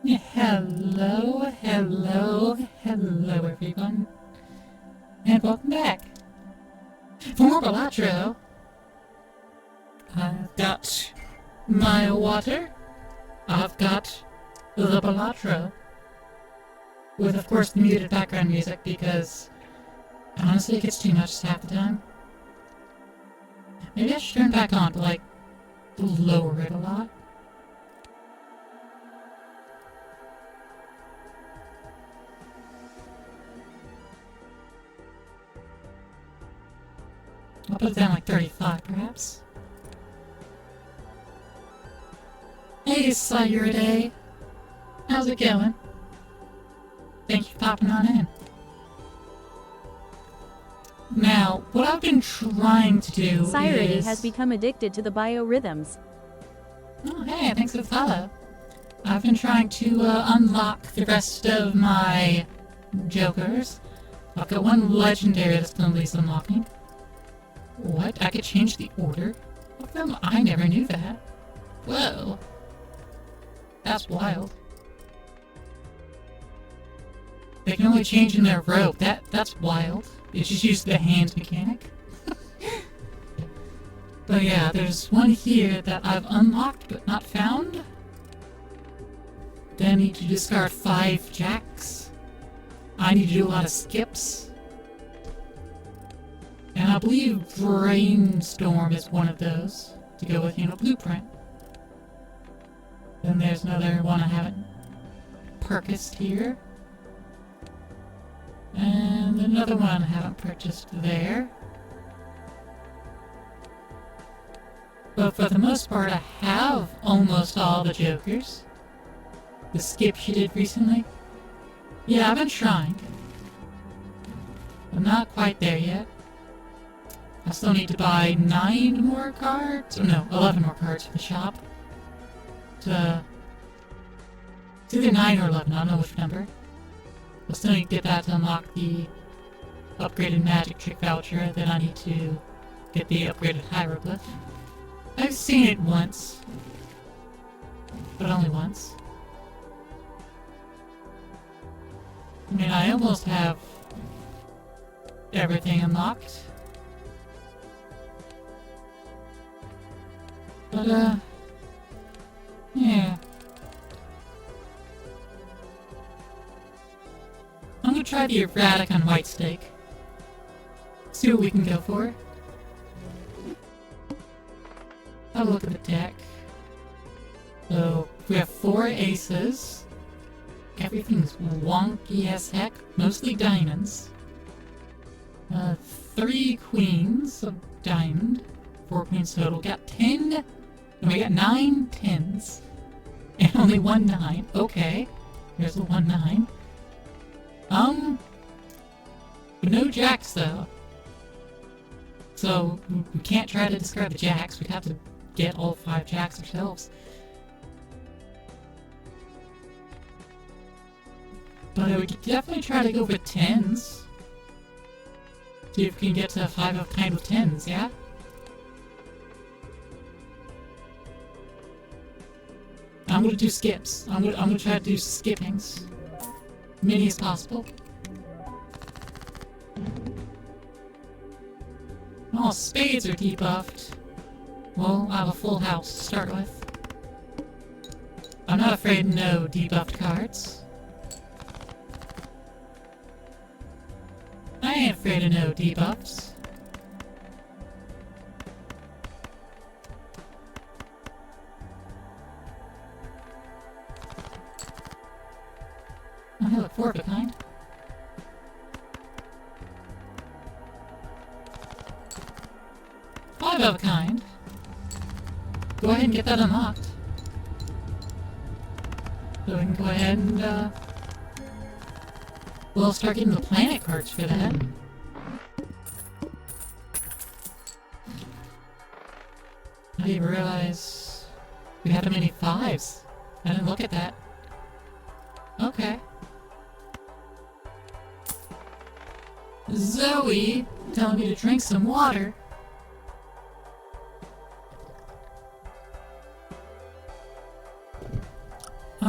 Hello, hello, hello everyone, and welcome back. For more Balatro, I've got my water, I've got the Balatro, with of course the muted background music because honestly it gets too much half the time. Maybe I should turn it back on, but like, lower it a lot. I'll put it down like 35, perhaps. Hey, Sayuriday. How's it going? Thank you for popping on in. Now, what I've been trying to do Sayuriday is... has become addicted to the biorhythms. Oh, hey, thanks for the follow. I've been trying to unlock the rest of my Jokers. I've got one legendary that's still at least unlocking. What? I could change the order of them? I never knew that. Whoa. That's wild. They can only change in their rope. That's wild. They just use the hand mechanic. But yeah, there's one here that I've unlocked but not found. Then I need to discard 5 jacks. I need to do a lot of skips. And I believe Brainstorm is one of those to go with, Blueprint. Then there's another one I haven't purchased here. And another one I haven't purchased there. But for the most part, I have almost all the Jokers. The skips you did recently. Yeah, I've been trying. I'm not quite there yet. I still need to buy 9 more cards, or no, 11 more cards for the shop. It's either 9 or 11, I don't know which number. I still need to get that to unlock the upgraded magic trick voucher, then I need to get the upgraded hieroglyph. I've seen it once, but only once. I mean, I almost have everything unlocked. But, yeah. I'm gonna try the erratic on white steak. See what we can go for. Have a look at the deck. So, we have 4 aces. Everything's wonky as heck, mostly diamonds. 3 queens of diamond. 4 queens total. Got 10. And we got 9 10s. And only 1 9. Okay. Here's the 1 9. But no jacks though. So we can't try to discard the jacks. We'd have to get all 5 jacks ourselves. But we could definitely try to go for 10s. See if we can get to 5 of kind with 10s, yeah? I'm gonna do skips. I'm gonna try to do skippings. Many as possible. All spades are debuffed. Well, I have a full house to start with. I'm not afraid of no debuffed cards. I ain't afraid of no debuffs. Oh, hey, look, 4 of a kind. Five of a kind. Go ahead and get that unlocked. So we can go ahead and, we'll start getting the planet cards for that. I didn't even realize we had so many 5s. I didn't look at that. Okay. Zoe telling me to drink some water.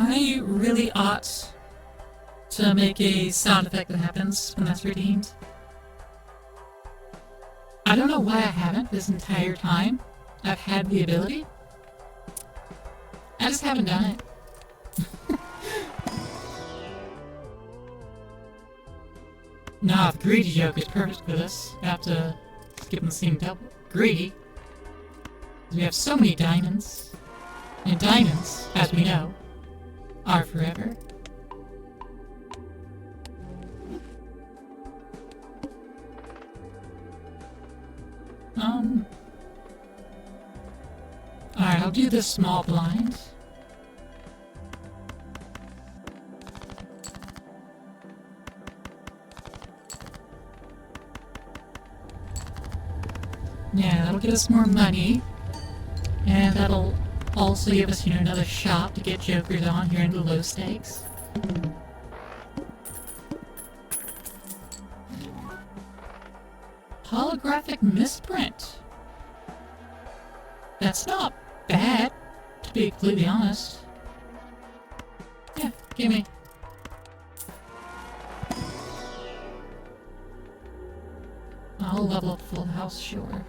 I really ought to make a sound effect that happens when that's redeemed. I don't know why I haven't this entire time. I've had the ability. I just haven't done it. Nah, the greedy joke is perfect for this. I have to skip the scene double. Greedy. Because we have so many diamonds. And diamonds, as we know, are forever. Alright, I'll do this small blind. Yeah, that'll get us more money. And that'll also give us, another shop to get jokers on here in the low stakes. Holographic misprint. That's not bad, to be completely honest. Yeah, gimme. I'll level up full house, sure.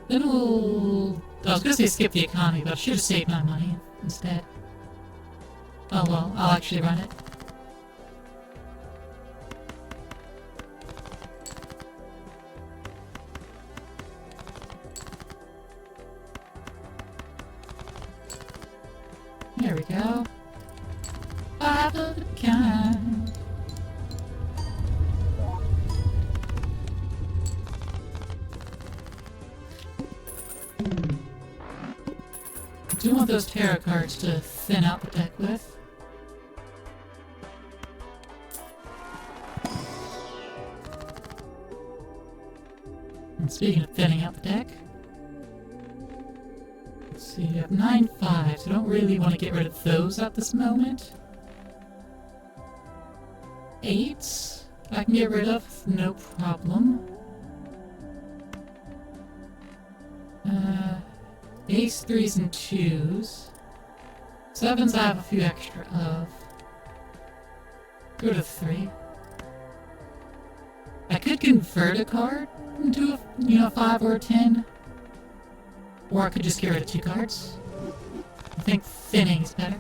Then we'll... I was gonna say skip the economy, but I should have saved my money instead. Oh well, I'll actually run it. There we go. Five of a kind. I do want those tarot cards to thin out the deck with. And speaking of thinning out the deck, let's see, you have 9 5s. I don't really want to get rid of those at this moment. 8s, I can get rid of, no problem. Ace 3s and 2s. 7s I have a few extra of. Go to 3. I could convert a card into a 5 or a 10. Or I could just get rid of 2 cards. I think thinning is better.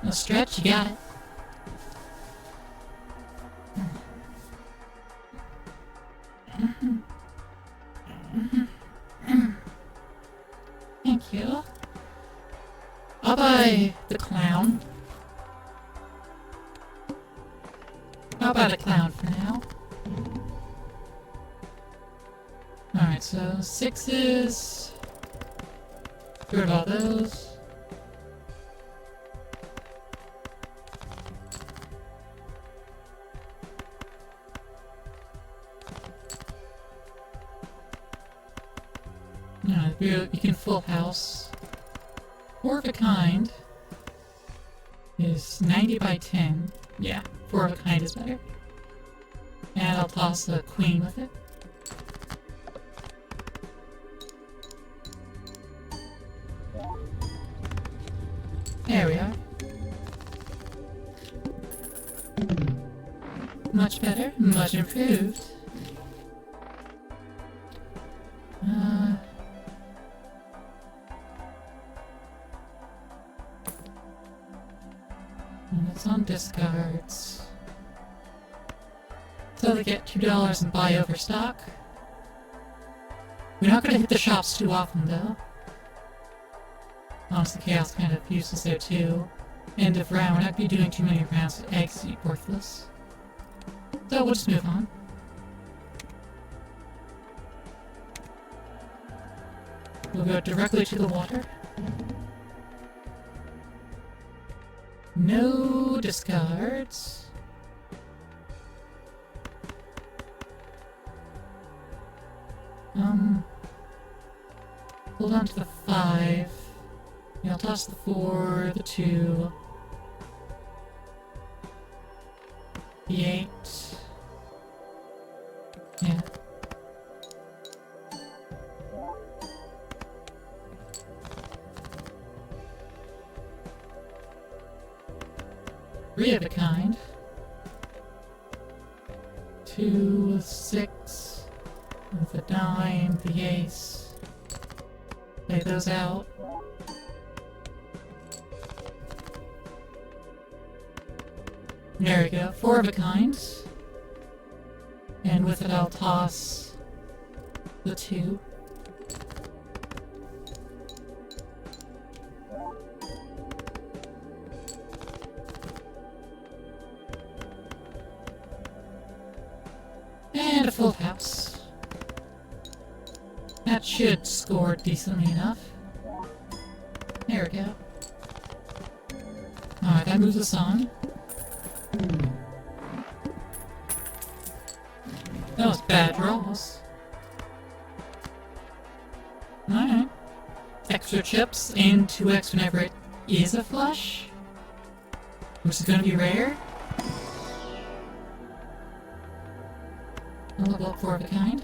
No stretch, you got it. Thank you. I'll buy the clown. I'll buy the clown for now. Alright, so 6s. Get rid of all those. You can full house. 4 of a kind is 90 by 10. Yeah, 4 of a kind is better. And I'll toss a queen with it. There we are. Much better, much improved. And it's on discards. So they get $2 and buy overstock. We're not gonna hit the shops too often though. Honestly, chaos kind of useless there too. End of round, we're not gonna be doing too many rounds. Eggs are worthless. So we'll just move on. We'll go directly to the water. No discards. Hold on to the 5. Yeah, I'll toss the 4, the 2, the 8. Yeah. 3 of a kind. 2, 6, with the dime, the ace. Lay those out. There we go, 4 of a kind. And with it I'll toss the 2. And a full house. That should score decently enough. There we go. Alright, that moves us on. That was bad draws. Alright. Extra chips and 2x whenever it is a flush. Which is gonna be rare. I'll level up 4 of a kind.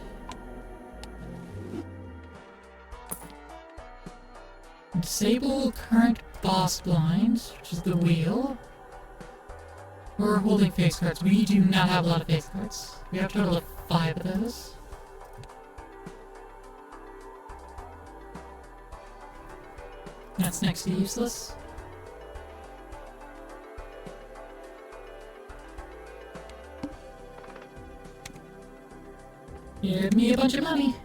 Disable current boss blind, which is the wheel. We're holding face cards. We do not have a lot of face cards. We have a total of 5 of those. That's next to useless. Give me a bunch of money.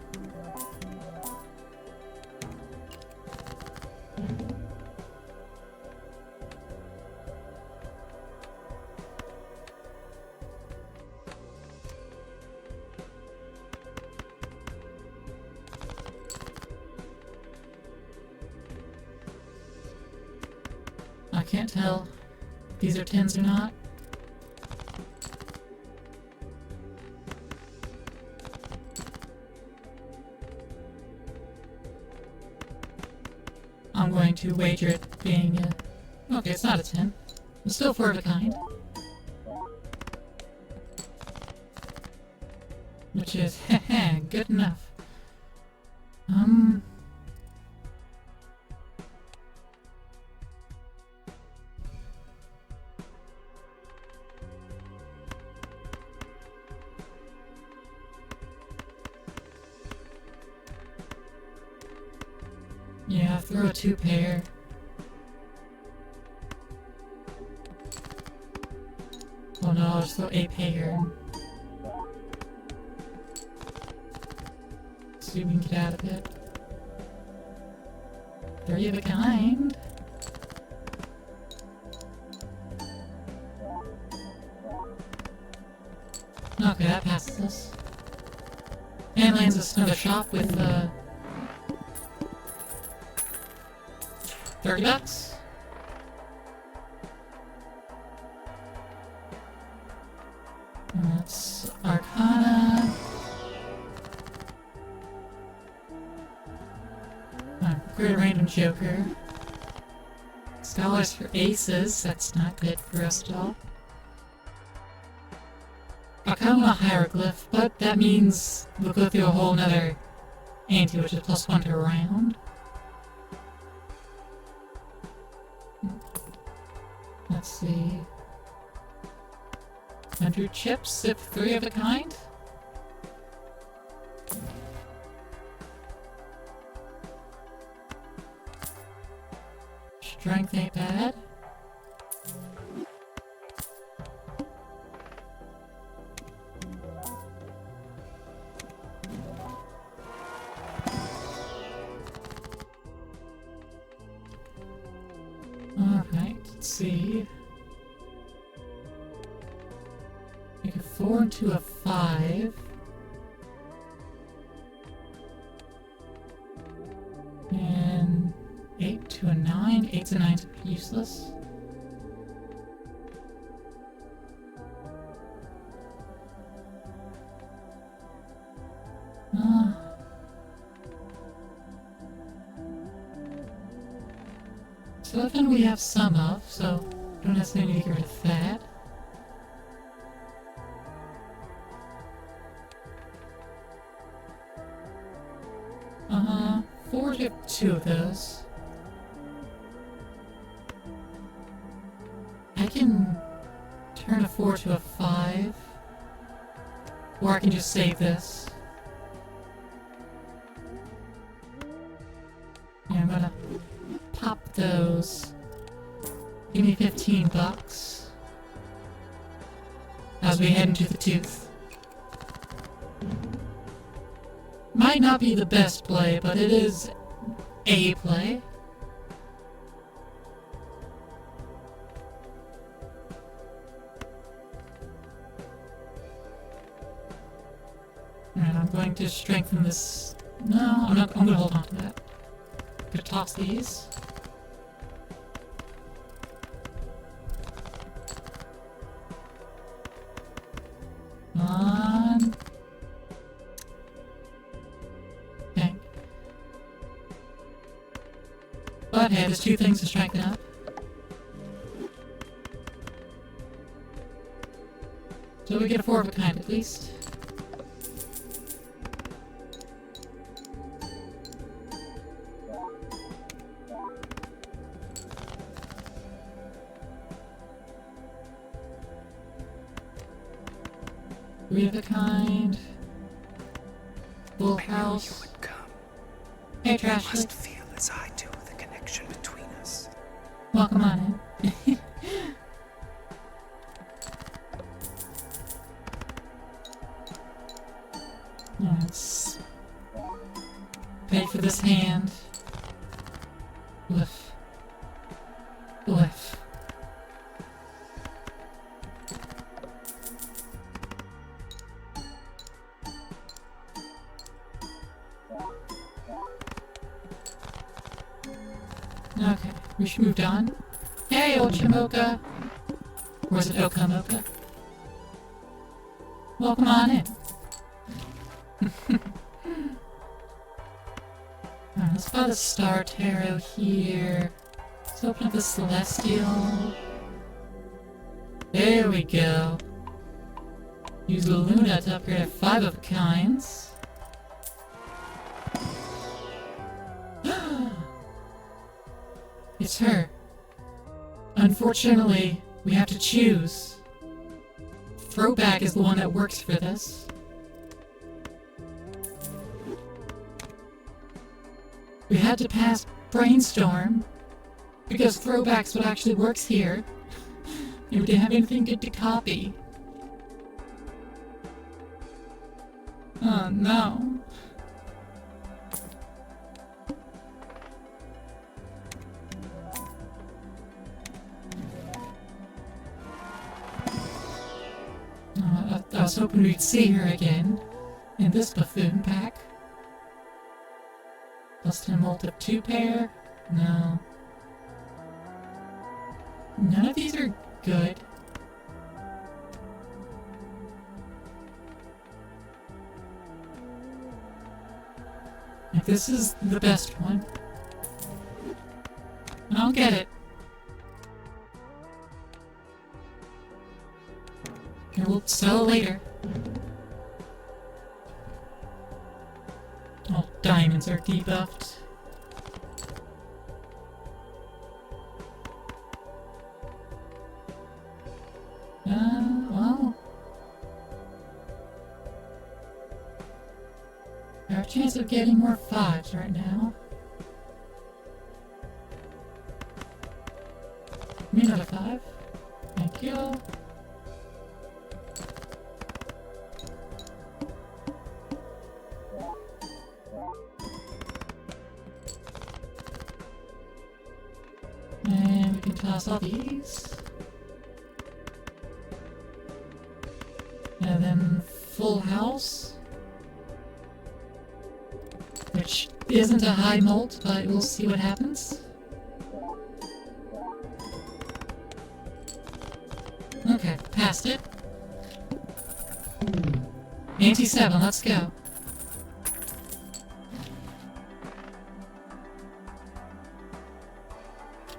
I can't tell if these are 10s or not. I'm going to wager it being a... Okay, it's not a 10. It's still 4 of a kind. Which is, heh, good enough. Yeah, throw a 2 pair. Oh no, I'll just throw a pair. See if we can get out of it. 3 of a kind. Okay, that passes us. And lands us another shop with, 30 bucks. And that's Arcana. Create a random Joker. Scholars for aces. That's not good for us at all. Arcana Hieroglyph, but that means we'll go through a whole nother ante, which is +1 to round. Let's see. 100 chips, if 3 of a kind? Strength ain't bad. Alright, let's see. Make a 4 into a 5. And 8 to a 9. 8 to 9 is useless. So then we have some of, so don't necessarily need to get rid of that. Four to 2 of those. I can turn a 4 to a 5. Or I can just save this. Yeah, I'm gonna pop those. Give me 15 bucks. As we head into the tooth. Might not be the best play, but it is a play. Alright, I'm going to strengthen this. No, I'm gonna hold on to that. I'm gonna toss these. On. Okay. But hey, there's 2 things to strengthen up. So we get a 4 of a kind at least. Three of a kind. Full house. I knew you would come. Hey, You Trash. must feel as I do the connection between us. Welcome on in. Let's pay for this hand. Woof. Woof. Okay, we should move on. Hey, old Chimoka! Or is it Okamoka? Welcome on in. Alright, let's buy the Star Tarot here. Let's open up the Celestial. There we go. Use the Luna to upgrade a 5 of kinds. It's her. Unfortunately, we have to choose. Throwback is the one that works for this. We had to pass Brainstorm because Throwback's what actually works here. And we didn't have anything good to copy. Oh no. I was hoping we'd see her again in this buffoon pack. Plus an molt of 2 pair? No. None of these are good. Like, this is the best one. I'll get it. And we'll sell it later. All diamonds are debuffed. Well. I have a chance of getting more 5s right now. Give me another 5. Thank you. And we can toss all these. And then full house. Which isn't a high molt, but we'll see what happens. Okay, passed it. Ante 7, let's go.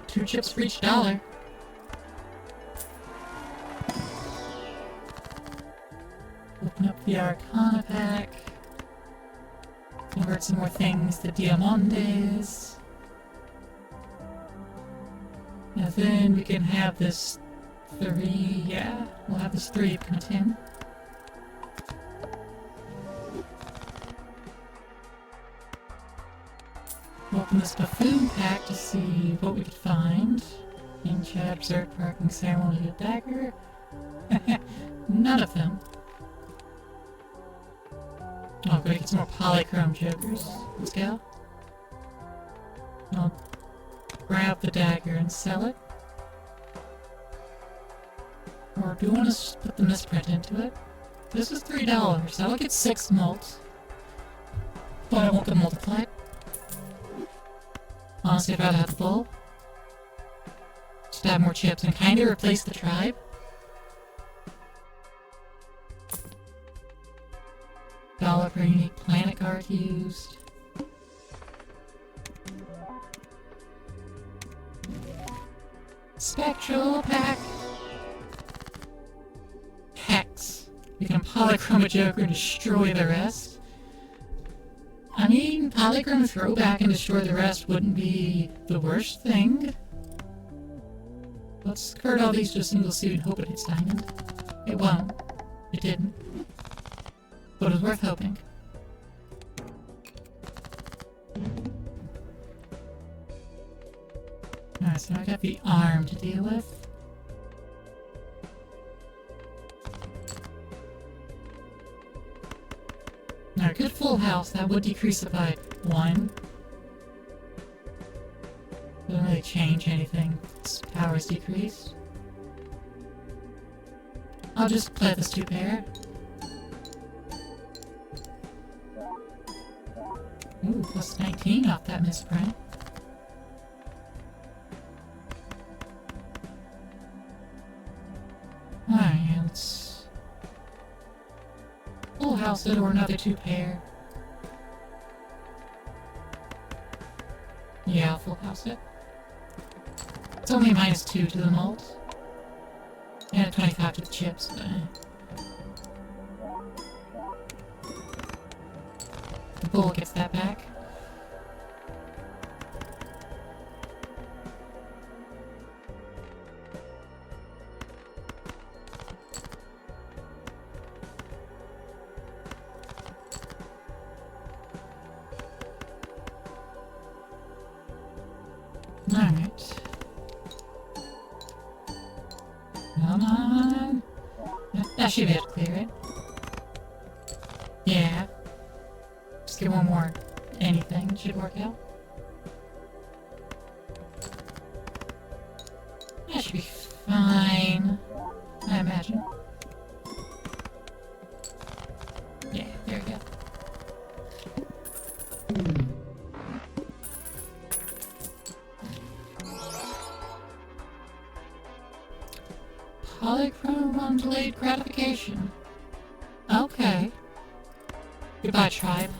Two chips for each dollar. Open up the Arcana pack. Convert some more things to Diamondes. And then we can have this 3, yeah. We'll have this 3 become a 10. We'll open this buffoon pack to see what we could find. In chat, Berserk, Parking Ceremony, a dagger. None of them. Oh, great, get some more polychrome jokers. Let's go. I'll grab the dagger and sell it. Or do you want to put the misprint into it? This is $3. That'll get 6 molts. But I won't get multiplied. Honestly, I'd rather have the bull. Just add more chips and kinda replace the tribe. $1 per unique planet card used. Spectral pack. Hex. You can polychrome a Joker and destroy the rest. I mean, polychrome throwback and destroy the rest wouldn't be the worst thing. Let's convert all these to a single suit and hope it hits diamond. It won't. It didn't. But it was worth hoping. Alright, so now I got the arm to deal with. Now, a good full house, that would decrease it by 1. Doesn't really change anything. Its power is decreased. I'll just play this 2-pair. Ooh, plus 19 off that misprint. Alright, let's... full house it or another 2-pair. Yeah, I'll full house it. It's only -2 to the mult. And a 25 to the chips, but... The bull gets that back. Alright. Come on. That should be able to clear it. Yeah. Just get one more anything. It should work out. That should be fine. I imagine. Yeah, there we go. Polychrome on delayed gratification. Okay. Goodbye, tribe.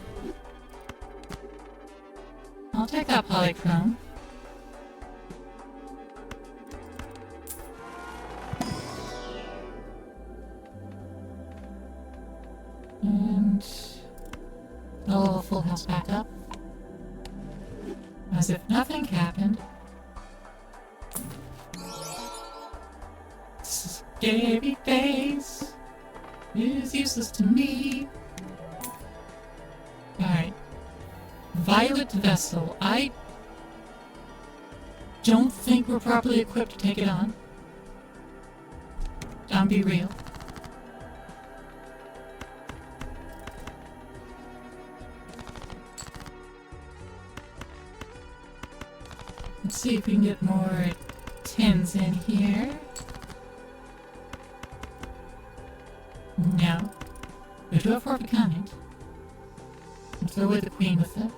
I'll take that polychrome. And I'll level full house back up. As if nothing happened. Scary face is useless to me. Alright. Violet Vessel. I don't think we're properly equipped to take it on. Don't be real. Let's see if we can get more 10s in here. No. We do have 4 of a kind. And throw away the queen with it.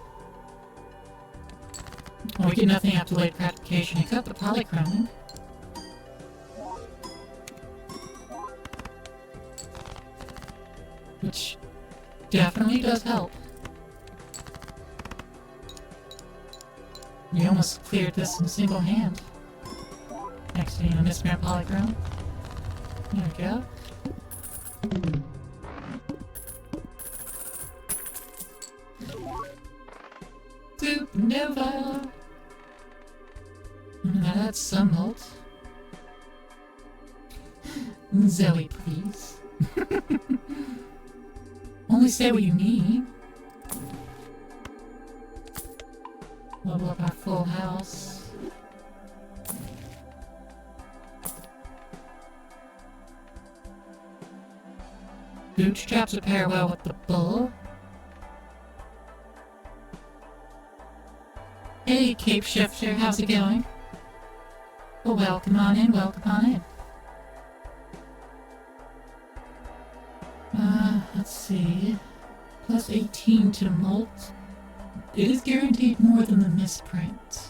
Oh, we get nothing after delayed gratification except the polychroming. Which definitely does help. We almost cleared this in a single hand. Next to a misprint polychrome. There we go. Supernova! Now that's some ult. Zoe, please. Only say what you need. Level up our full house. Bootstraps would pair well with the bull. Hey, Cape Shifter, how's it going? Well, welcome on in, welcome on in. Let's see. Plus 18 to molt. It is guaranteed more than the misprint.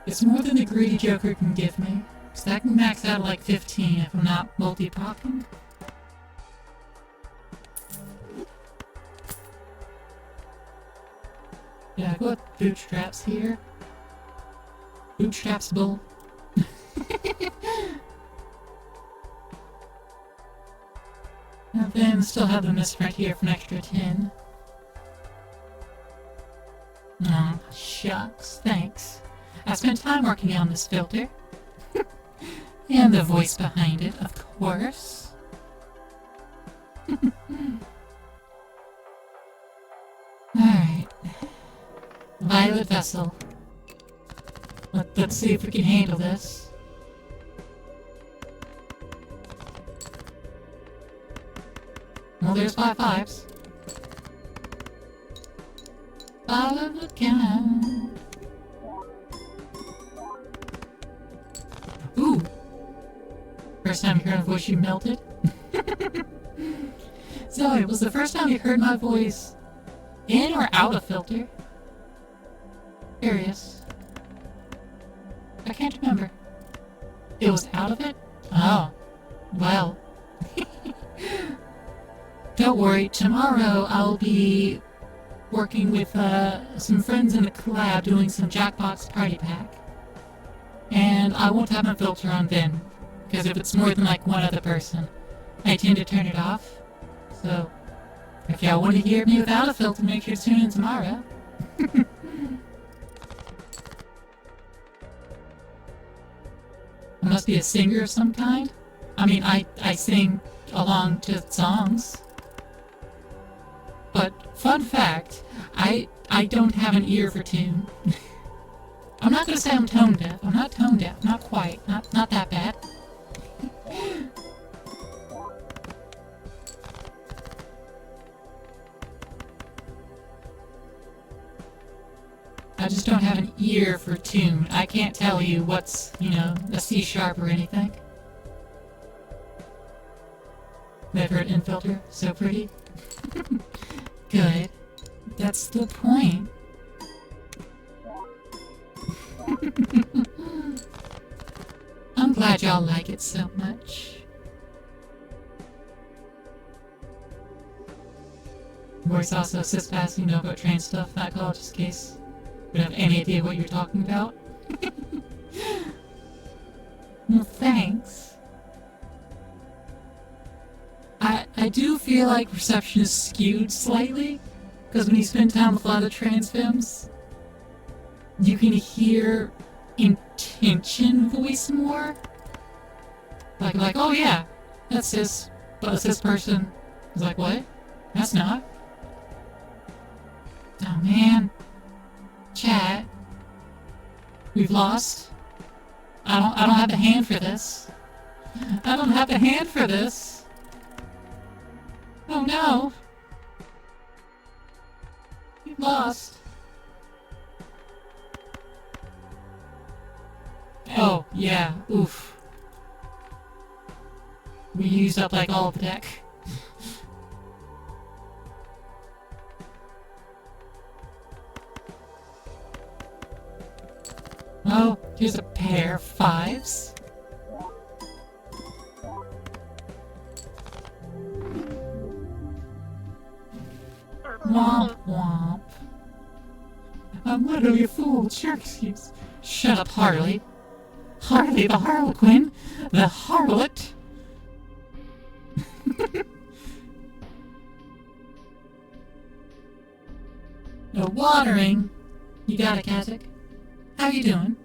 It's more than the greedy Joker can give me. So that can max out at like 15 if I'm not multi-procking. Yeah, go with bootstraps here. Bootstraps bull. And then still have the misprint here for an extra 10. Aw, shucks, thanks. I spent time working on this filter. And the voice behind it, of course. Alright. Violet Vessel. Let's see if we can handle this. Well, there's 5 5s. 5 of a kind. Ooh! First time you heard a voice you melted? Zoe, was the first time you heard my voice in or out of filter? Curious. I can't remember. It was out of it? Oh. Well. Don't worry, tomorrow I'll be working with some friends in the collab doing some Jackbox Party Pack. And I won't have my filter on then, because if it's more than like one other person, I tend to turn it off. So, if y'all want to hear me without a filter, make sure to tune in tomorrow. I must be a singer of some kind. I mean, I sing along to songs. But, fun fact, I don't have an ear for tune. I'm not gonna say I'm tone deaf. I'm not tone deaf. Not quite. Not that bad. I just don't have an ear for tune. I can't tell you what's, a C sharp or anything. Favorite infilter? So pretty? Good. That's the point. I'm glad y'all like it so much. Voice also assists passing about train stuff, that call just in case we don't have any idea what you're talking about. Well, thanks. I do feel like perception is skewed slightly, because when you spend time with a lot of trans films, you can hear intention voice more. Like, oh yeah, that's this, but this person is like, what? That's not. Oh man. Chat. We've lost. I don't have the hand for this. I don't have the hand for this. Oh no. We've lost. Oh, yeah, oof. We used up like all of the deck. Oh, here's a pair of 5s. Womp womp. I'm literally a fool, Xerxes. Shut up, Harley. Harley the Harlequin, the harlot. No watering. You got it, Kazakh. How you doing?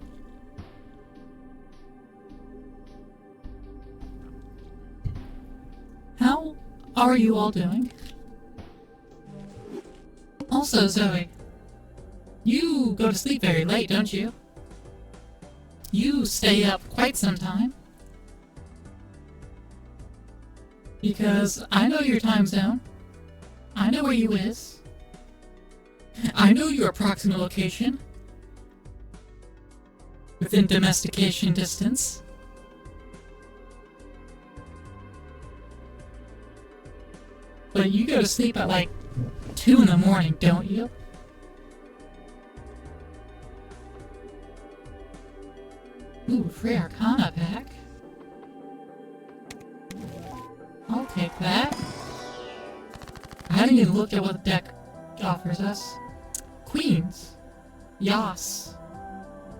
are you all doing? Also, Zoe, you go to sleep very late, don't you? You stay up quite some time. Because I know your time zone. I know where you is. I know your approximate location. Within domestication distance. But you go to sleep at like 2 in the morning, don't you? Ooh, free Arcana pack. I'll take that. I haven't even looked at what the deck offers us. Queens. Yas.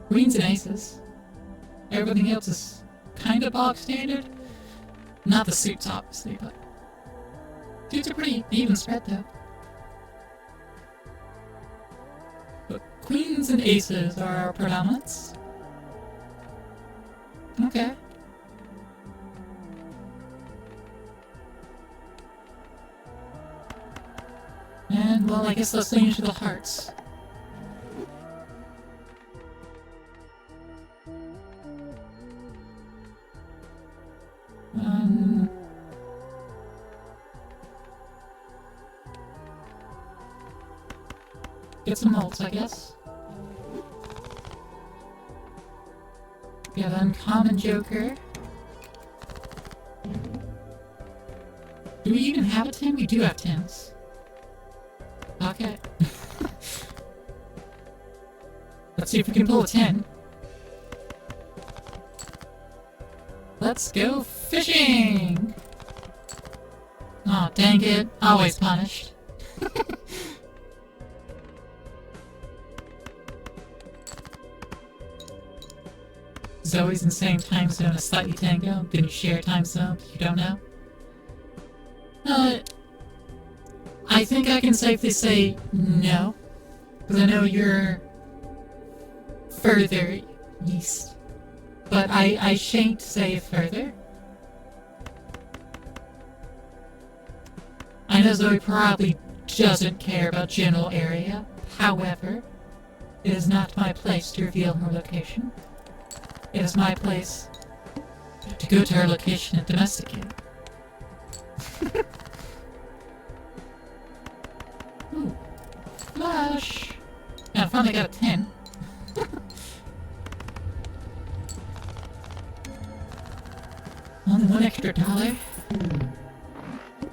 Queens and aces. Everything else is kind of bog standard. Not the suits, obviously, but suits are pretty even spread, though. But queens and aces are our predominance. Okay. And, well, I guess let's change to the hearts. Get some mults, I guess. We have Uncommon Joker. Do we even have a 10? We do have 10s. Okay. Let's see if we can pull a 10. Let's go fishing! Aw, dang it. Always punished. Zoe's in the same time zone as Slightly Tango. Then you share a time zone you don't know? I think I can safely say no. Because I know you're further east. But I shan't say further. I know Zoe probably doesn't care about general area. However, it is not my place to reveal her location. It is my place to go to her location and domesticate. Ooh. Flash! Yeah, I finally got a 10. Only $1 extra.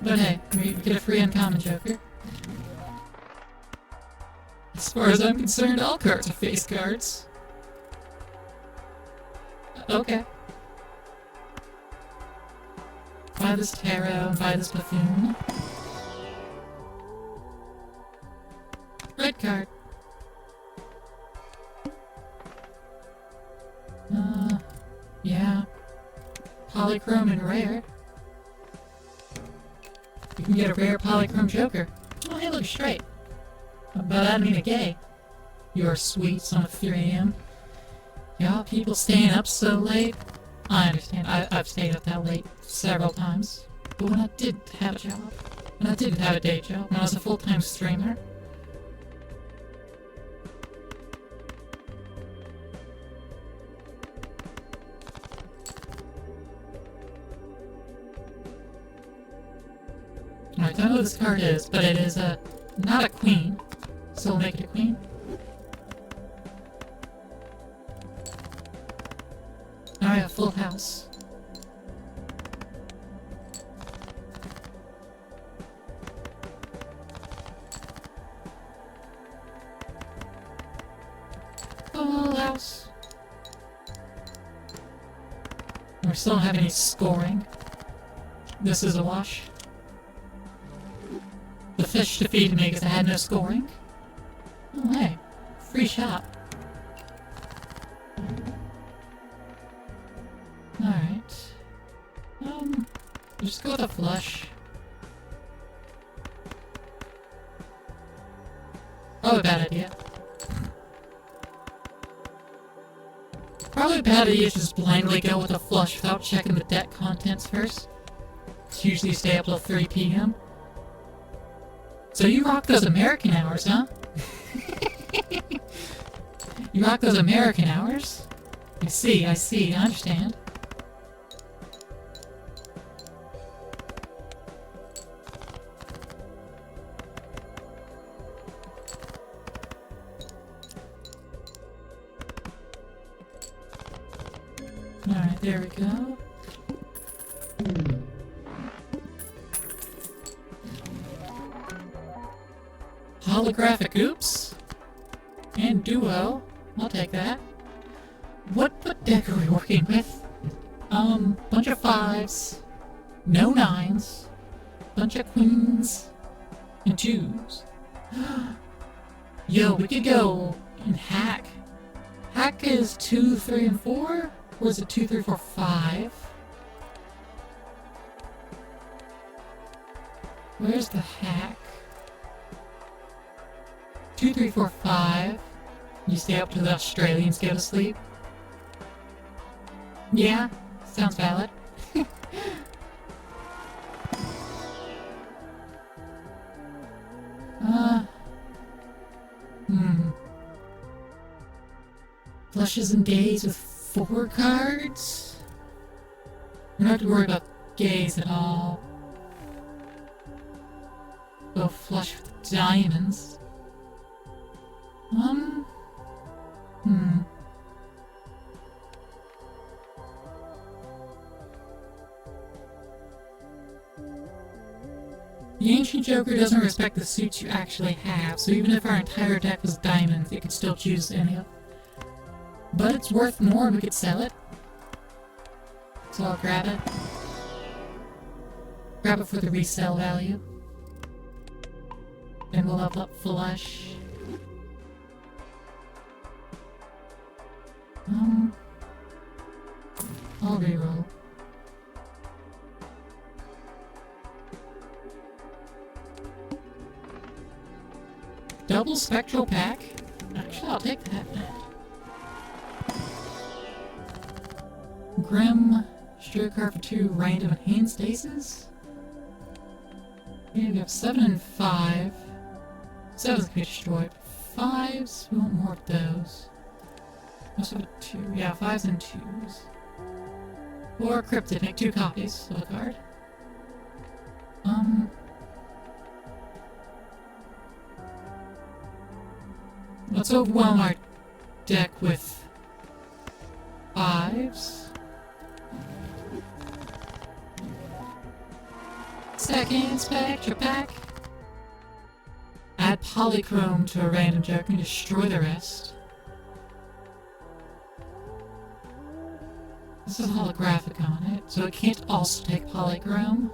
But hey, we get a free Uncommon Joker. As far as I'm concerned, all cards are face cards. Okay. Buy this tarot and buy this buffoon. Red card. Yeah. Polychrome and rare. You can get a rare Polychrome Joker. Oh, hey, look straight. But I don't mean a gay. You're sweet, son of 3 a.m. Y'all people staying up so late? I understand. I've stayed up that late several times. But when I didn't have a job, when I didn't have a day job, when I was a full-time streamer, I don't know what this card is, but it is not a queen, so we'll make it a queen. Alright, a full house. Full house. We still don't have any scoring. This is a wash. The fish defeated me because I had no scoring. Oh hey, free shot. Alright. Just go with a flush. Probably a bad idea. Probably a bad idea to just blindly go with a flush without checking the deck contents first. usually stay up till 3 p.m. So you rock those American hours, huh? You rock those American hours? I see, I understand. Alright, there we go. Holographic oops. And duo. I'll take that. What deck are we working with? Bunch of 5s. No 9s. Bunch of queens. And 2s. Yo, we could go and hack. Hack is 2, 3, and 4? Or is it 2, 3, 4, 5? Where's the hack? 2, 3, 4, 5. You stay up till the Australians go to sleep? Yeah, sounds valid. Flushes and gays with 4 cards? We don't have to worry about gays at all. Go flush with diamonds. The Ancient Joker doesn't respect the suits you actually have, so even if our entire deck was diamonds, it could still choose any of them. But it's worth more and we could sell it. So I'll grab it. Grab it for the resale value. Then we'll level up Flush. I'll reroll. Double Spectral Pack? Actually, I'll take that. Grim, Stray card for 2, random and hand stasis? Okay, we have 7 and 5. 7's can be destroyed. 5s, we want more of those. Most of a 2. Yeah, 5s and 2s. Or Cryptid, make 2 copies of a card. Let's overwhelm our deck with 5s. Second Spectra Pack. Add Polychrome to a random joker and destroy the rest. This is holographic on it, so it can't also take Polychrome.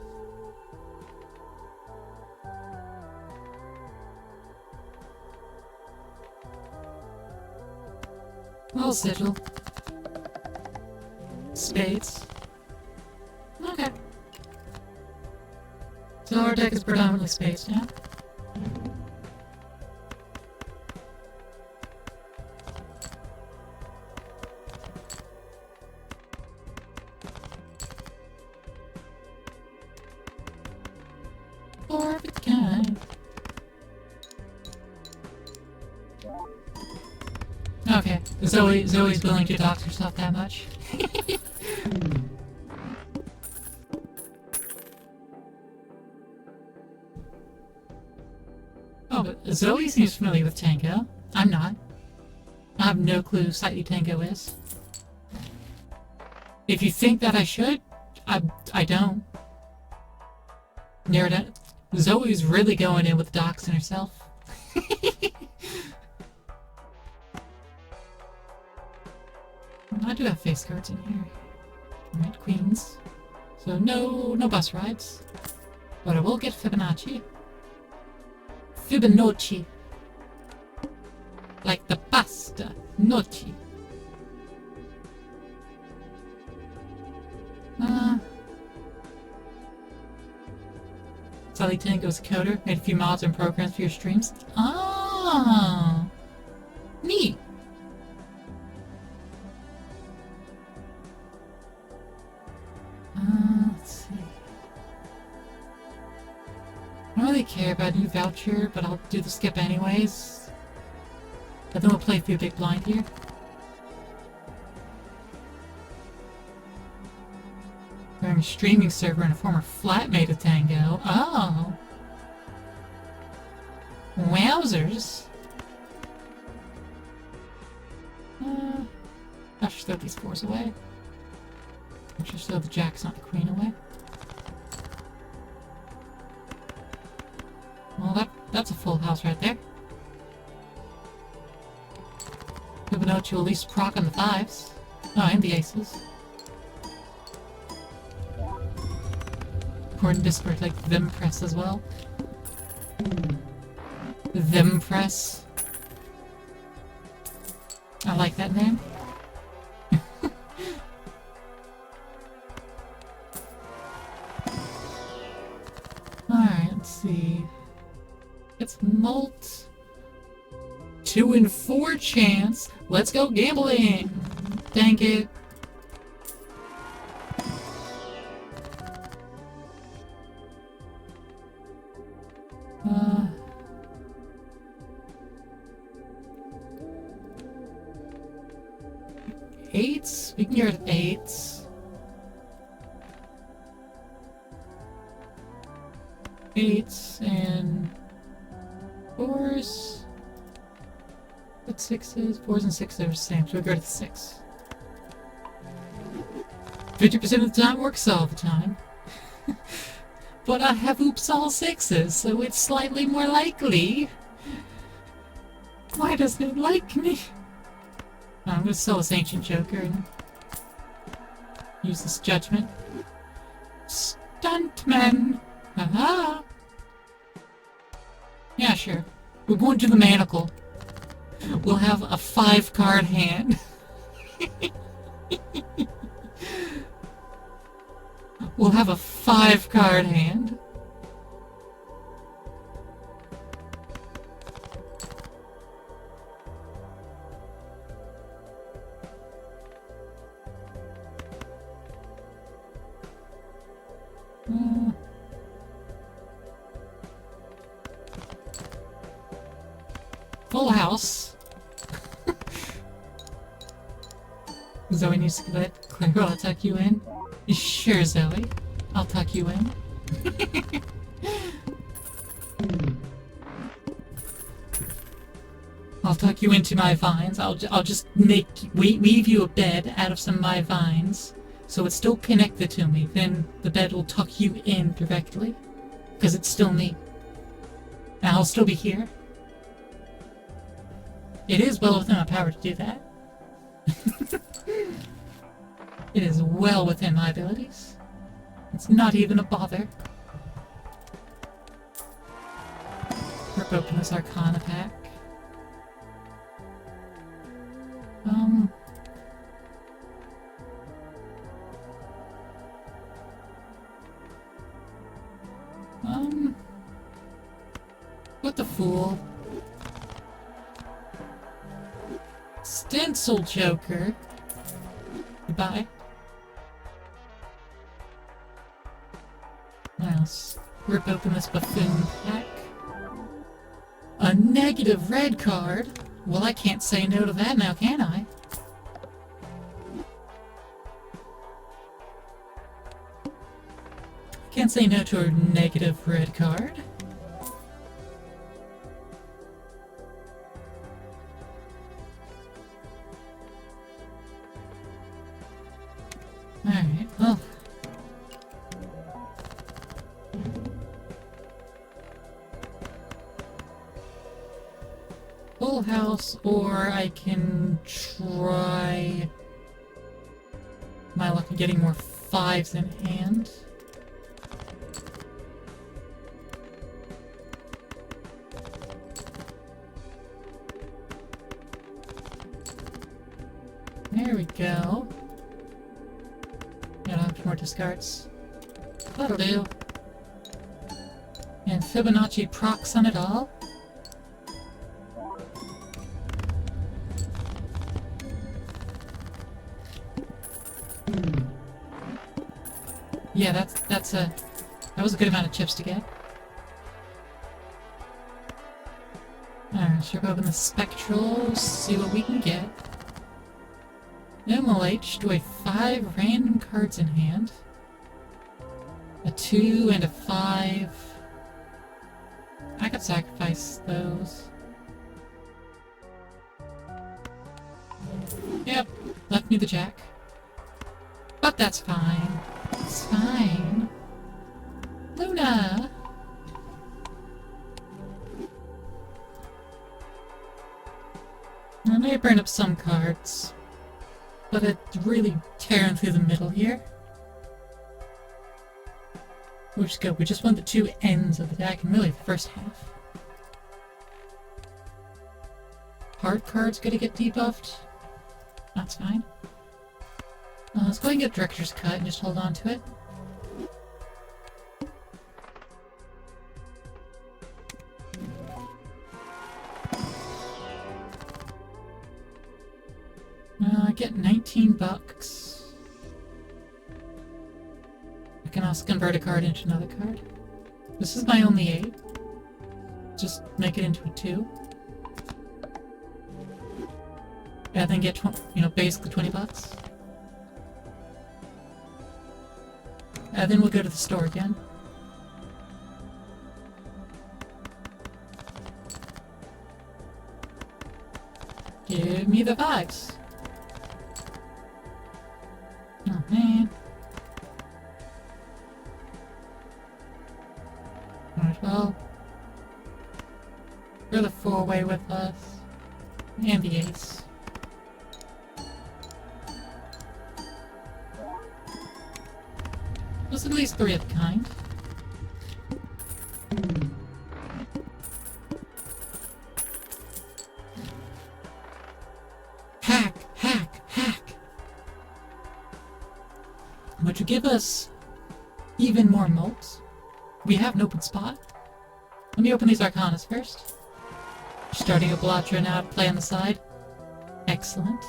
Well, Sigil. Spades. Okay. So our deck is predominantly spades now. Four of a kind. Okay, Zoe's willing to dox herself that much. Oh, but Zoe seems familiar with Tango. I'm not. I have no clue who Slightly Tango is. If you think that I should, I don't. Narrowed it. Zoe's really going in with doxing herself. I do have face cards in here. Alright, queens. So no bus rides. But I will get Fibonacci. Fibonacci. Like the pasta. Noci. Sally Tango's a coder. Made a few mods and programs for your streams. Ah, neat. Let's see. voucher, but I'll do the skip anyways. But then we'll play through Big Blind here. Wearing a streaming server and a former flatmate of Tango. Oh! Wowzers! I should throw these 4s away. I should throw the jacks, not the queen, away. Well, that's a full house right there. Fibonacci will at least proc on the 5s. Oh, and the aces. Important discord like them press as well. Them press. I like that name. Alright, let's see. It's Molt. 2 and 4 chance. Let's go gambling! Dang it. Eights? We can get rid of 8s. 8s and 4s. But 6s, 4s and 6s are the same, so we'll go to the 6. 50% of the time works all the time. But I have oops all 6s, so it's slightly more likely. Why doesn't it like me? I'm gonna sell this Ancient Joker and use this Judgment. Stuntman! Haha! Yeah, sure. We're going to the Manacle. We'll have a 5-card hand. We'll have a 5-card hand. Full house. Zoe needs to let Claire, I'll tuck you in. Sure, Zoe. I'll tuck you in. I'll tuck you into my vines. I'll just weave you a bed out of some of my vines, so it's still connected to me. Then the bed will tuck you in directly, because it's still me. And I'll still be here. It is well within my power to do that. It is well within my abilities. It's not even a bother. Rip open this Arcana pack. What the fool? Stencil Joker. Goodbye. Let's rip open this buffoon pack. A negative red card? Well, I can't say no to that now, can I? Can't say no to a negative red card. Alright, well. Full house, or I can try my luck of getting more 5s in hand. There we go. Got a few more discards. That'll do. And Fibonacci procs on it all. Yeah, that was a good amount of chips to get. Let's rip open the spectral, see what we can get. MLH, do a 5 random cards in hand. A 2 and a 5. I could sacrifice those. Yep, left me the jack. But that's fine. It's fine. Luna! I may burn up some cards, but it's really tearing through the middle here. Which is good. We just want the 2 ends of the deck and really the first half. Hard cards gonna get debuffed. That's fine. Let's go ahead and get Director's Cut and just hold on to it. I get 19 bucks. I can also convert a card into another card. This is my only 8. Just make it into a 2. And then get, basically 20 bucks. And then we'll go to the store again. Give me the 5s. Oh man. Alright, well. We're the 4-way with us. And the ace. There's at least 3 of the kind. Hack! Hack! Hack! Would you give us even more mults? We have an open spot. Let me open these Arcanas first. Starting a Balatro now to play on the side. Excellent.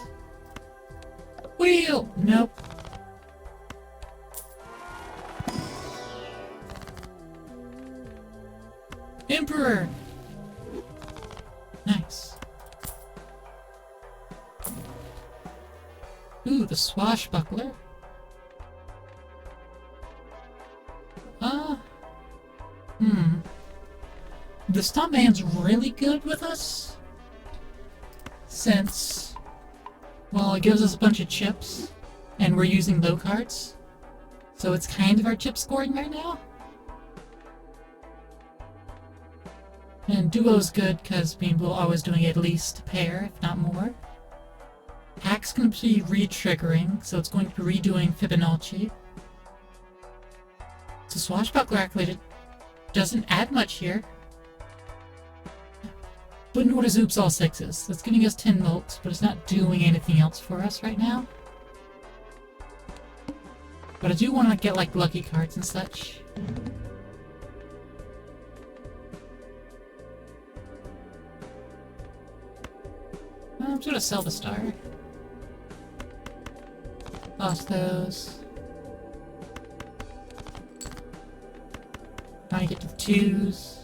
Wheel! Nope. Emperor! Nice. Ooh, the Swashbuckler. The Stuntman's really good with us. Since, well, it gives us a bunch of chips, and we're using low cards. So it's kind of our chip scoring right now. And Duo's good because we're always doing at least a pair, if not more. Hack's going to be re-triggering, so it's going to be redoing Fibonacci. So Swashbuckler actually doesn't add much here. But notice oops all 6s. That's giving us 10 mults, but it's not doing anything else for us right now. But I do want to get like lucky cards and such. I'm just gonna sell the star. Lost those. Now I get to the 2s.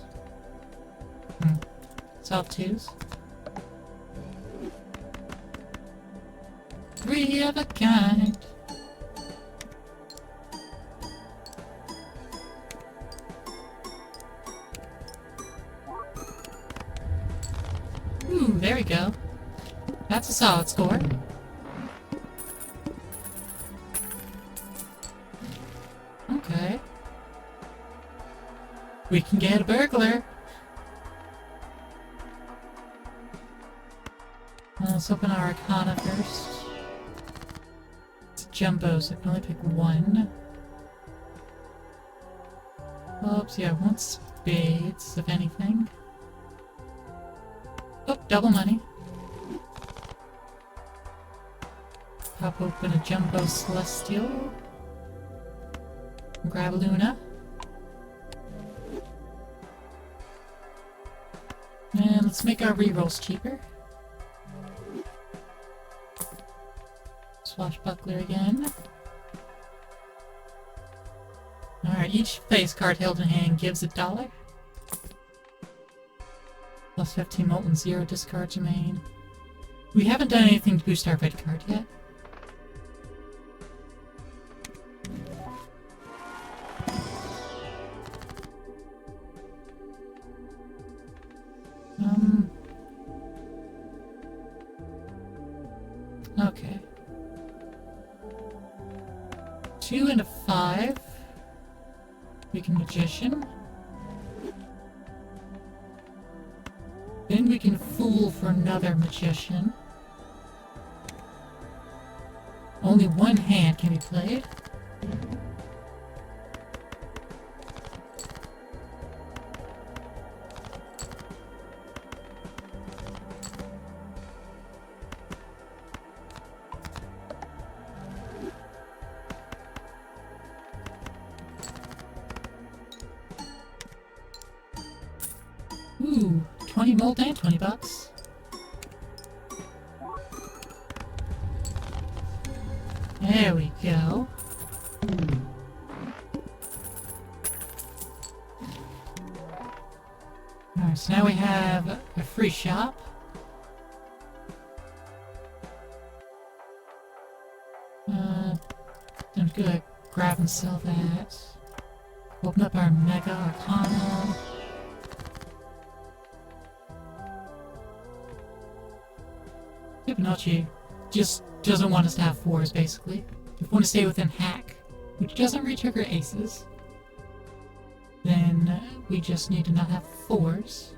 Sell 2s. 3 of a kind. Ooh, there we go. That's a solid score. Okay. We can get a burglar. Let's open our Arcana first. It's a Jumbo, so I can only pick 1. Oops, yeah, I want spades, if anything. Oh, double money. Pop open a Jumbo Celestial. Grab a Luna. And let's make our rerolls cheaper. Swashbuckler again. Alright, each face card held in hand gives $1. Plus 15 molten, 0 discards remain. We haven't done anything to boost our red card yet. Okay. 2 and a 5. We can Magician. Then we can Fool for another Magician. Only one hand can be played. Ooh, 20 molt and 20 bucks. There we go. Alright, so now we have a free shop. I'm gonna grab and sell that. Open up our Mega Arcana. Fibonacci just doesn't want us to have 4s, basically. If we want to stay within hack, which doesn't re-trigger aces, then we just need to not have 4s.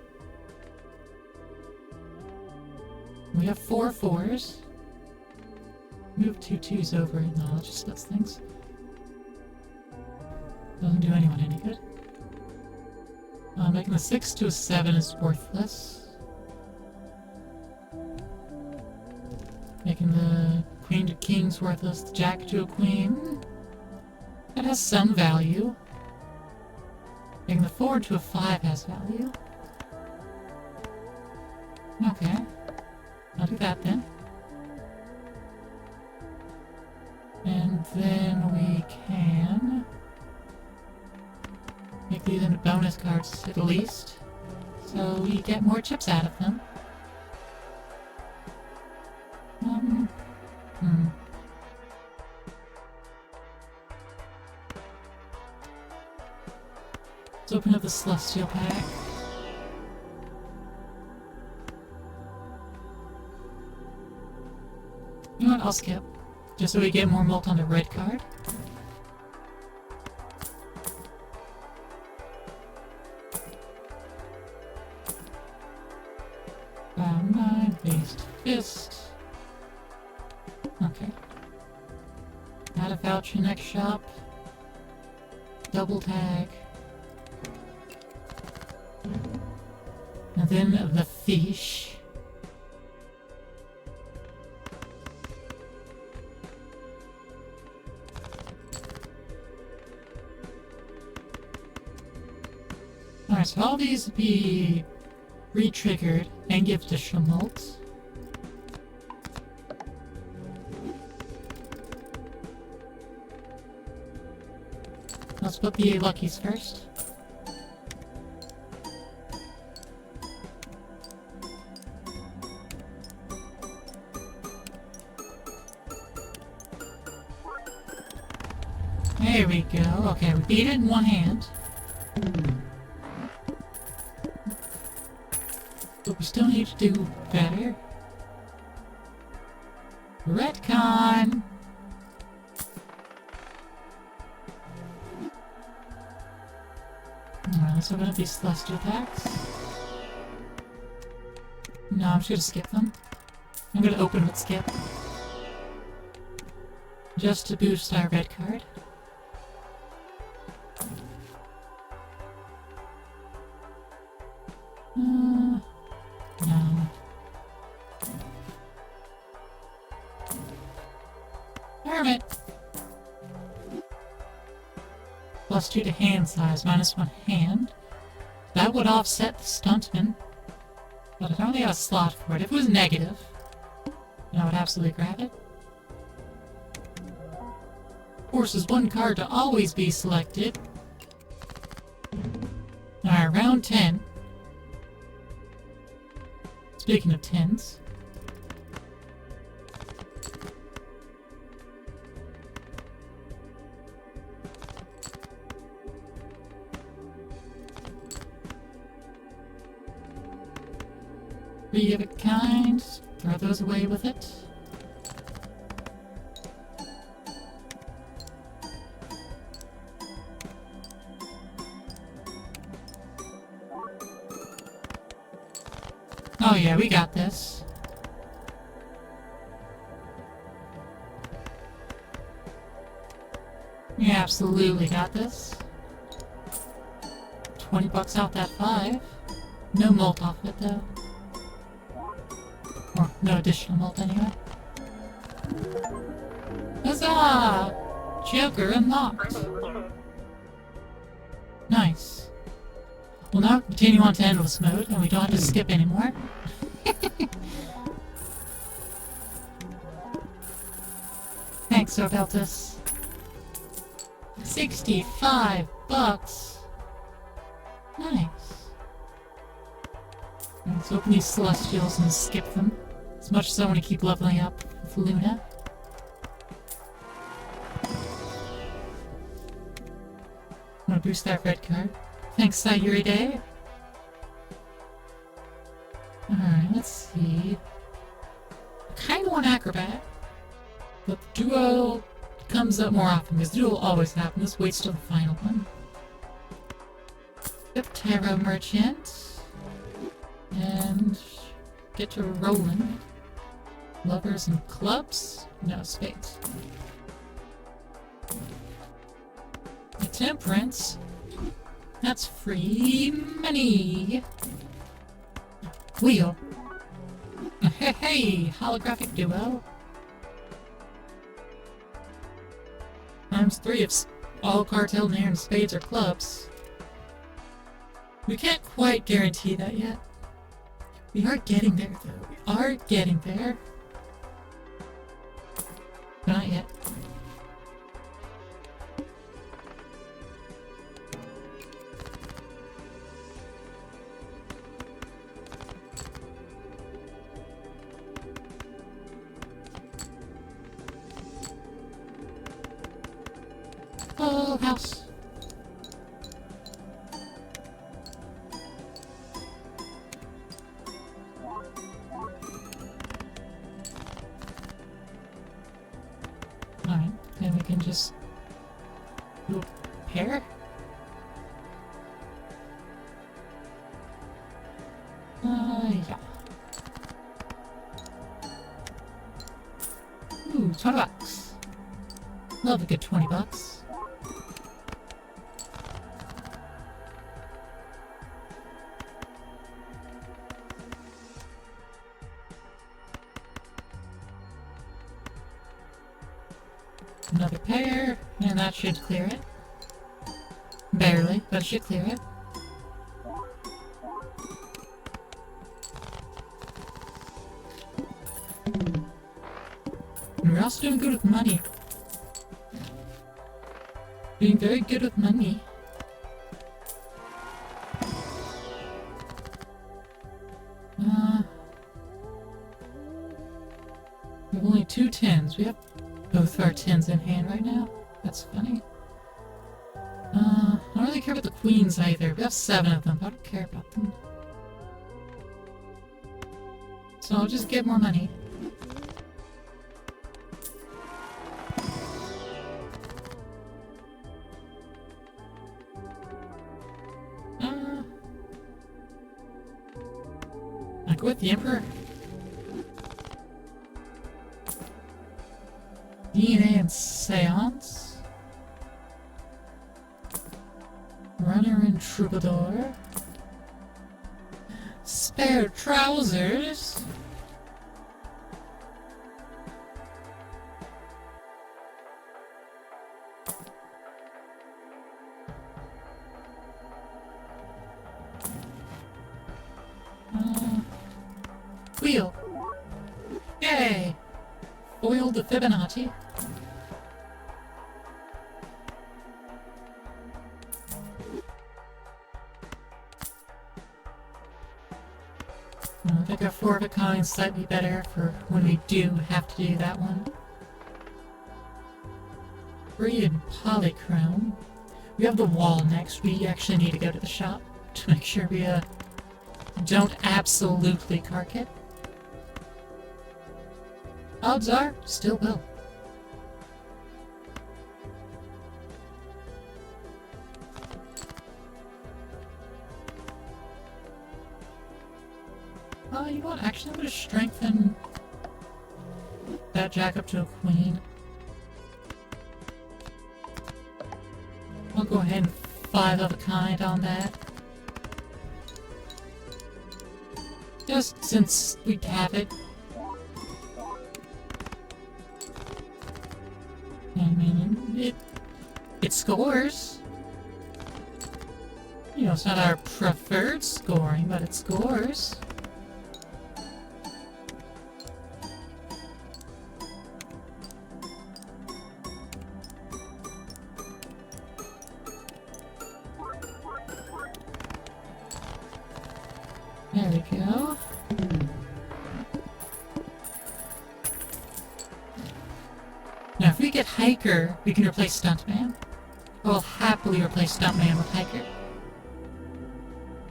We have 4 4s. Move 2 2s over, no, that just splits things. Doesn't do anyone any good. Making the 6 to a 7 is worthless. Making the queen to king's worthless, the jack to a queen. That has some value. Making the 4 to a 5 has value. Okay. I'll do that then. And then we can make these into bonus cards at least, so we get more chips out of them. Let's open up the Celestial pack. You know what, I'll skip. Just so we get more mult on the red card. Round 9, Based Fist. Okay. Add a voucher next shop. Double tag. And then the fish. Alright, so all these be re-triggered and give additional mult. Let's put the luckies first. There we go. Okay, we beat it in one hand. But we still need to do better. Retcon! Alright, let's open up these Celestial attacks. No, I'm just gonna skip them. I'm gonna open with skip. Just to boost our red card. No. Hermit! +2 to hand size, -1 hand. That would offset the Stuntman. But I don't think I have a slot for it. If it was negative, then I would absolutely grab it. Forces one card to always be selected. Alright, round 10. Speaking of tins. Three of a kind. Throw those away with it. Oh yeah, we got this. We absolutely got this. 20 bucks off that 5. No malt off it though. Or no additional malt anyway. Huzzah! Joker unlocked. Nice. We'll now continue on to endless mode, and we don't have to skip anymore. Thanks, Sobeltus. 65 bucks. Nice. Let's open these celestials and skip them. As much as I want to keep leveling up with Luna. I'm gonna boost that red card. Thanks, Sayuri Day. Alright, let's see. I kinda want Acrobat. But the duo comes up more often, because duo will always happen. Let's wait till the final one. Yep, Tarot Merchant. And get to rolling. Lovers and clubs? No, spades. The Temperance. That's free money. Wheel. Hey, hey, holographic duo. Times 3 of all cartel, nair, and spades or clubs. We can't quite guarantee that yet. We are getting there, though. We are getting there. But not yet. Full house. Alright, then we can just do a pair. Yeah. Ooh, 20 bucks. Love a good 20 bucks. Another pair, and that should clear it. Barely, but it should clear it. And we're also doing good with money. Doing very good with money. We have only 2 tens. We have both our tens in hand right now. That's funny. I don't really care about the queens either. We have 7 of them, but I don't care about them. So I'll just get more money. I go with the Emperor. DNA and Seance. Runner and Troubadour. Spare trousers. Wheel. Yay! Foiled the Fibonacci. I think our 4 of a kind slightly better for when we do have to do that one. Free and polychrome. We have the wall next. We actually need to go to the shop to make sure we don't absolutely cark it. Odds are, still will. You know what? Actually, I'm going to strengthen that jack up to a queen. I'll go ahead and 5 of a kind on that. Just since we have it. I mean, it scores. You know, it's not our preferred scoring, but it scores. There we go. Now, if we get Hiker, we can replace Stuntman. I will happily replace Stuntman with Hiker.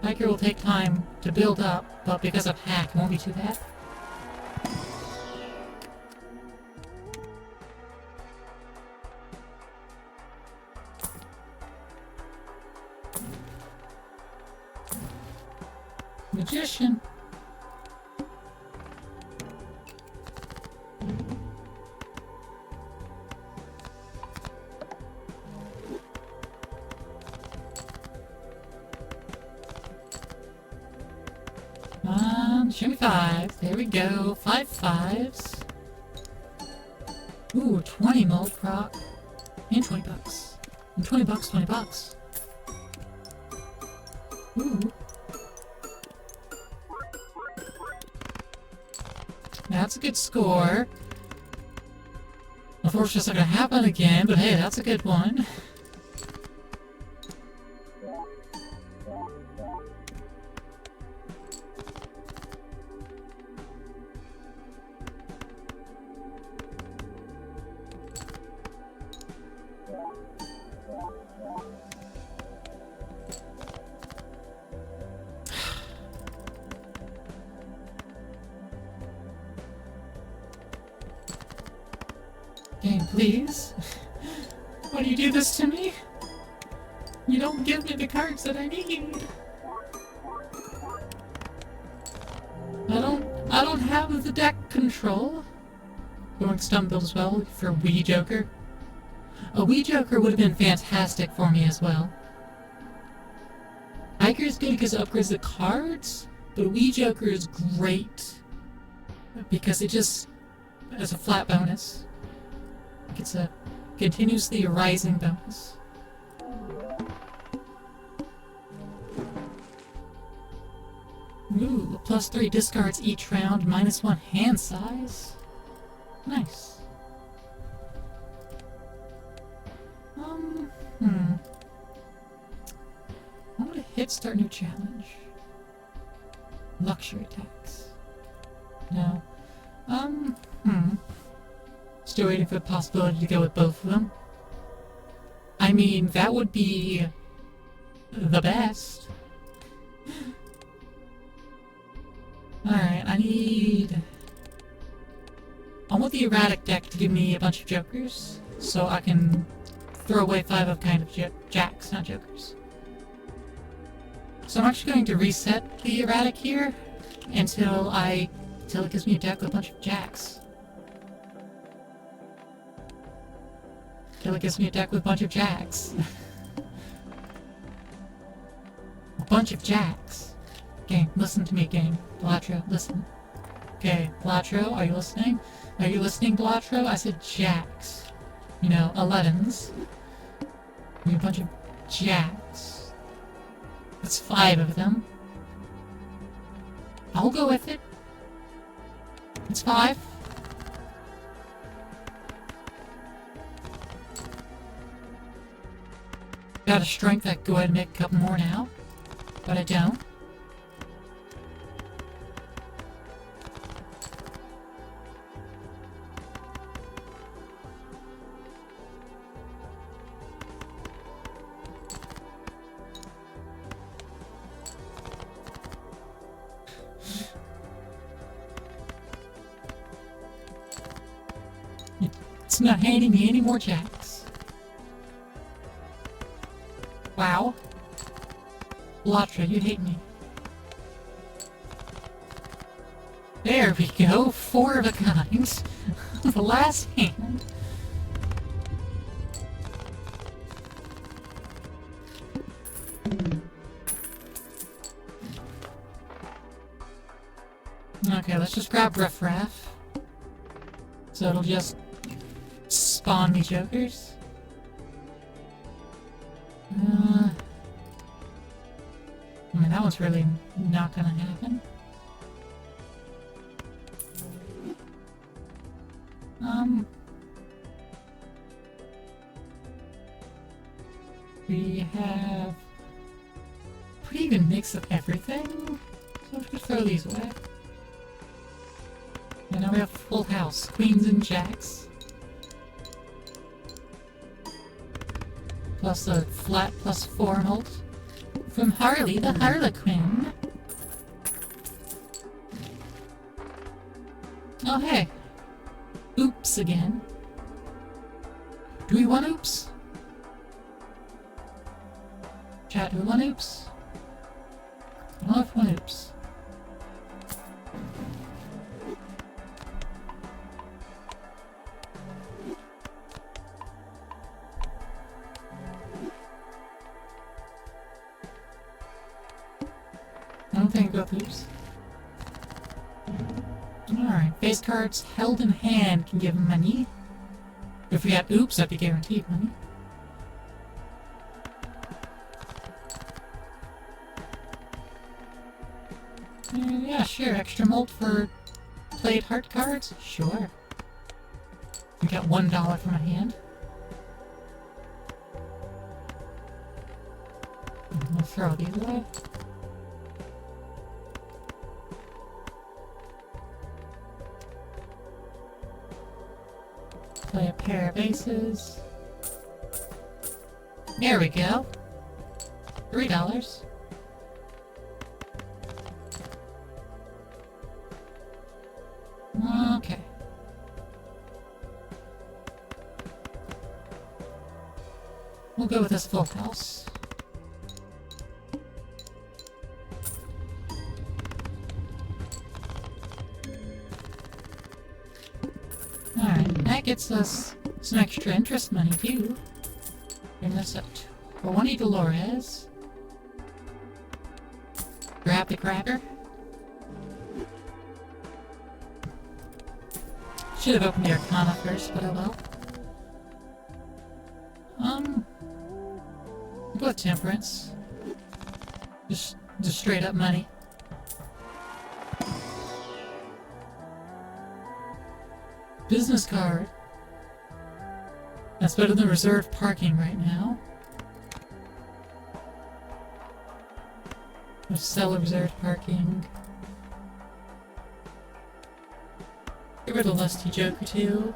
Hiker will take time to build up, but because of Hack, it won't be too bad. Magician. Show me 5. There we go. 5 5s. Ooh, 20 mold proc. And 20 bucks. And 20 bucks, 20 bucks. Ooh. That's a good score. Unfortunately, it's not gonna happen again, but hey, that's a good one. Game, please. Why do you do this to me? You don't give me the cards that I need. I don't have the deck control. Going stun build as well for Wee Joker. A Wee Joker would have been fantastic for me as well. Hiker is good because it upgrades the cards, but Wee Joker is great because it just as a flat bonus. It's a continuously rising bonus. Ooh, +3 discards each round, -1 hand size. Nice. I'm gonna hit start new challenge. Luxury tax. No. Still waiting for the possibility to go with both of them. I mean, that would be the best. Alright, I want the erratic deck to give me a bunch of jokers, so I can throw away 5 of kind of jacks, not jokers. So I'm actually going to reset the erratic here until it gives me a deck with a bunch of jacks. Until it gives me a deck with a bunch of jacks. A bunch of jacks. Game, listen to me, game. Balatro, listen. Okay, Balatro, are you listening? Are you listening, Balatro? I said jacks. You know, 11s. We have a bunch of jacks. That's 5 of them. I'll go with it. It's 5. Got a strength, I could go ahead and make a couple more now. But I don't. It's not handing me any more jacks. Wow. Balatro, you hate me. There we go, 4 of a kind. The last hand. Okay, let's just grab Riff Raff. So it'll just spawn me jokers. I mean, that one's really not gonna happen. We have a pretty good mix of everything, so let's just throw these away. And now we have full house, queens and jacks. Plus a flat +4 ult from Harley the Harlequin. Oh hey! Oops again. Do we want oops? Chat, do we want oops? I don't know if we want oops. I don't think I got oops. Alright, face cards held in hand can give money. If we had oops, that'd be guaranteed money. Yeah, sure, extra mult for played heart cards? Sure. We got $1 from a hand. We'll throw these away. Play a pair of aces. There we go. $3. Okay. We'll go with this full house. Alright, that gets us some extra interest money too. Bring this up to 20 Dolores. Grab the cracker. Should have opened the Arcana first, but oh well. Go with Temperance. Just straight up money. Business card. That's better than reserved parking right now. Let's sell a reserved parking. Get rid of Lusty Joker too.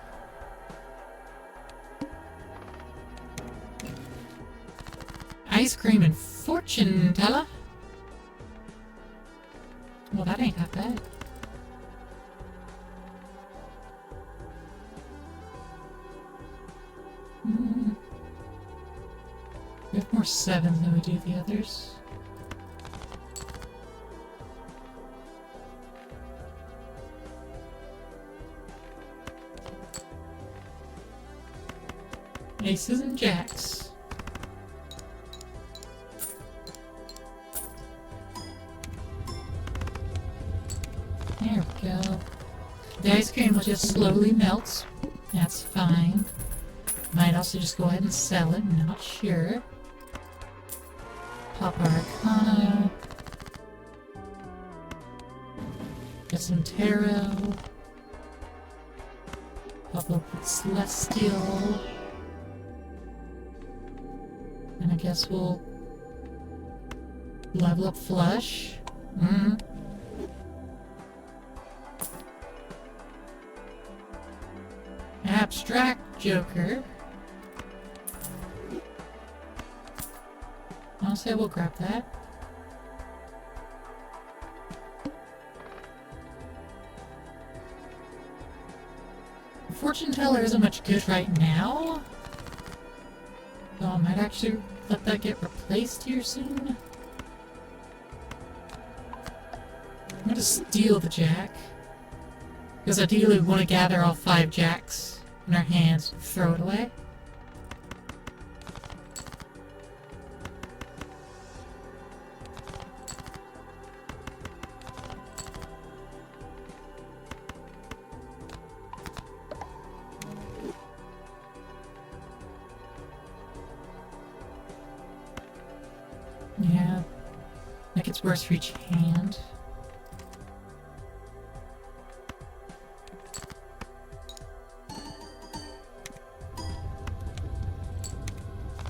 Ice cream and fortune teller. Well, that ain't half bad. We have more 7s than we do the others. Aces and jacks. There we go. The ice cream will just slowly melt. That's fine. Might also just go ahead and sell it, not sure. Pop our Arcana. Get some tarot. Pop up with Celestial. And I guess we'll level up Flush. Abstract Joker. I'll say we'll grab that. fortune teller isn't much good right now. So I might actually let that get replaced here soon. I'm gonna steal the jack. Because ideally we want to gather all 5 jacks in our hands and throw it away. Yeah, that gets worse for each hand.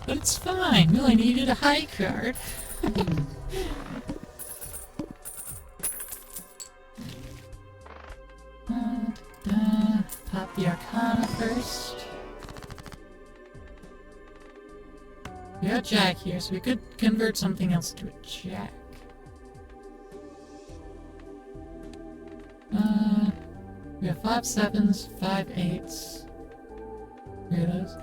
But it's fine, we only needed a high card. Pop the Arcana first. We got Jack here, so we could convert something else to a Jack. We have 5 sevens, 5 8s. 3 of those.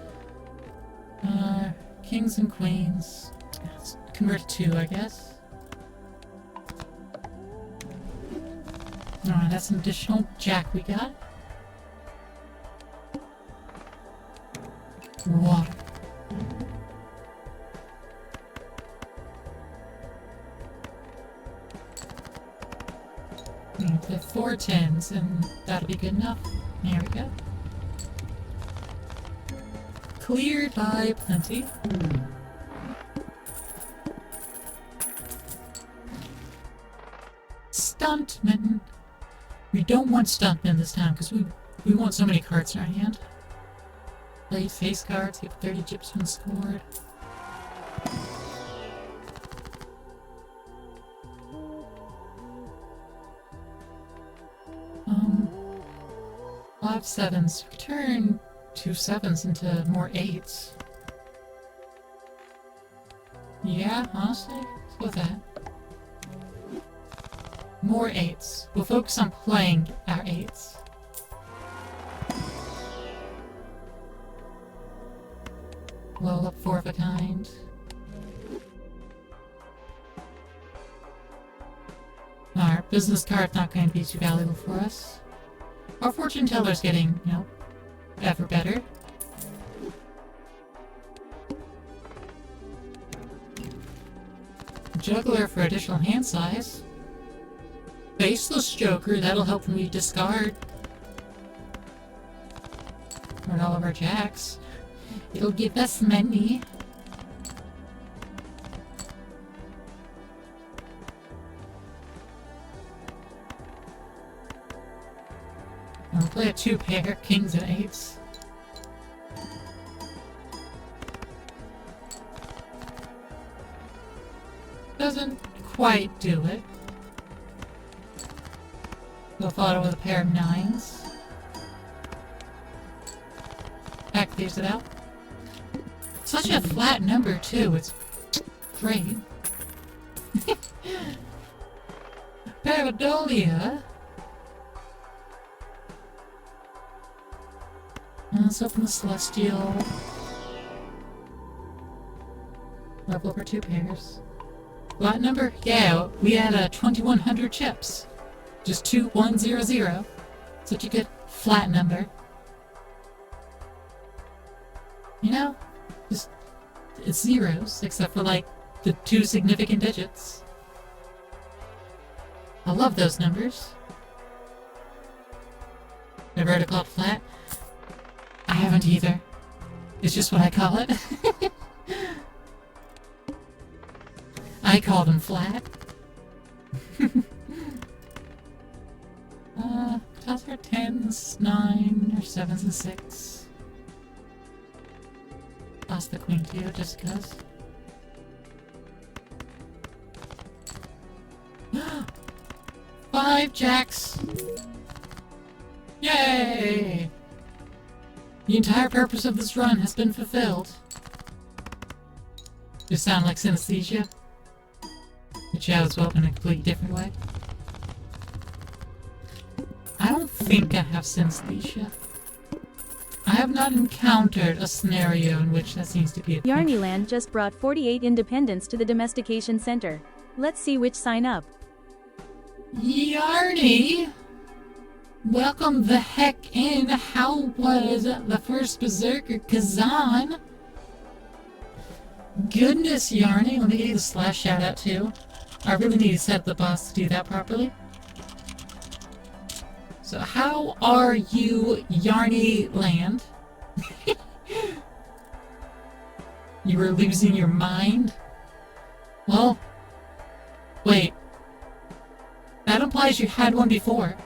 Kings and queens. Let's convert to 2, I guess. Alright, that's an additional Jack we got. Water. The 4 10s, and that'll be good enough. There we go. Cleared by plenty. Stuntman. We don't want Stuntman this time because we want so many cards in our hand. Play face cards, get 30 chips when scored. Five sevens. We turn 2 sevens into more 8s. Yeah, honestly, let's go with that. More 8s. We'll focus on playing our 8s. Roll up 4 of a kind. Our business card's not going to be too valuable for us. Our fortune teller's getting, you know, ever better. Juggler for additional hand size. Faceless Joker, that'll help when we discard. Or all of our jacks. It'll give us money. I'll play a 2-pair, kings and 8s. Doesn't quite do it. We'll follow with a pair of 9s. Activates it out. Such a flat number too, it's great. Paradolia. Let's open the Celestial. Level up our 2 pairs. Flat number? Yeah, we had 2,100 chips. Just 2100. Such a good flat number. You know, just it's zeros, except for like the 2 significant digits. I love those numbers. Never heard it called flat? I haven't either. It's just what I call it. I call them flat. Toss our 10s, 9, or 7s and 6. Toss the queen too, just cause. Five jacks! Yay! The entire purpose of this run has been fulfilled. Just sound like synesthesia? Which I was well in a completely different way. I don't think I have synesthesia. have not encountered a scenario in which that seems to be a thing. Yarnyland just brought 48 independents to the domestication center. Let's see which sign up. Yarny! Welcome the heck in. How was the first Berserker Kazan? Goodness, Yarny. Let me get you the slash shout out too. I really need to set the boss to do that properly. So how are you, Yarny Land? You were losing your mind? Well, wait. That implies you had one before.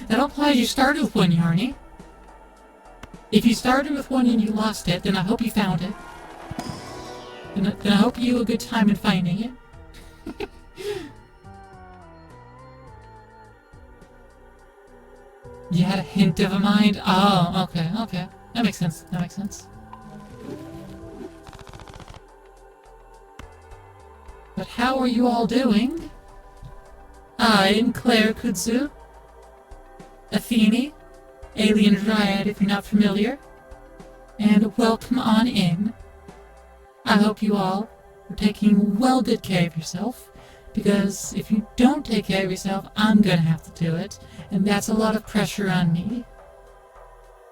That implies you started with one, Yarny. If you started with one and you lost it, then I hope you found it. Then I hope you had a good time in finding it. You had a hint of a mind? Oh, okay, okay. That makes sense, that makes sense. But how are you all doing? I'm Claire Kudzu. Athene, alien dryad if you're not familiar. And welcome on in. I hope you all are taking well good care of yourself. Because if you don't take care of yourself, I'm gonna have to do it. And that's a lot of pressure on me.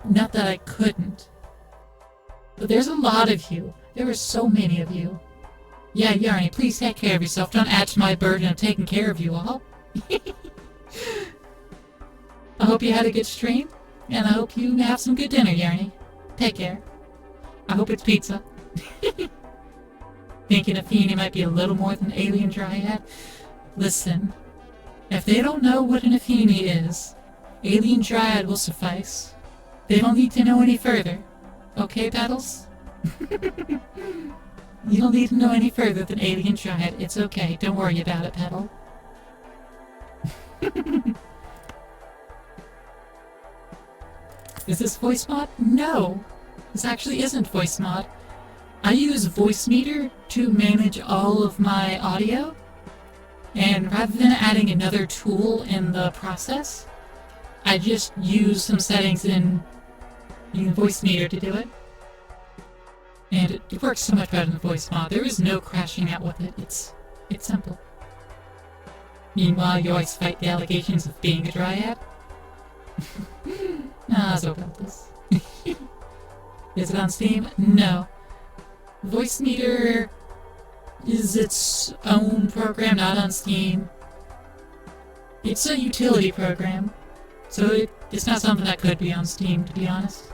Not that I couldn't. But there's a lot of you. There are so many of you. Yeah, Yarny, please take care of yourself. Don't add to my burden of taking care of you all. I hope you had a good stream. And I hope you have some good dinner, Yarny. Take care. I hope it's pizza. Thinking Athene might be a little more than alien dryad? Listen, if they don't know what an Athene is, alien dryad will suffice. They don't need to know any further. Okay, Battles? You don't need to know any further than alien dryad. It's okay. Don't worry about it, Petal. Is this voice mod? No! This actually isn't voice mod. I use Voice Meter to manage all of my audio, and rather than adding another tool in the process, I just use some settings in Voice Meter to do it. And it works so much better than Voice Mod. There is no crashing out with it. It's simple. Meanwhile, you always fight the allegations of being a dryad. So about this. Is it on Steam? No. Voice Meter is its own program, not on Steam. It's a utility program, so it's not something that could be on Steam, to be honest.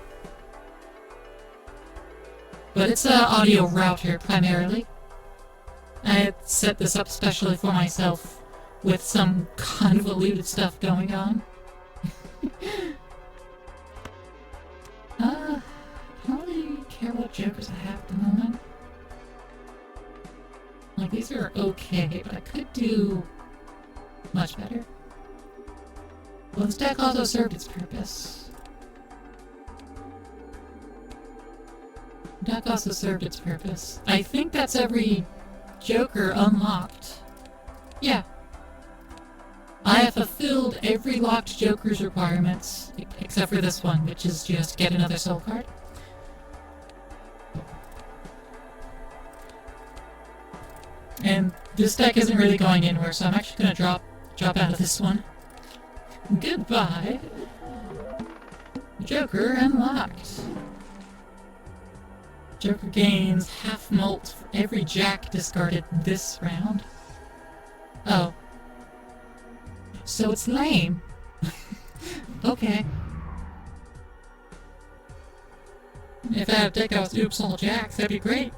But it's an audio router, primarily. I had set this up specially for myself, with some convoluted stuff going on. I don't really care what jokers I have at the moment. Like, these are okay, but I could do much better. Well, this deck also served its purpose. The deck also served its purpose. I think that's every Joker unlocked. Yeah. I have fulfilled every locked Joker's requirements, except for this one, which is just get another soul card. And this deck isn't really going anywhere, so I'm actually gonna drop out of this one. Goodbye. Joker unlocked. Joker gains half mult for every jack discarded this round. Oh. So it's lame. Okay. If I had a deck that was oops all jacks, that'd be great.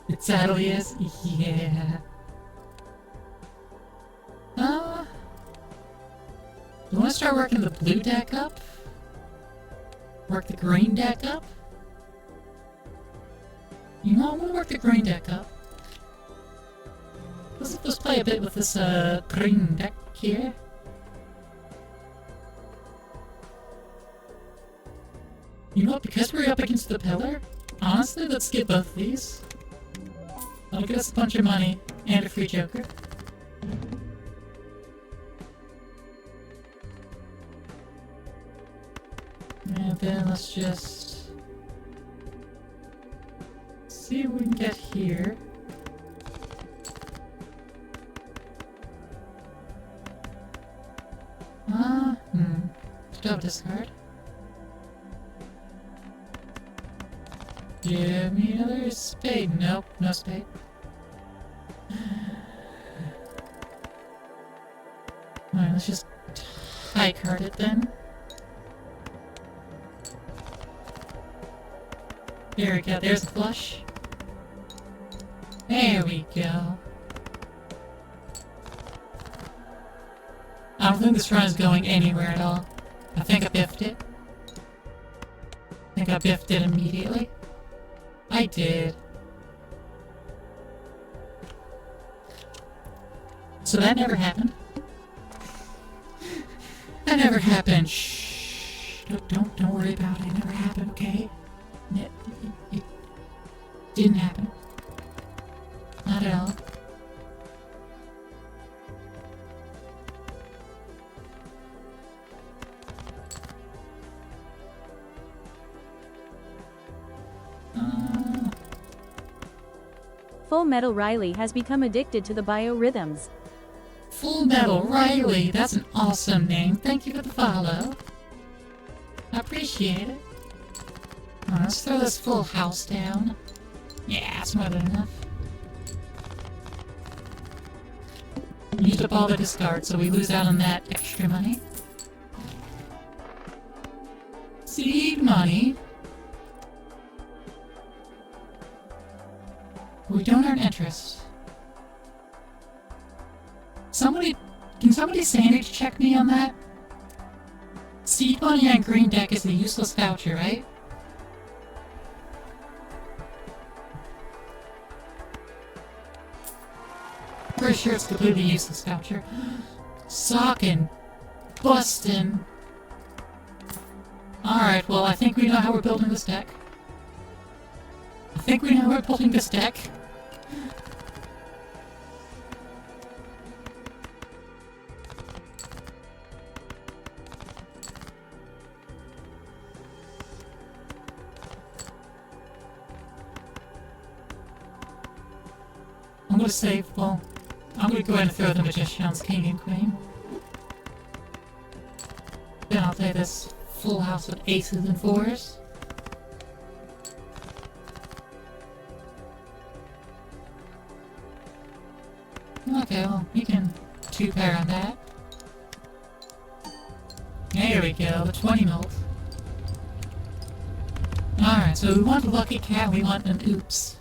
It sadly is? Yeah. You wanna start working the blue deck up? Work the green deck up? You know, I'm gonna work the green deck up. Let's play a bit with this green deck here. You know what, because we're up against the pillar, honestly, let's get both of these. That'll get us a bunch of money, And a free Joker. And then let's just see what we can get here. Still discard. Give me another spade. Nope, no spade. Alright, let's just high card it then. There we go, there's a flush. There we go. I don't think this run is going anywhere at all. I think I biffed it. I think I biffed it immediately. I did. So that never happened. That never happened. Shh. Don't worry about it. It never happened, okay? It didn't happen. Not at all. Full Metal Riley has become addicted to the biorhythms. Full Metal Riley, that's an awesome name. Thank you for the follow. I appreciate it. Let's throw this full house down. Yeah, that's more than enough. Used up all the discards, so we lose out on that extra money. Seed money. We don't earn interest. Can somebody sanity check me on that? Seed money on green deck is a useless voucher, right? Pretty sure it's completely useless voucher. Sockin'. Bustin'. Alright, well I think we know how we're building this deck. I'm gonna save, well, I'm gonna go ahead and throw the Magician's King and Queen. Then I'll play this full house with aces and fours. Okay, well, you can two-pair on that. There we go, the 20 mult. Alright, so we want a lucky cat, we want an oops.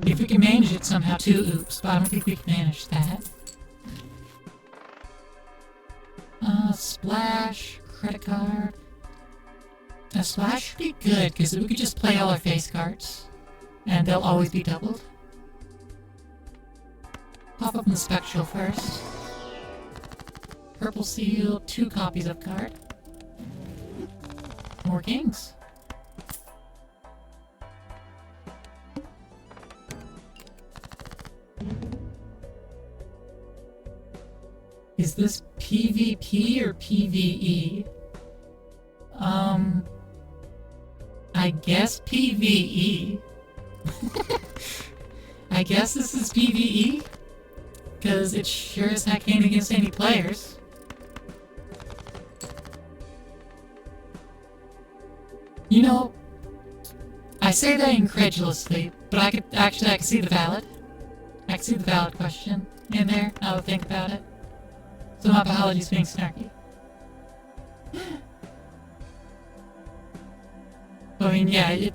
If we can manage it somehow, 2 oops, but I don't think we can manage that. Splash, credit card. A splash should be good, because we could just play all our face cards, and they'll always be doubled. Pop up in the Spectral first. Purple Seal, 2 copies of card. More kings. Is this PvP or PvE? I guess PvE. I guess this is PvE? Because it sure as heck ain't against any players. You know, I say that incredulously, but I can see the valid. I can see the valid question in there, now that I think about it. So my apologies being snarky. I mean, yeah,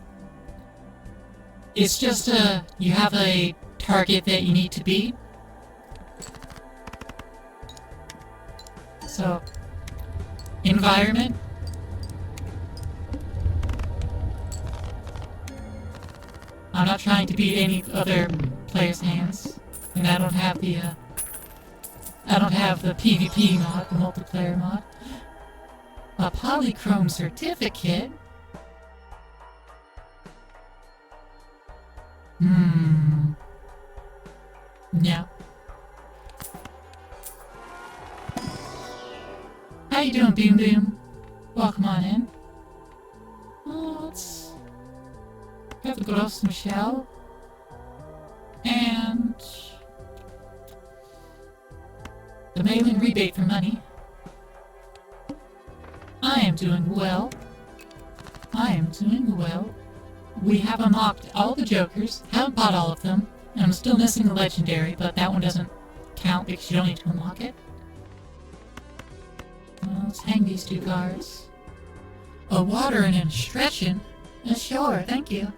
it's just you have a target that you need to beat. So, environment. I'm not trying to beat any other player's hands, and I don't have the PvP mod, the multiplayer mod. A polychrome certificate? Yeah. How you doing, Boom Boom? Welcome on in. Oh, let's... Got the Grosse Michelle. And... the mail-in rebate for money. I am doing well. I am doing well. We have unlocked all the Jokers, haven't bought all of them, and I'm still missing the Legendary, but that one doesn't count because you don't need to unlock it. Well, let's hang these 2 cards. A watering and stretching? Sure, thank you.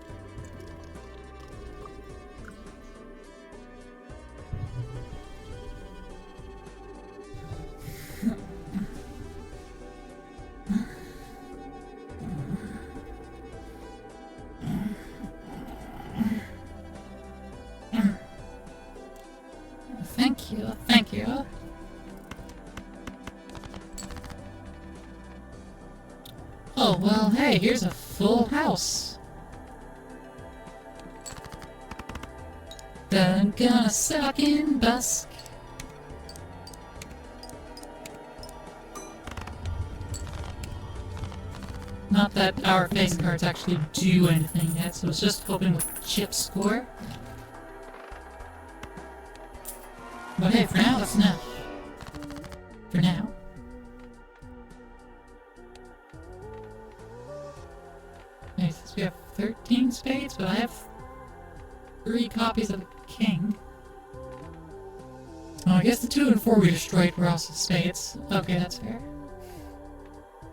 Thank you, thank you. Oh, well, hey, here's a full house. Then gonna suck in busk. Not that our face cards actually do anything yet, so I was just hoping with chip score. But hey, for now, that's enough. For now. Okay, since we have 13 spades, but I have 3 copies of the king. Oh, I guess the 2 and 4 we destroyed were also spades. Okay, that's fair.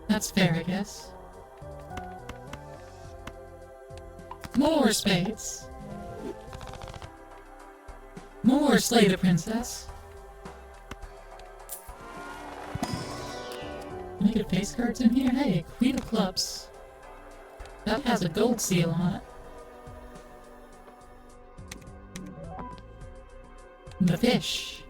That's fair, I guess. More spades. More Slay the Princess. Can I get face cards in here? Hey, Queen of Clubs. That has a gold seal on it. The fish.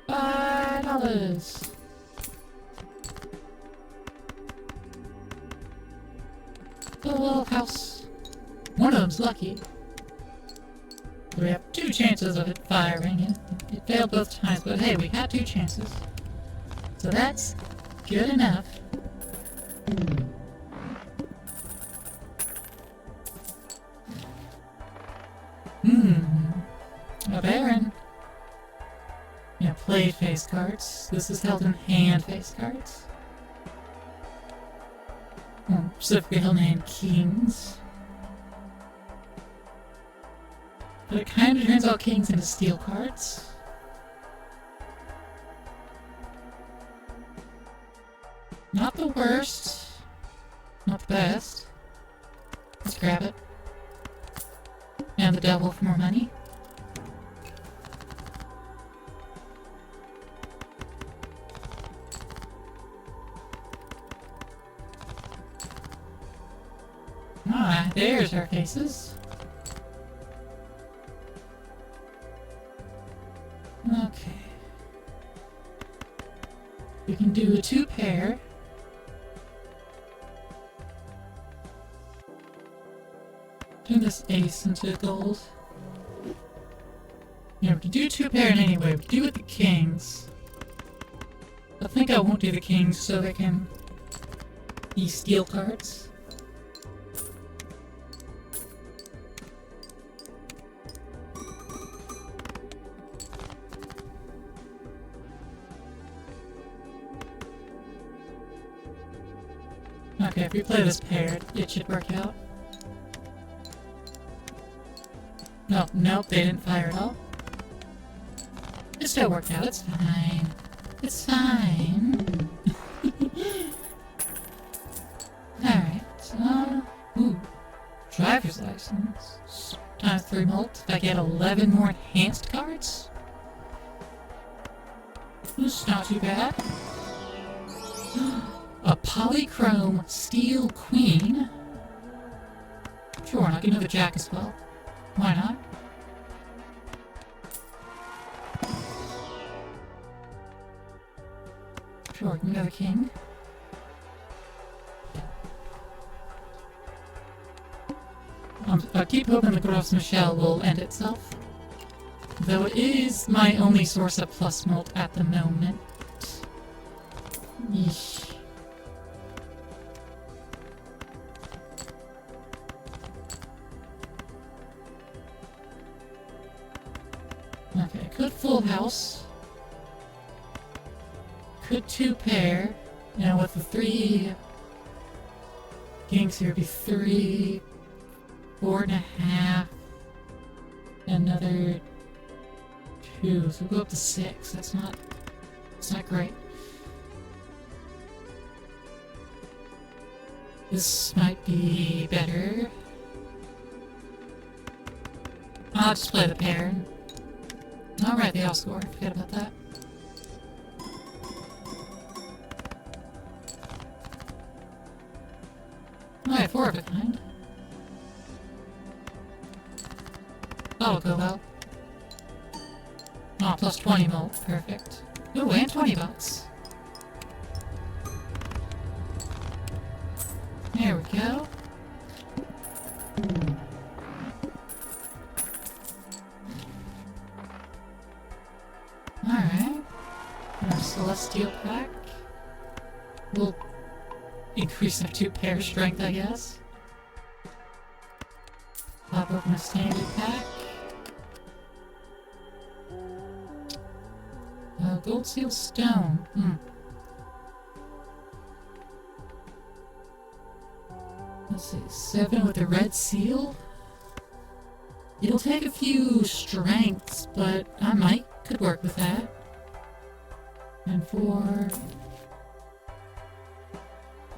$5. The little house. One of them's lucky. We have 2 chances of it firing. It failed both times, but hey, we had 2 chances. So that's good enough. A Baron. Yeah, played face cards. This is held in hand face cards. Well, specifically held in hand kings. But it kind of turns all kings into steel cards. Not the worst. Not the best. Let's grab it. And the devil for more money. Ah, there's our faces. Okay. We can do a 2 pair. Turn this ace into gold. Yeah, we can do 2 pair in any way. We can do it with the kings. I think I won't do the kings so they can be steel cards. Okay, if we play this paired, it should work out. No, nope, they didn't fire at all. It still worked out, it's fine. It's fine. Alright, ooh. Driver's license. Times 3 mult. If I get 11 more enhanced cards? This is not too bad. A polychrome steel queen. Sure, and I can do the jack as well. Why not? Sure, we can go the king. I keep hoping the Gros Michel will end itself. Though it is my only source of plus mult at the moment. Yeesh. Okay, could full house. Could 2 pair. You know, with the 3 kings here, it'd be 3, 4.5, another 2. So we'll go up to 6. That's not great. This might be better. I'll just play the pair. Alright, they all score. Forget about that. Alright, 4 of a kind. That'll go well. Oh, plus 20 mult. Perfect. Ooh, and 20 bucks. There we go. Alright. Our Celestial Pack. We'll increase our 2 pair strength, I guess. Pop open a standard pack. Gold Seal Stone. Let's see, 7 with the red seal. It'll take a few strengths, but I could work with that. And 4.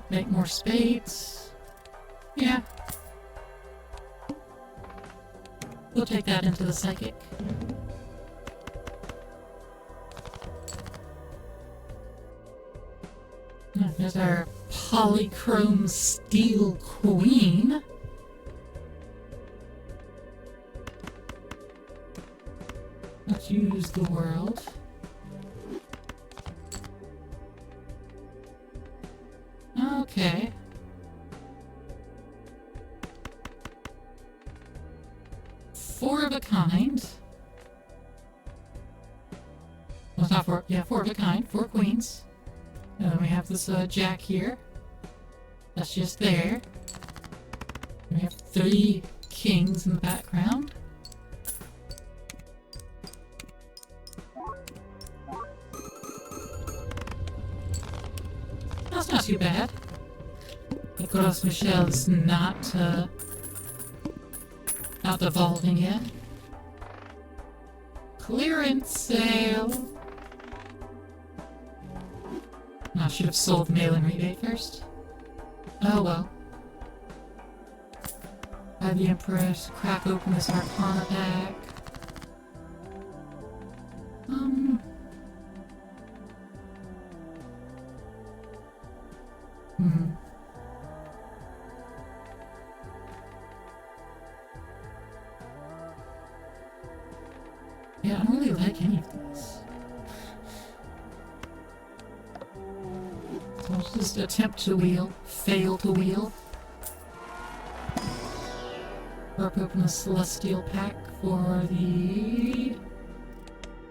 Make more spades. Yeah. We'll take that into the psychic. There's our Polychrome Steel Queen. Let's use the world. Okay. Four of a kind. Well, it's not 4. Yeah, 4 of a kind. 4 queens. And then we have this jack here. That's just there. We have 3 kings in the background. That's not too bad. The Gros Michel is not evolving yet. Clearance sale. I should have sold the mail-in rebate first. Oh well. Have the Empress crack open this Arcana pack. Yeah, I don't really like any of these. So I'll just attempt to wheel, fail to wheel. Rip open a Celestial pack for the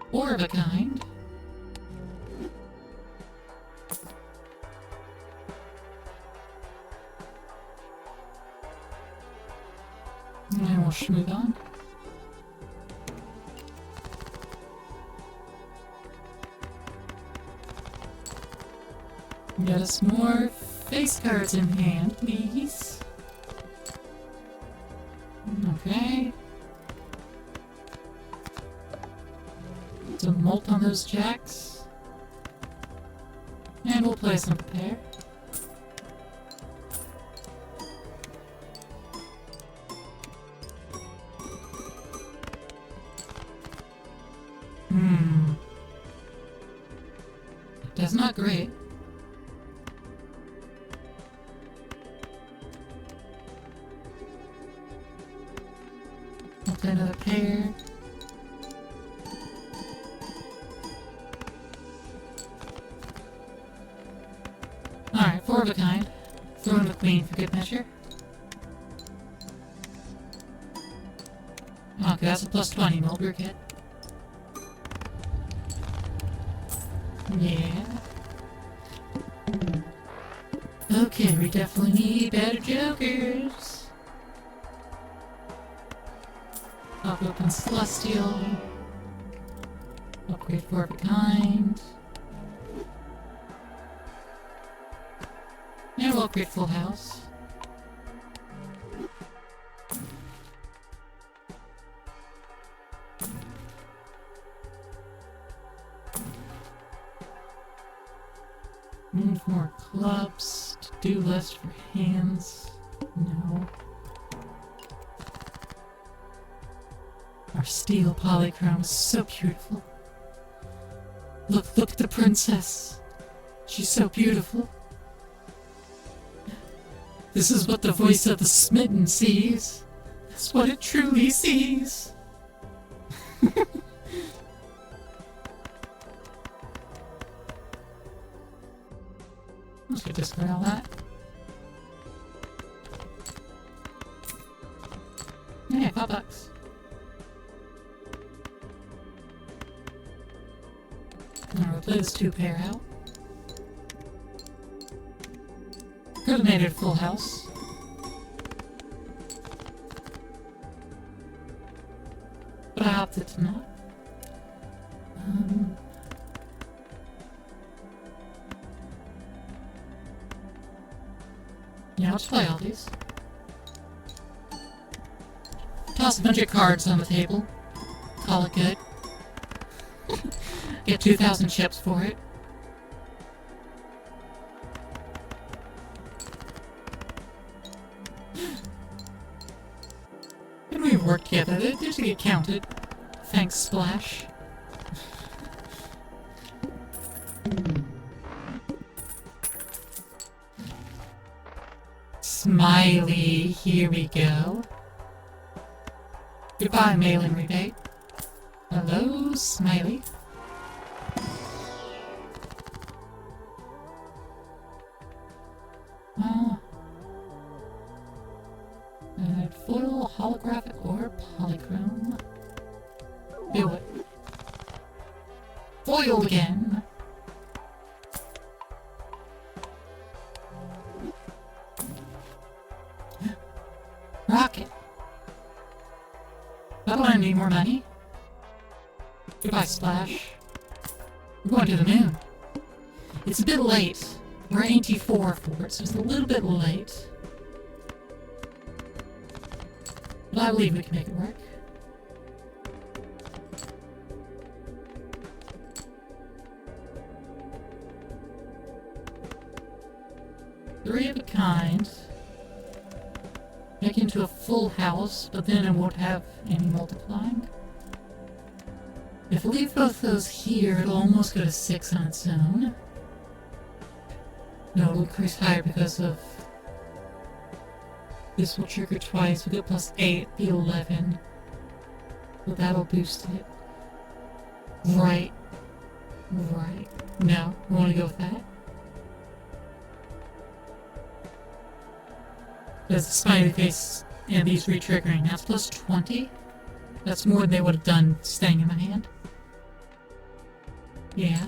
4 of a kind. And we'll schmooth on. Get us more face cards in hand, please. Okay. Some mult on those jacks. And we'll play some pair. That's not great. I'll play another pair. Alright, 4 of a kind. Throw in the queen for good measure. Okay, that's a plus 20 Mulder kit. Yeah. Okay, we definitely need better jokers. Pop open Celestial. Upgrade 4 of a kind. And we'll upgrade Full House. Need more clubs. To-do list for hands. No. Our steel polychrome is so beautiful. Look at the princess. She's so beautiful. This is what the voice of the smitten sees. That's what it truly sees. Let's get discard all that. Yeah, $5. Now we'll play this 2-pair out. Could have made it a full house. But I opted to not. Yeah, let's play all these. Toss a bunch of cards on the table. Call it good. Get 2,000 chips for it. And we work together. They just get counted. Thanks, Splash. Smiley, here we go. Goodbye, mailing rebate. Hello, Smiley. Foil, holographic, or polychrome. Do it. Foiled again. Rocket. That'll I need more money. Goodbye, Splash. We're going to the moon. It's a bit late. We're at AT4 for it, so it's a little bit late. But I believe we can make it work. Three of a kind. Make it into a full house, but then it won't have any multiplying. If we leave both those here, it'll almost go to 6 on its own. No, it'll increase higher because of... This will trigger twice, we get plus 8, be 11. So that'll boost it. Right. Right. No, we want to go with that. There's the smiley face and these re-triggering. That's plus 20. That's more than they would have done staying in my hand. Yeah.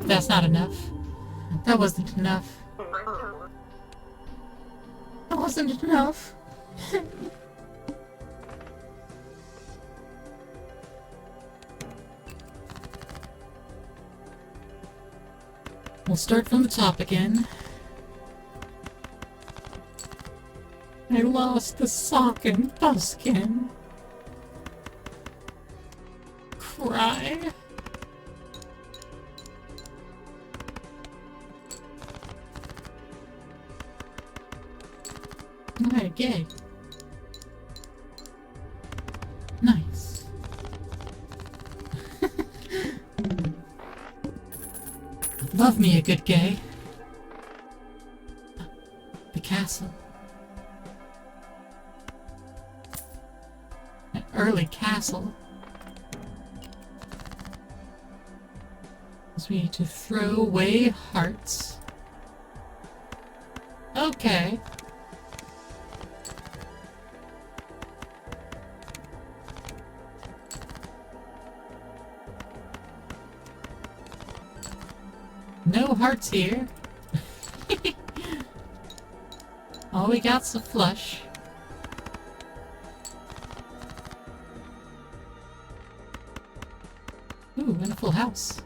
That's not enough. That wasn't enough. That wasn't enough. We'll start from the top again. I lost the sock and buskin. Cry. Alright, gay. Nice. Love me a good gay. The castle. An early castle. So we need to throw away hearts. Okay. No hearts here. All we got's a flush. Ooh, and a full house.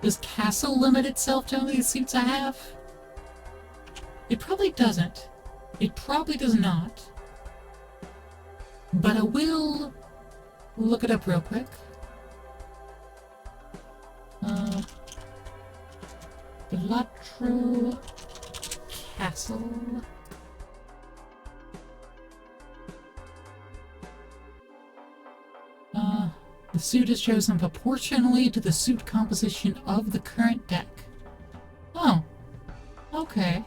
Does Castle limit itself to only the suits I have? It probably doesn't. It probably does not. But I will look it up real quick. Balatro Castle. The suit is chosen proportionally to the suit composition of the current deck. Oh. Okay.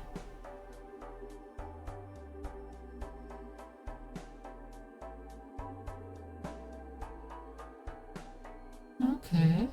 Okay.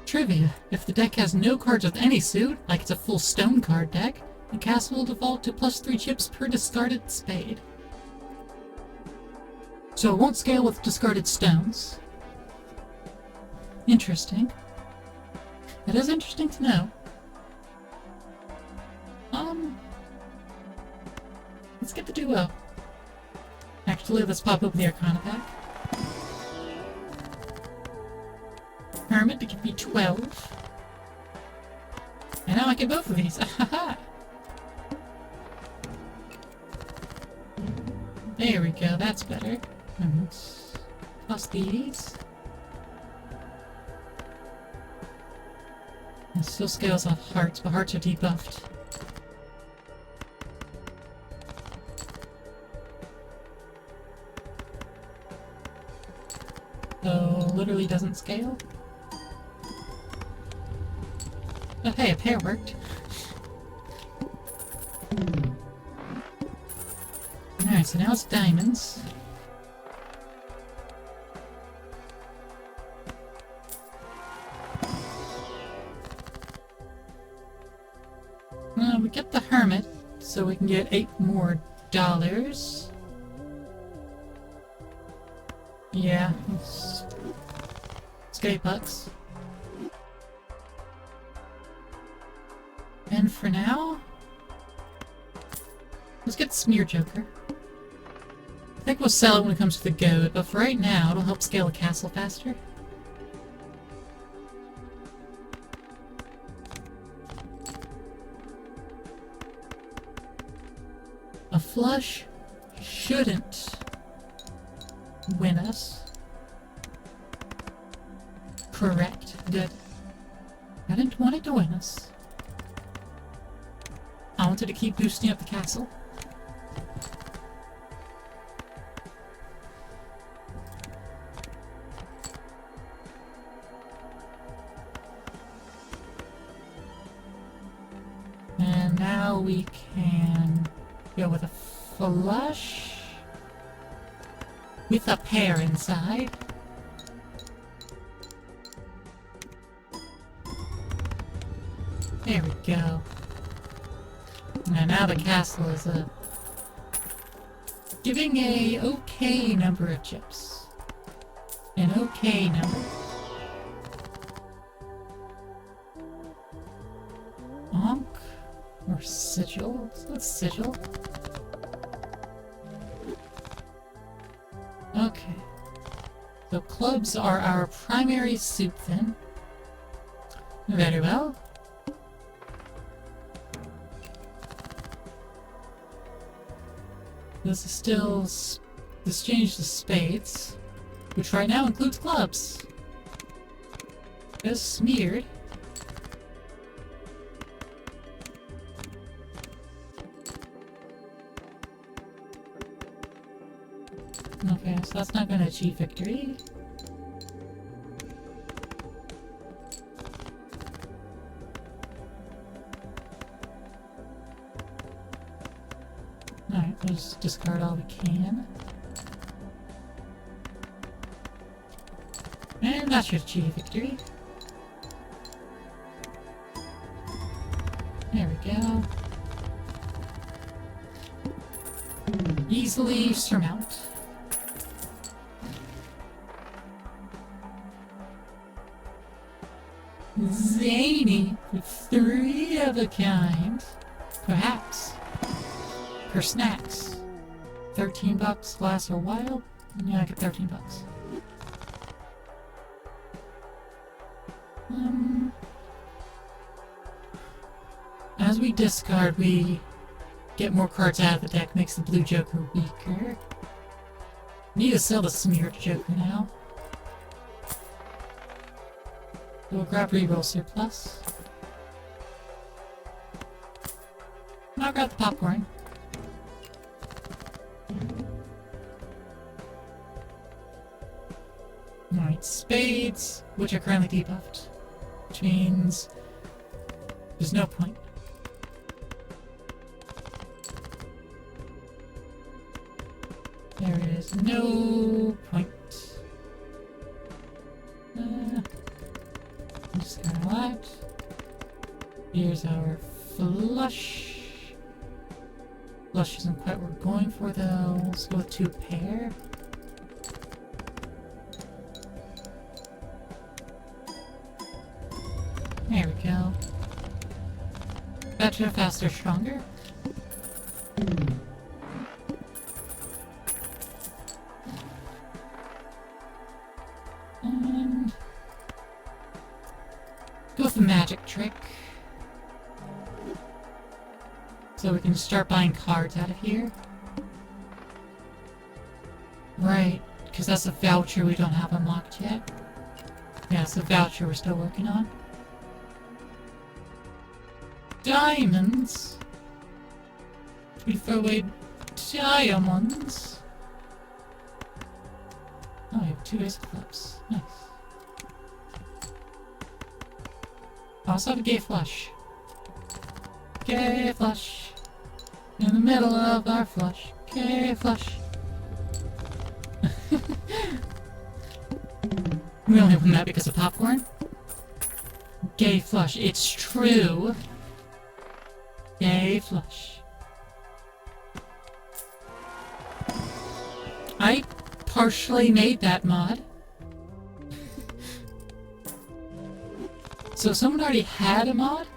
Trivia. If the deck has no cards with any suit, like it's a full stone card deck, the castle will default to +3 chips per discarded spade. So it won't scale with discarded stones. Interesting. It is interesting to know. Let's get the duo. Actually, let's pop open the Arcana pack. Hermit to give me 12. And now I get both of these. There we go, that's better. Plus these. It still scales off hearts, but hearts are debuffed. So, literally doesn't scale. Oh hey, a pair worked. Alright, so now it's diamonds. We get the Hermit, so we can get $8 more. Yeah, let's get $8. And for now, let's get Smear Joker. I think we'll sell it when it comes to the goat, but for right now, it'll help scale a castle faster. A flush shouldn't win us. Correct. Good. I didn't want it to win us. I wanted to keep boosting up the castle. And now we can go with a flush with a pair inside. There we go. And now the castle is giving a okay number of chips. An okay number. Onk or sigil? Let's sigil. Okay. So clubs are our primary suit then. Very well. This is still... This changed to spades, which right now includes clubs. It's smeared. Okay, so that's not going to achieve victory. Alright, we'll just discard all we can. And that should achieve victory. There we go. Easily surmount. Zany, with 3 of a kind. Perhaps. Per snacks. 13 bucks, glass or wild? Yeah, I get 13 bucks. As we discard, we get more cards out of the deck, makes the blue Joker weaker. Need to sell the smeared Joker now. We'll grab reroll surplus. I'll grab the popcorn. Alright, spades, which are currently debuffed. Which means there's no point. There is no point. Discard that. Here's our flush. Flush isn't quite what we're going for though. Let's go with 2 pair. There we go. Better, faster, stronger. And go with the magic trick. So we can start buying cards out of here. Right, because that's a voucher we don't have unlocked yet. Yeah, it's a voucher we're still working on. Diamonds! We throw away diamonds. Oh, we have 2 ace of clubs. Nice. I also have a gay flush. Gay flush. In the middle of our flush. Gay flush. We only won that because of popcorn. Gay flush. It's true. Gay flush. I partially made that mod. So someone already had a mod.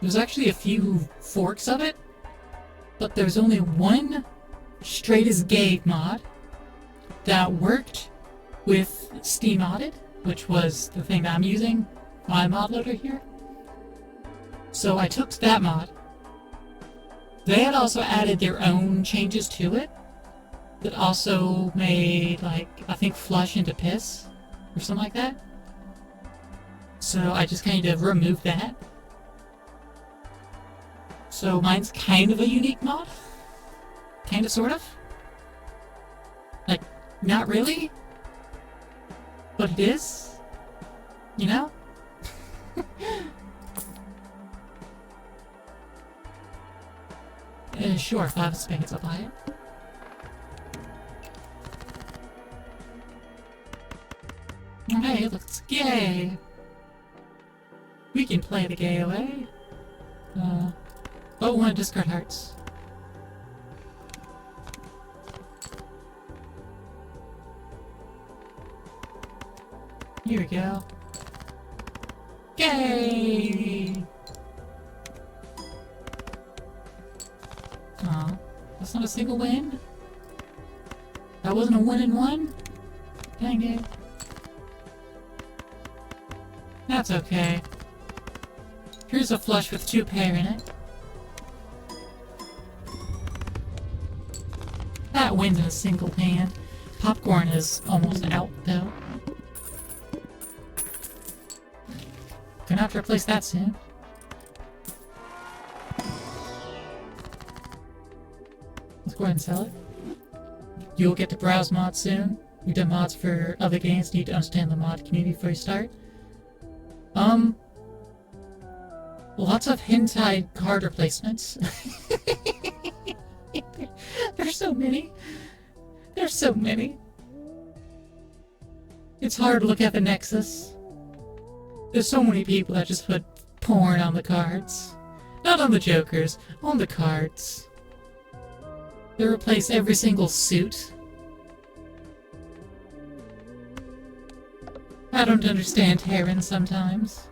There's actually a few forks of it, but there's only one straight as gay mod that worked with Steam Modded, which was the thing that I'm using, my mod loader here. So I took that mod. They had also added their own changes to it that also made, like, I think flush into piss or something like that. So I just kind of removed that. So mine's kind of a unique mod. Kind of, sort of. Like, not really. But it is. You know? Sure, if I have spades, I'll buy it. Okay, it looks gay. We can play the gay away. Oh, we want to discard hearts. Here we go. Gay! Aw, that's not a single win? That wasn't a 1-in-1? Dang it. That's okay. Here's a flush with 2 pair in it. That wins in a single hand. Popcorn is almost out, though. Gonna have to replace that soon. Let's go ahead and sell it. You'll get to browse mods soon. You've done mods for other games, need to understand the mod community before you start. Lots of hentai card replacements. There's so many. There's so many. It's hard to look at the Nexus. There's so many people that just put porn on the cards. Not on the Jokers, on the cards. They replace every single suit. I don't understand Heron sometimes.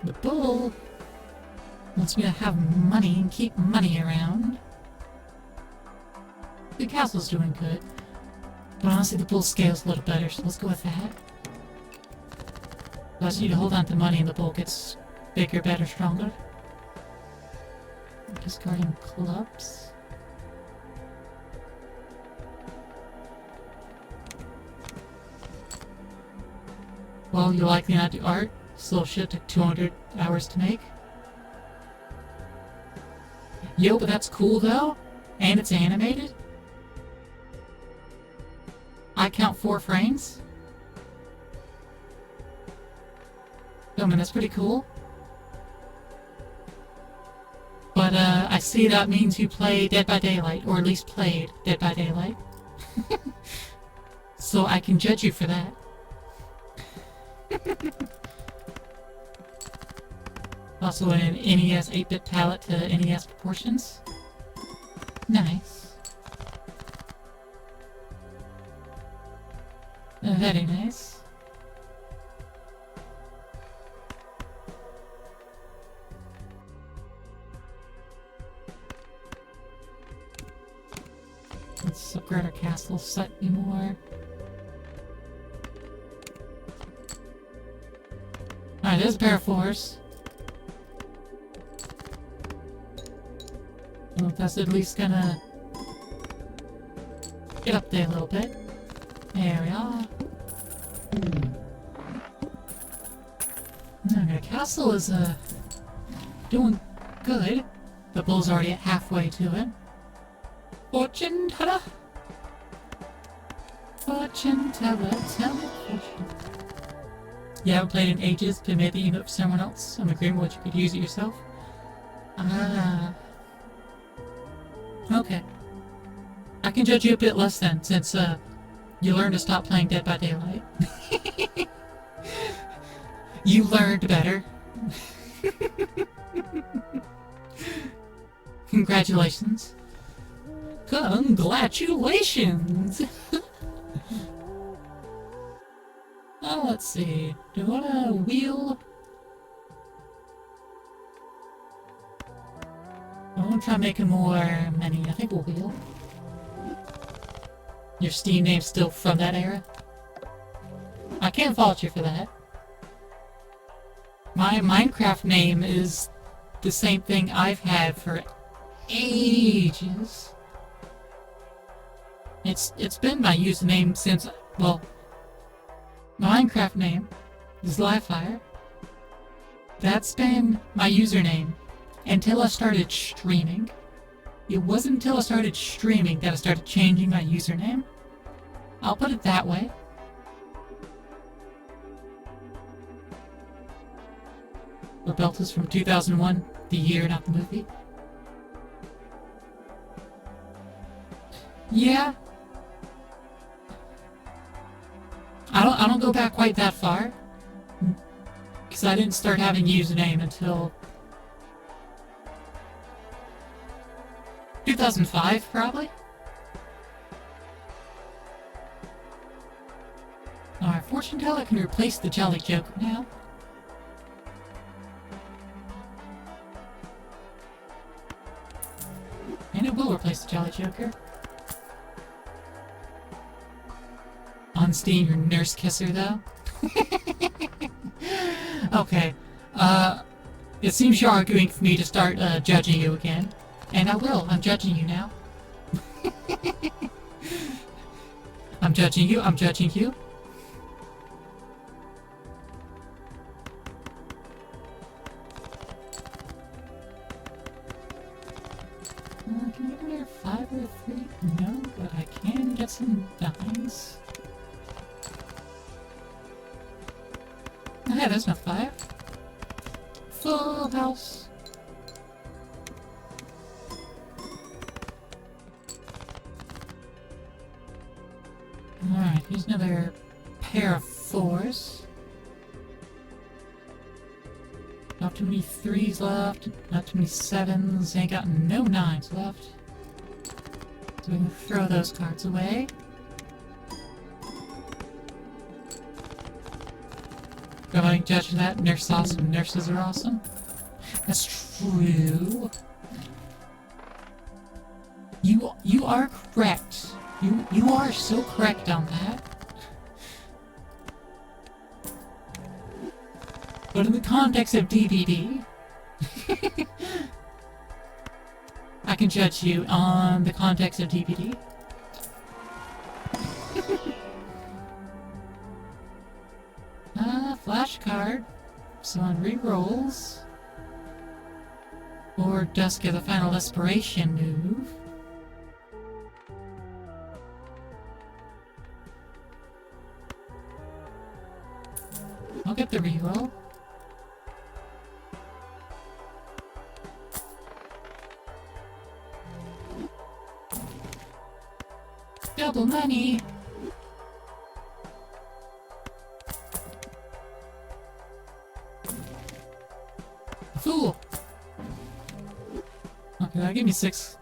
The bull wants me to have money and keep money around. The castle's doing good. But honestly, the bull scale's a little better, so let's go with that. Plus, you need to hold on to money and the bull gets bigger, better, stronger. Discarding clubs. Well, you likely not do art. Slow shit took 200 hours to make. Yo, but that's cool though. And it's animated. I count 4 frames. I mean, that's pretty cool. But, I see that means you play Dead by Daylight, or at least played Dead by Daylight. So I can judge you for that. Also an NES 8-bit palette to NES proportions. Nice. Very nice. Let's upgrade our castle slightly more. Alright, there's a pair of 4s. Well, that's at least gonna get up there a little bit. There we are. Okay, the castle is doing good. The bull's already at halfway to it. Fortune teller! Fortune teller, tell me fortune. You haven't played in ages, but maybe you know it for someone else. I'm agreeing with you could use it yourself. Ah. Okay. I can judge you a bit less then, since you learned to stop playing Dead by Daylight. You learned better. Congratulations. Congratulations! Let's see. Do I want a wheel? I want to try making more money. I think we'll wheel. Your Steam name's still from that era? I can't fault you for that. My Minecraft name is the same thing I've had for ages. It's been my username since, well, my Minecraft name is Livefire. That's been my username until I started streaming. It wasn't until I started streaming that I started changing my username. I'll put it that way. The belt is from 2001, the year, not the movie. Yeah. I don't go back quite that far. Because I didn't start having a username until 2005, probably? Alright, Fortune Teller can replace the Jolly Joker now. And it will replace the Jolly Joker. On Steam, your nurse kisser, though. Okay. It seems you're arguing for me to start judging you again. And I will. I'm judging you now. I'm judging you. I'm judging you. Can you get a 5 or a 3? No, but I can get some dimes. Oh, yeah, there's no 5. Full house. Alright, here's another pair of 4s. Not too many 3s left, not too many 7s, ain't got no 9s left. So we can throw those cards away. Go ahead and judge that. Nurse awesome, nurses are awesome. That's true. You are correct. You are so correct on that. But in the context of DBD, I can judge you on the context of DBD. Flashcard. So on rerolls. Or Dusk of the Final Desperation move. I'll get the reroll. Double money! Fool! Okay, that'll give me $6.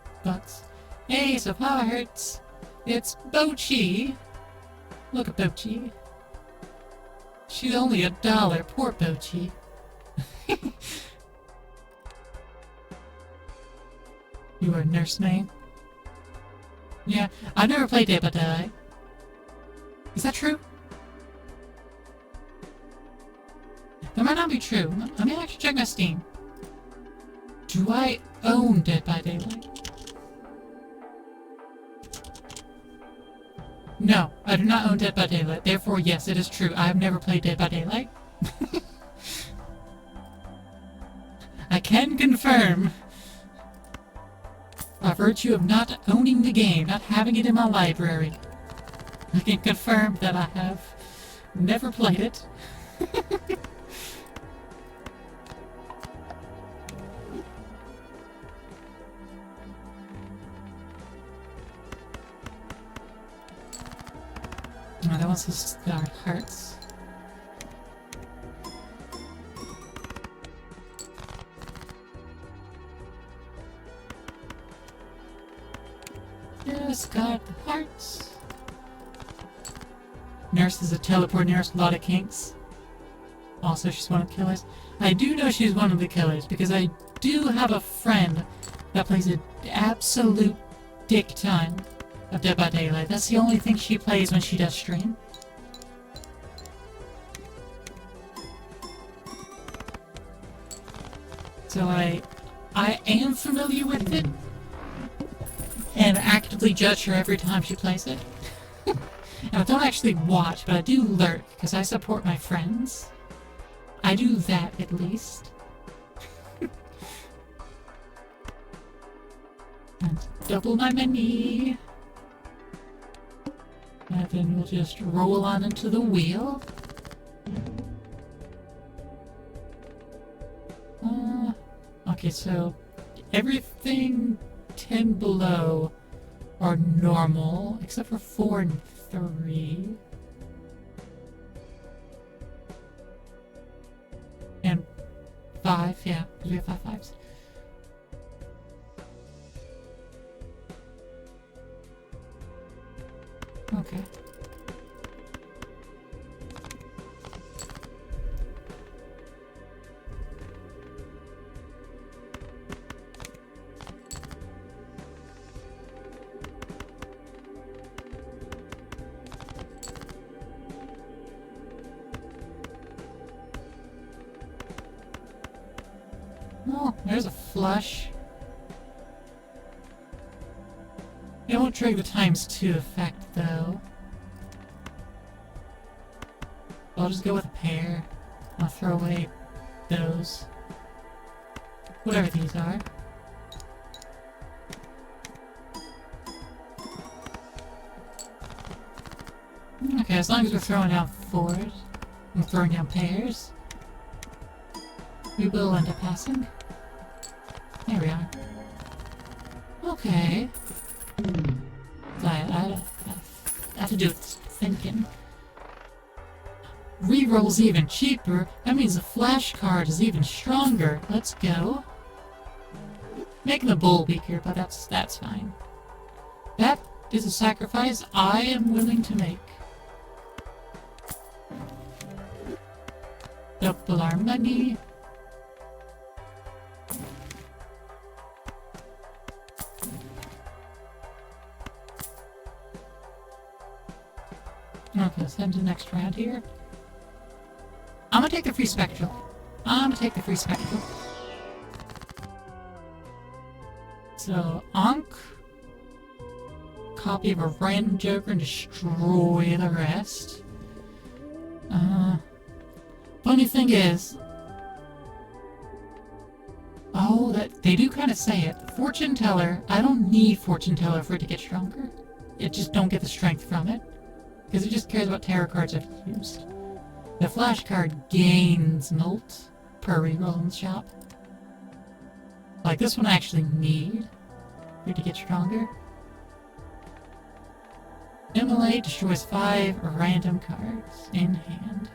Ace of Hearts! It's Bochi! Look at Bochi. She's only $1. Poor Bochi. You are a nursemaid? Yeah, I've never played Dead by Daylight. Is that true? That might not be true. Let me actually check my Steam. Do I own Dead by Daylight? No, I do not own Dead by Daylight. Therefore, yes, it is true. I have never played Dead by Daylight. I can confirm, by virtue of not owning the game, not having it in my library, I can confirm that I have never played it. Oh, that one's just hearts. Yes, got the hearts. Nurse is a teleport nurse, a lot of kinks. Also, she's one of the killers. I do know she's one of the killers because I do have a friend that plays an absolute dick ton of Dead by Daylight. That's the only thing she plays when she does stream. So I am familiar with it and actively judge her every time she plays it. And I don't actually watch, but I do lurk because I support my friends. I do that at least. And double my money. And then we'll just roll on into the wheel. Okay, so everything 10 below are normal, except for 4 and 3. And 5, yeah, because we have 5 5s. Okay. flush. It won't trigger the ×2 effect, though. I'll just go with a pair. I'll throw away those. Whatever these are. Okay, as long as we're throwing down 4s and throwing down pairs, we will end up passing. There we are. Okay. I have to do with thinking. Reroll's even cheaper. That means the flash card is even stronger. Let's go. Making the bowl weaker, but that's fine. That is a sacrifice I am willing to make. Double our money. Okay, let's head to the next round here. I'm gonna take the free spectral. So, Ankh. Copy of a random Joker and destroy the rest. Funny thing is... Oh, that they do kind of say it. Fortune Teller, I don't need Fortune Teller for it to get stronger. It just don't get the strength from it. Because it just cares about tarot cards I've used. The flash card gains Molt per reroll in the shop. Like this one I actually need for it to get stronger. Immolate destroys 5 random cards in hand.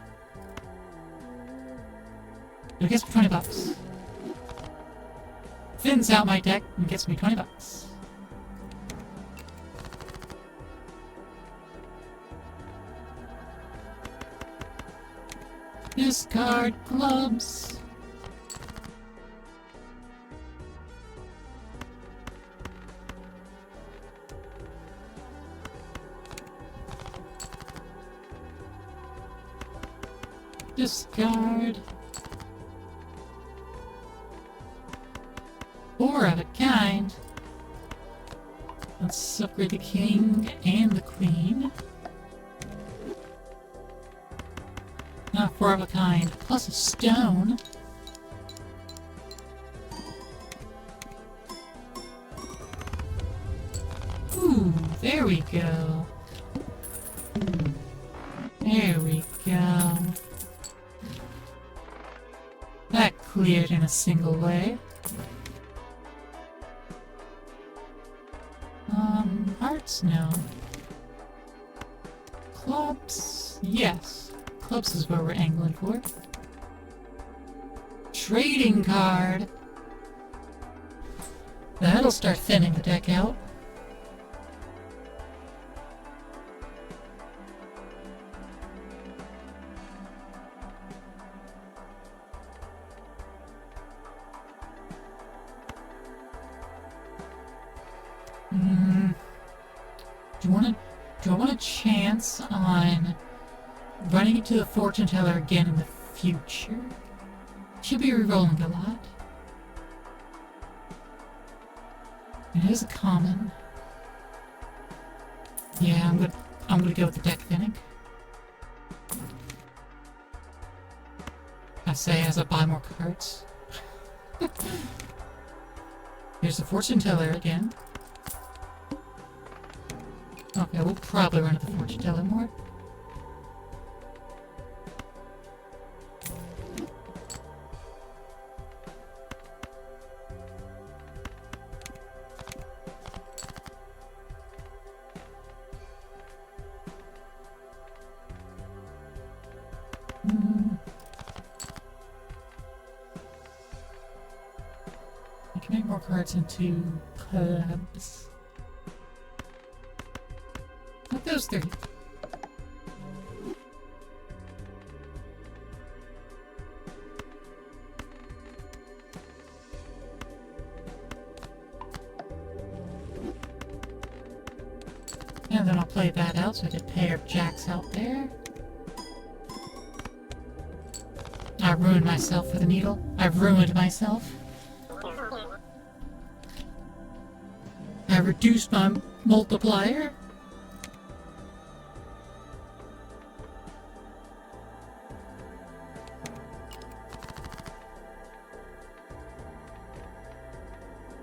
It gets me 20 bucks. Thins out my deck and gets me 20 bucks. Discard clubs. Discard. 4 of a kind. Let's upgrade the king and the queen. 4 of a kind, plus a stone. Ooh, there we go. There we go. That cleared in a single way. Hearts, no. Clubs, yes. Clubs is what we're angling for. Trading card! That'll start thinning the deck out. Do I want a chance on running into the Fortune Teller again in the future? Should be rerolling a lot. It is a common. Yeah, I'm gonna go with the deck thinning. I say as I buy more cards. Here's the Fortune Teller again. Okay, we'll probably run into the Fortune Teller more. I can make more cards into clubs. Not those 30. And then I'll play that out so I get a pair of jacks out there. I ruined myself with a needle. I've ruined myself. I reduced my multiplier.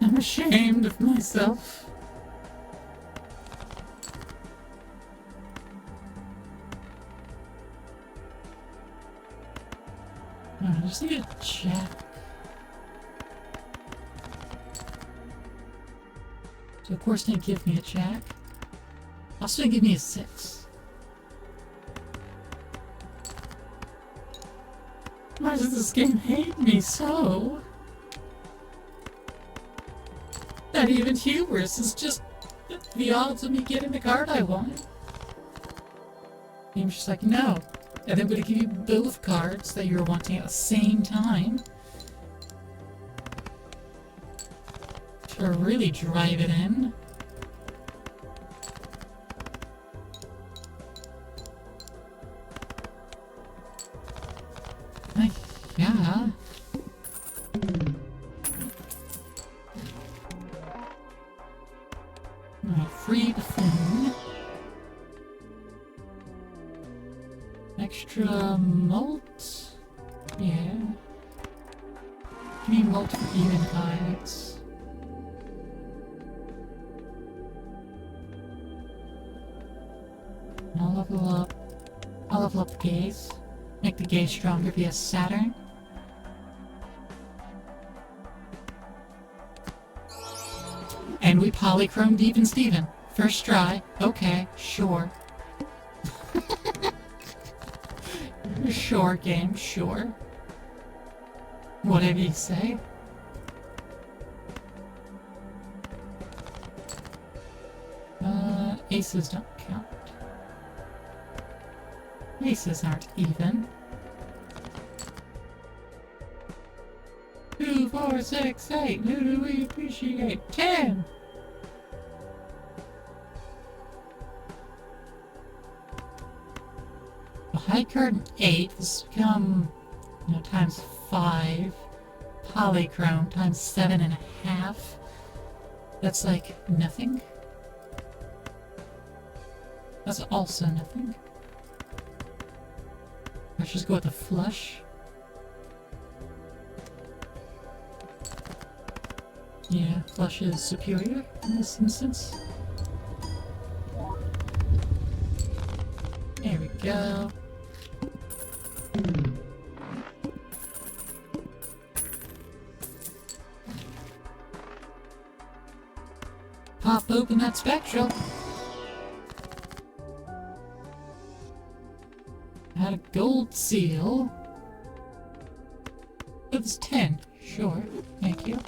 I'm ashamed of myself. I just need to check. So of course didn't give me a jack. Also didn't give me a 6. Why does this game hate me so? That even hubris is just the odds of me getting the card I want. Game's just like, no. And then I'm gonna give you both cards that you're wanting at the same time. To really drive it in. Yeah. Free buffoon. Extra malt? Yeah. Give me malt for even cards. I'll level up the gaze. Make the gaze stronger via Saturn. And we polychromed even Steven. First try. Okay, sure. Sure, game, sure. Whatever you say. Aces don't count. Aces aren't even. 2, 4, 6, 8. Who do we appreciate? 10! A high card 8 has become, times 5. Polychrome times 7.5. That's like nothing. That's also nothing. Let's just go with the flush. Yeah, flush is superior in this instance. There we go. Pop open that spectral. Had a gold seal. It's 10. Sure. Thank you.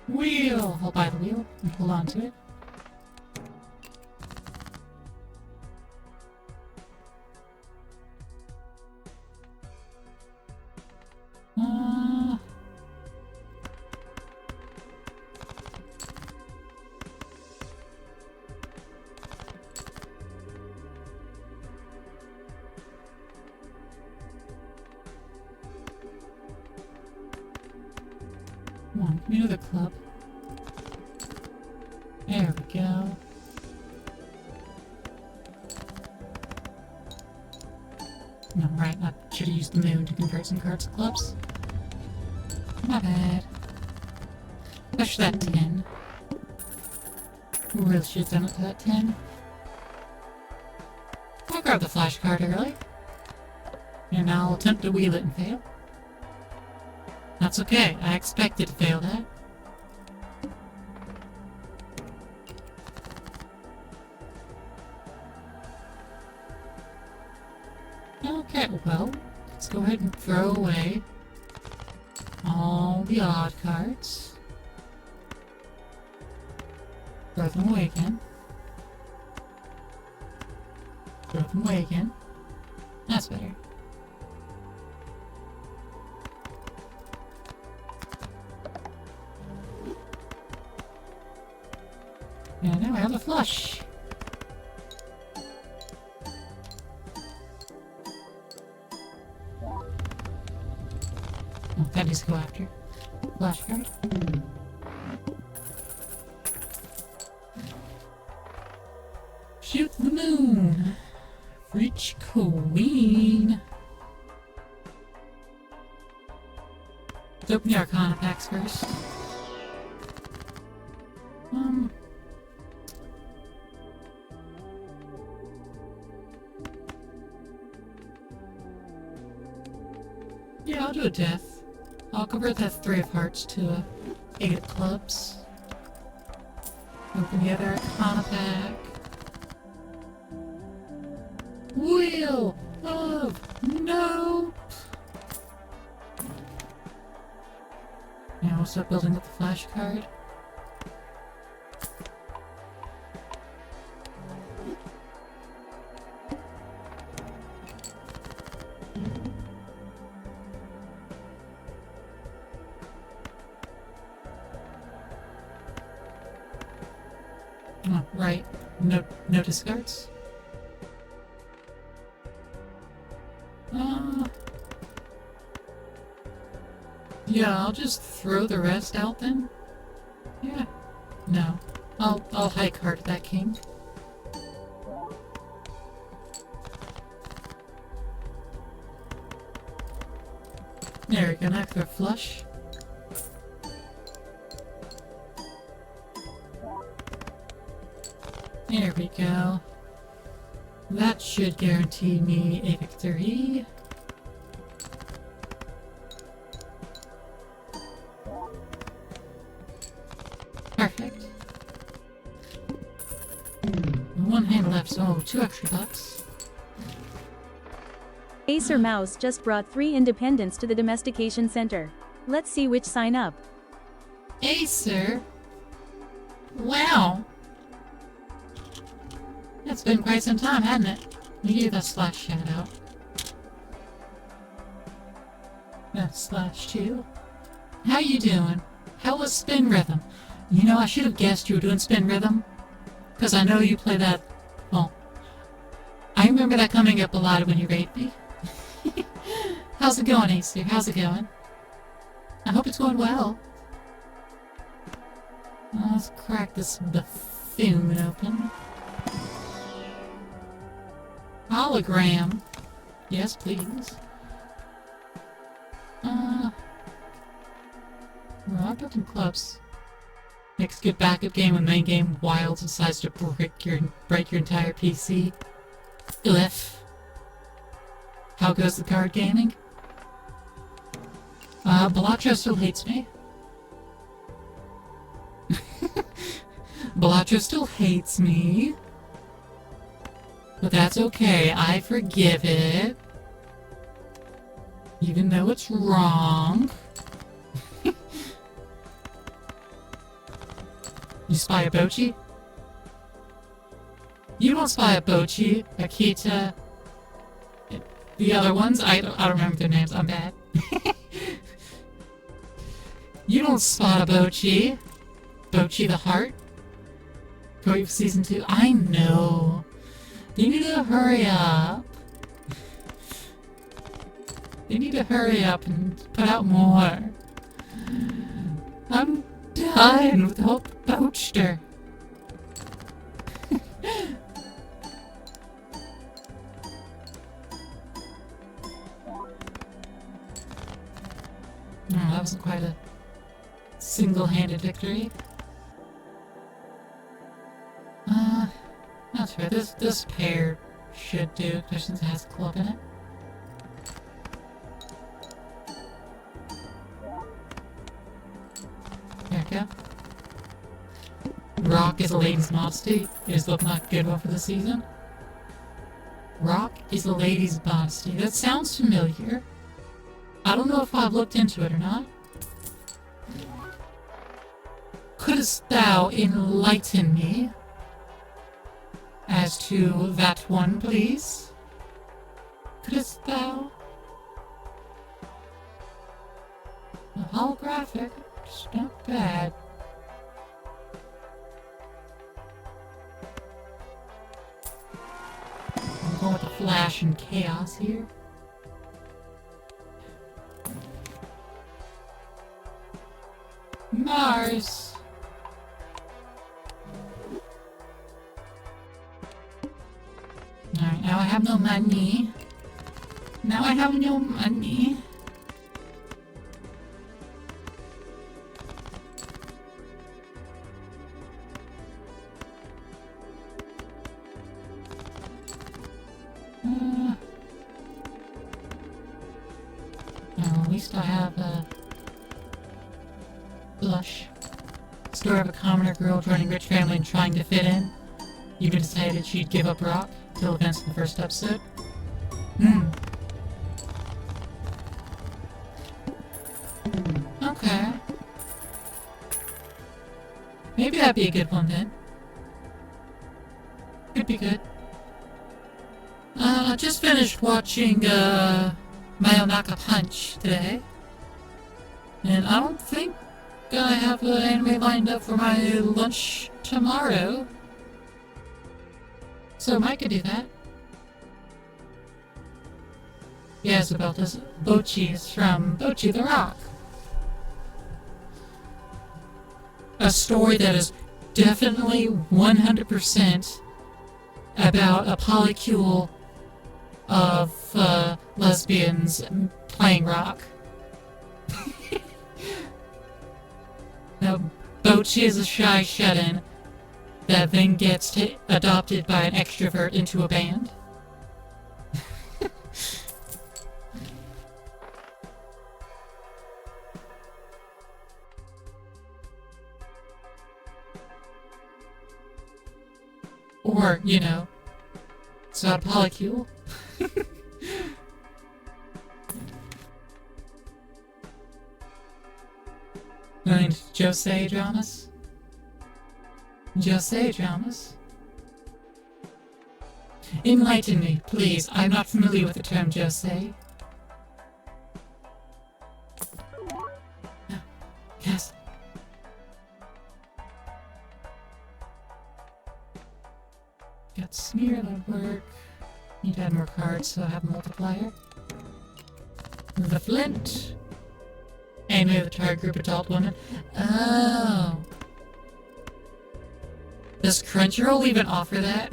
Wheel! I'll buy the wheel and hold on to it. Come on, give me another club. There we go. No, right, I should have used the moon to convert some cards to clubs. My bad. Push that 10. Really should have done it to that 10. I'll grab the flash card early. And I'll attempt to wheel it and fail. That's okay, I expected to fail that. Okay, well, let's go ahead and throw away all the odd cards. Throw them away again. Throw them away again. That's better. And now I have a flush. Oh, that needs to go after. Flashcard. Shoot the moon! Reach Queen! Let's open the Arcana packs first. Yeah, I'll do a death. I'll convert that 3 of hearts to a 8 of clubs. Open the other Arcana pack. Wheel of Nope! Now we'll start building up the flash card. Oh, right. No discards. Yeah, I'll just throw the rest out then. Yeah. No. I'll high card that king. There we go, now throw flush. There we go. That should guarantee me a victory. Perfect. One hand left, so 2 extra bucks. Acer Mouse just brought 3 independents to the domestication center. Let's see which sign up. Acer? Wow. It's been quite some time, hasn't it? We gave that slash shout out. That's slash 2. How you doing? How was spin rhythm? You know, I should have guessed you were doing spin rhythm. Because I know you play that... Well, I remember that coming up a lot when you raid me. How's it going, Acer? How's it going? I hope it's going well. Let's crack this buffoon open. Hologram. Yes, please. Rock up in clubs. Next good backup game when main game Wild decides to break your entire PC. If. How goes the card gaming? Balatro still hates me. Balatro still hates me. But that's okay, I forgive it. Even though it's wrong. You spy a Bochi? You don't spy a Bochi, Akita. The other ones, I don't remember their names, I'm bad. You don't spot a Bochi. Bochi the Heart. Going for season 2. I know. They need to hurry up. They need to hurry up and put out more. I'm done with the whole Boachster. Oh, that wasn't quite a single-handed victory. That's right. This pair should do, especially since it has a club in it. There we go. Rock is a lady's modesty. It is looking like a good one for the season. Rock is a lady's modesty. That sounds familiar. I don't know if I've looked into it or not. Couldst thou enlighten me as to that one, please? Couldst thou? A holographic, it's not bad. I'm going with the flash and chaos here. Mars. Alright, now I have no money. Now I have no money. Well, at least I have a blush. Story of a commoner girl joining rich family and trying to fit in. Even decided she'd give up rock till events in the first episode. Okay. Maybe that'd be a good one then. Could be good. I just finished watching, Mayonaka Punch today. And I don't think I have an anime lined up for my lunch tomorrow. So I could do that. Yeah, it's about this Bochi's from Bochi the Rock. A story that is definitely 100% about a polycule of lesbians playing rock. Now, Bochi is a shy shut-in that then gets adopted by an extrovert into a band. Or, you know, it's not a polycule. And Josei dramas? Josei dramas? Enlighten me, please. I'm not familiar with the term Josei. Yes. Got smear, that work. Need to add more cards so I have a multiplier. The flint. Anime of the target group adult woman. Oh. Does Crunchyroll even offer that?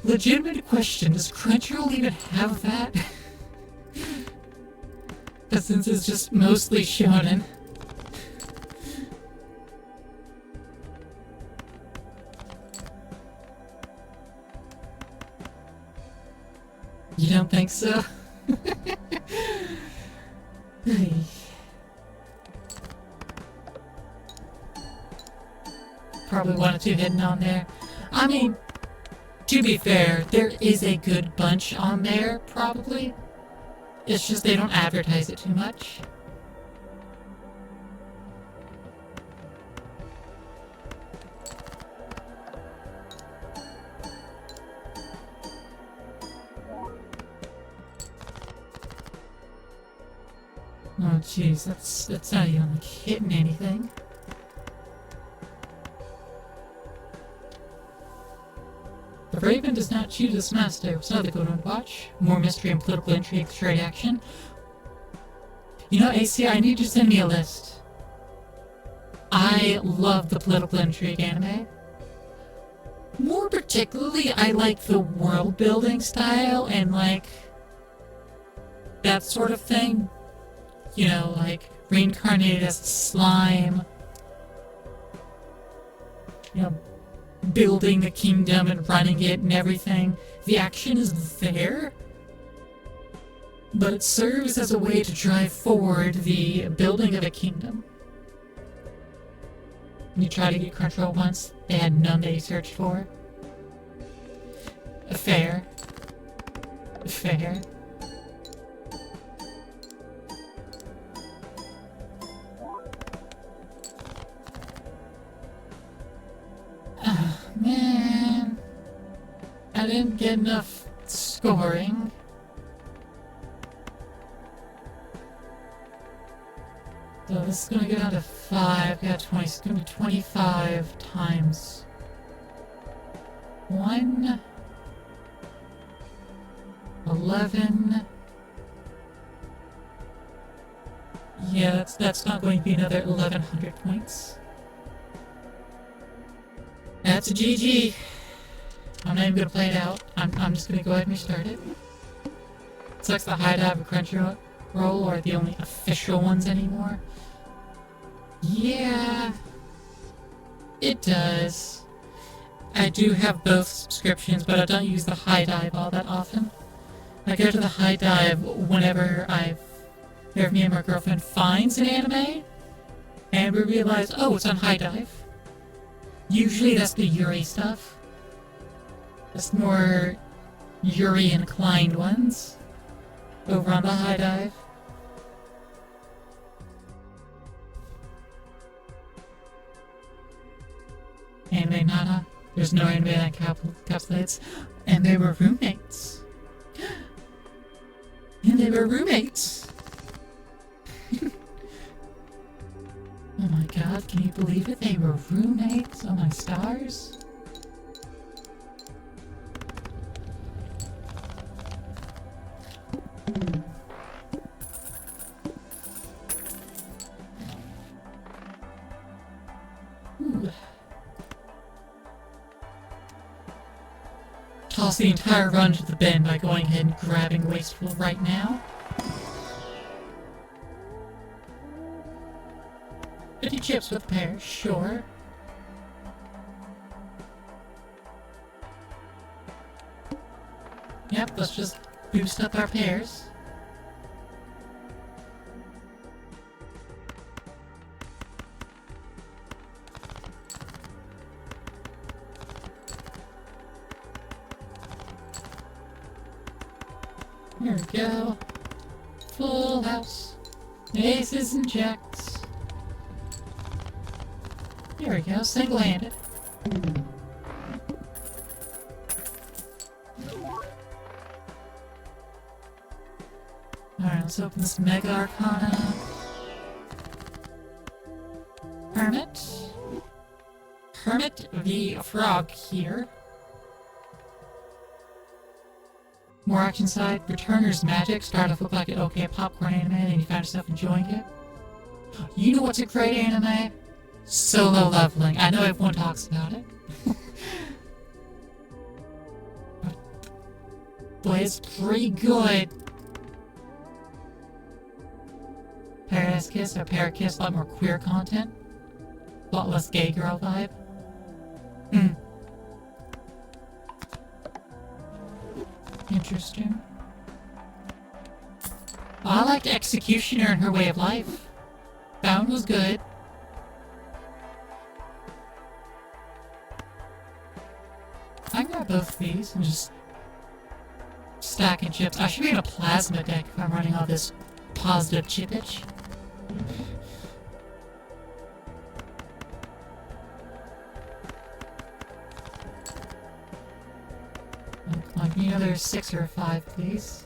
Legitimate question, does Crunchyroll even have that? But since it's just mostly shonen. You don't think so? Probably one or two hidden on there. I mean, to be fair, there is a good bunch on there, probably. It's just they don't advertise it too much. Oh jeez, that's not even like hitting anything. The Raven does not choose its master. It's another good one to watch. More mystery and political intrigue, straight action. You know, AC, I need you to send me a list. I love the political intrigue anime. More particularly, I like the world building style and like that sort of thing. You know, like reincarnated as slime. You know, building the kingdom and running it and everything. The action is there, but it serves as a way to drive forward the building of a kingdom. You try to get Crunchyroll once, they had none that you searched for. Fair. Fair. Man, I didn't get enough scoring. So this is gonna go down to 5. Got 20. It's gonna be 25 times 1, 11. Yeah, that's not going to be another 1100 points. That's a GG. I'm not even gonna play it out. I'm just gonna go ahead and restart it. Sucks the high dive and Crunchyroll are the only official ones anymore. Yeah, it does. I do have both subscriptions, but I don't use the high dive all that often. I go to the high dive whenever me and my girlfriend finds an anime, and we realize, oh, it's on high dive. Usually that's the Yuri stuff. That's more Yuri inclined ones over on the high dive. Anime Nana. There's no anime that encapsulates. And they were roommates. And they were roommates. Oh my god, can you believe it? They were roommates? Oh my stars. Ooh. Toss the entire run to the bin by going ahead and grabbing Wasteful right now. 50 chips with a pair, sure. Yep, let's just boost up our pairs. Here we go. Full house. Aces and jacks. Here we go, single-handed. Alright, let's open this Mega Arcana. Hermit. Hermit the Frog here. More action side. Returner's Magic. Start off with like an okay popcorn anime, and you find yourself enjoying it. You know what's a great anime? Solo Leveling. I know everyone talks about it. But it's pretty good. Paradise Kiss or Parakiss, a lot more queer content. A lot less gay girl vibe. Interesting. I liked Executioner and Her Way of Life. That one was good. I can grab both of these and just stacking chips. I should be in a plasma deck if I'm running all this positive chippage. Like me another 6 or 5, please.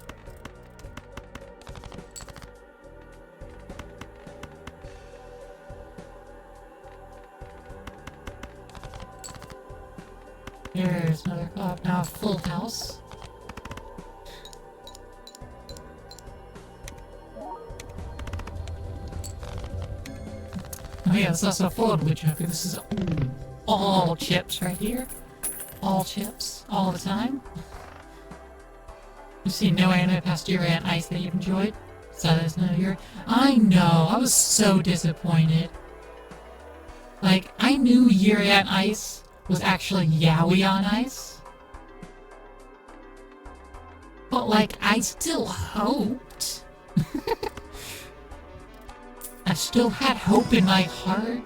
Here's another now a full house. Oh yeah, it's also a foldable Joker. This is all chips right here. All chips, all the time. You've seen no anime past Yuri on Ice that you've enjoyed? So there's no Yuri. I know, I was so disappointed. Like, I knew Yuri on Ice was actually Yaoi on Ice. But like, I still hoped. I still had hope in my heart.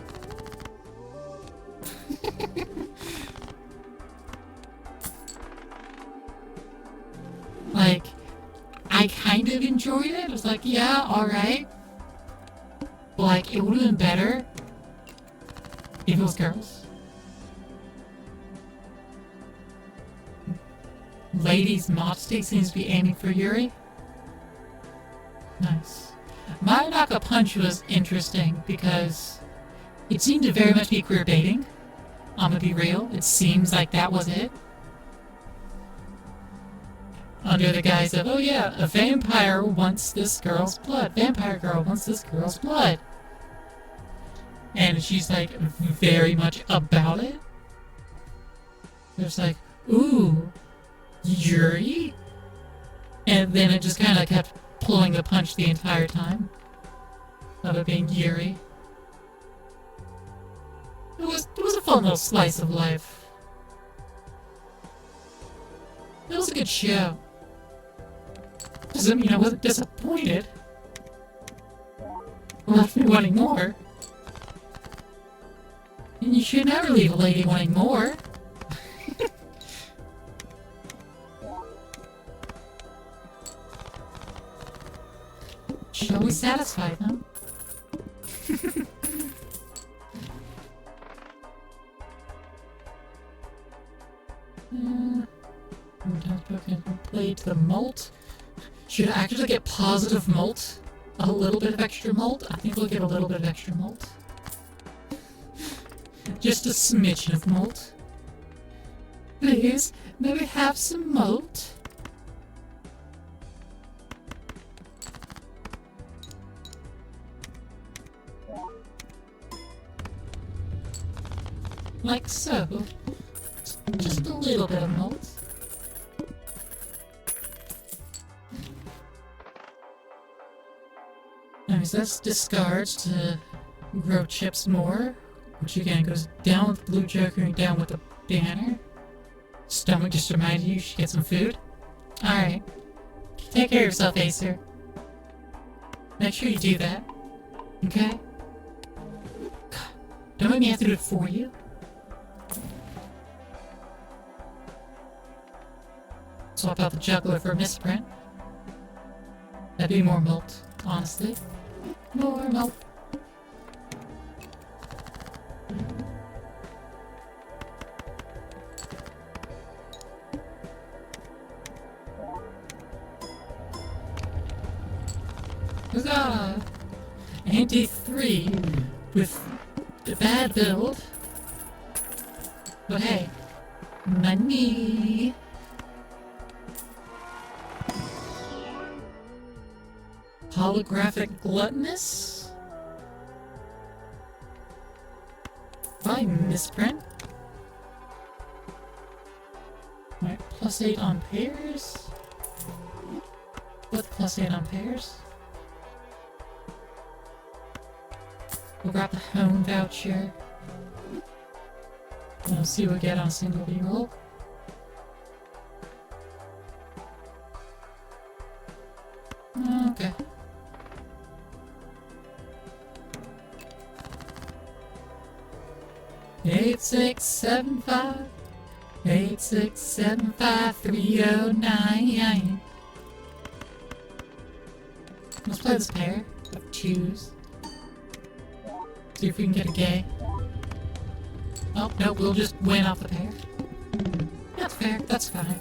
Like, I kind of enjoyed it. I was like, yeah, alright. But like, it would have been better if it was girls. Ladies Modesty seems to be aiming for Yuri. Nice. Mayonaka Punch was interesting because it seemed to very much be queer baiting. I'm gonna be real, it seems like that was it. under the guise of, oh yeah, a vampire wants this girl's blood. Vampire girl wants this girl's blood. And she's like very much about it. It's like, ooh, Yuri? And then it just kind of kept pulling the punch the entire time of it being Yuri. It was a fun little slice of life. It was a good show. Doesn't mean I wasn't disappointed. Left me wanting more. And you should never leave a lady wanting more. She's always satisfied, no? Play to the malt. Should I actually get positive malt? A little bit of extra malt? I think we'll get a little bit of extra malt. Just a smidgen of malt. Please, may we have some malt? Like so. Just a little bit of malt. Anyways, that's discards to grow chips more, which again goes down with the blue Joker and down with the banner. Stomach just reminded you should get some food. Alright. Take care of yourself, Acer. Make sure you do that. Okay? Don't make me have to do it for you. Swap out the juggler for a misprint. That'd be more malt, honestly. More malt. Huzzah! Anti 3 with the bad build. But hey, money. Holographic gluttonous? By misprint? Alright, +8 on pairs? With +8 on pairs? We'll grab the home voucher. And we'll see what we get on a single reroll. Okay. Eight, 6, 7, 5. 8, 6, 7, 5, 3, 0, 9. Let's play this pair of twos. See if we can get a gay. Oh, no, we'll just win off the pair. That's fair, that's fine.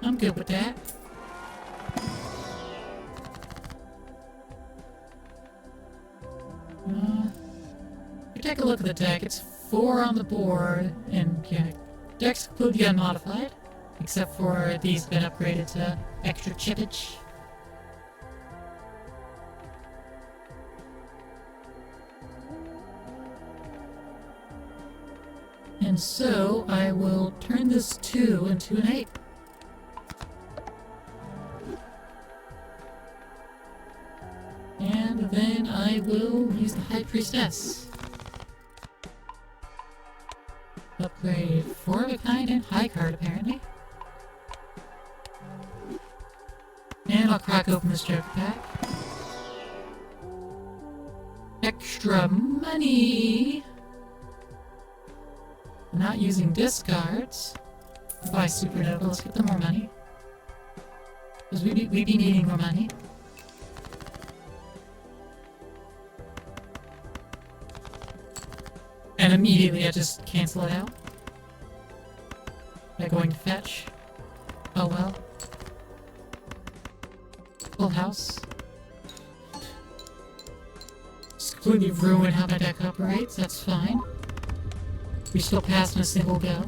I'm good with that. If you take a look at the deck, it's 4 on the board, and yeah, decks completely unmodified, except for these been upgraded to extra chippage. And so, I will turn this 2 into an 8. And then I will use the High Priestess. Upgrade 4 of a kind and high card, apparently. And I'll crack open this Joker pack. Extra money! Not using discards. Buy Supernova, let's get them more money. Because we be needing more money. And immediately I just cancel it out. By going to fetch. Oh well. Full house. Just completely ruin how my deck operates, that's fine. We still pass in a single go.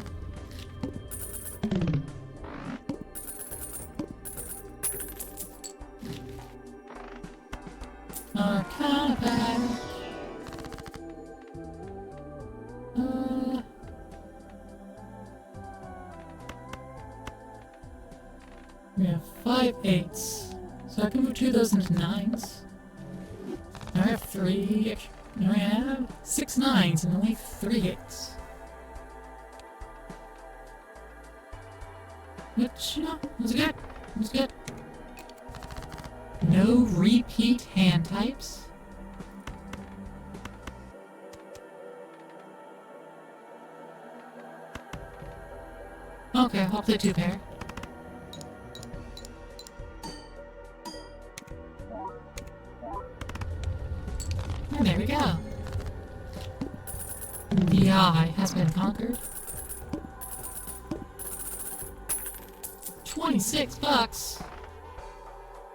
We have 5 8s. So I can move 2 of those into 9s. Now I have 3. Now I have 6 9s and only 3 8s. Which, you know, was good. It was good. No repeat hand types. Okay, I'll play 2 pair. And there we go. The eye has been conquered. 26 bucks!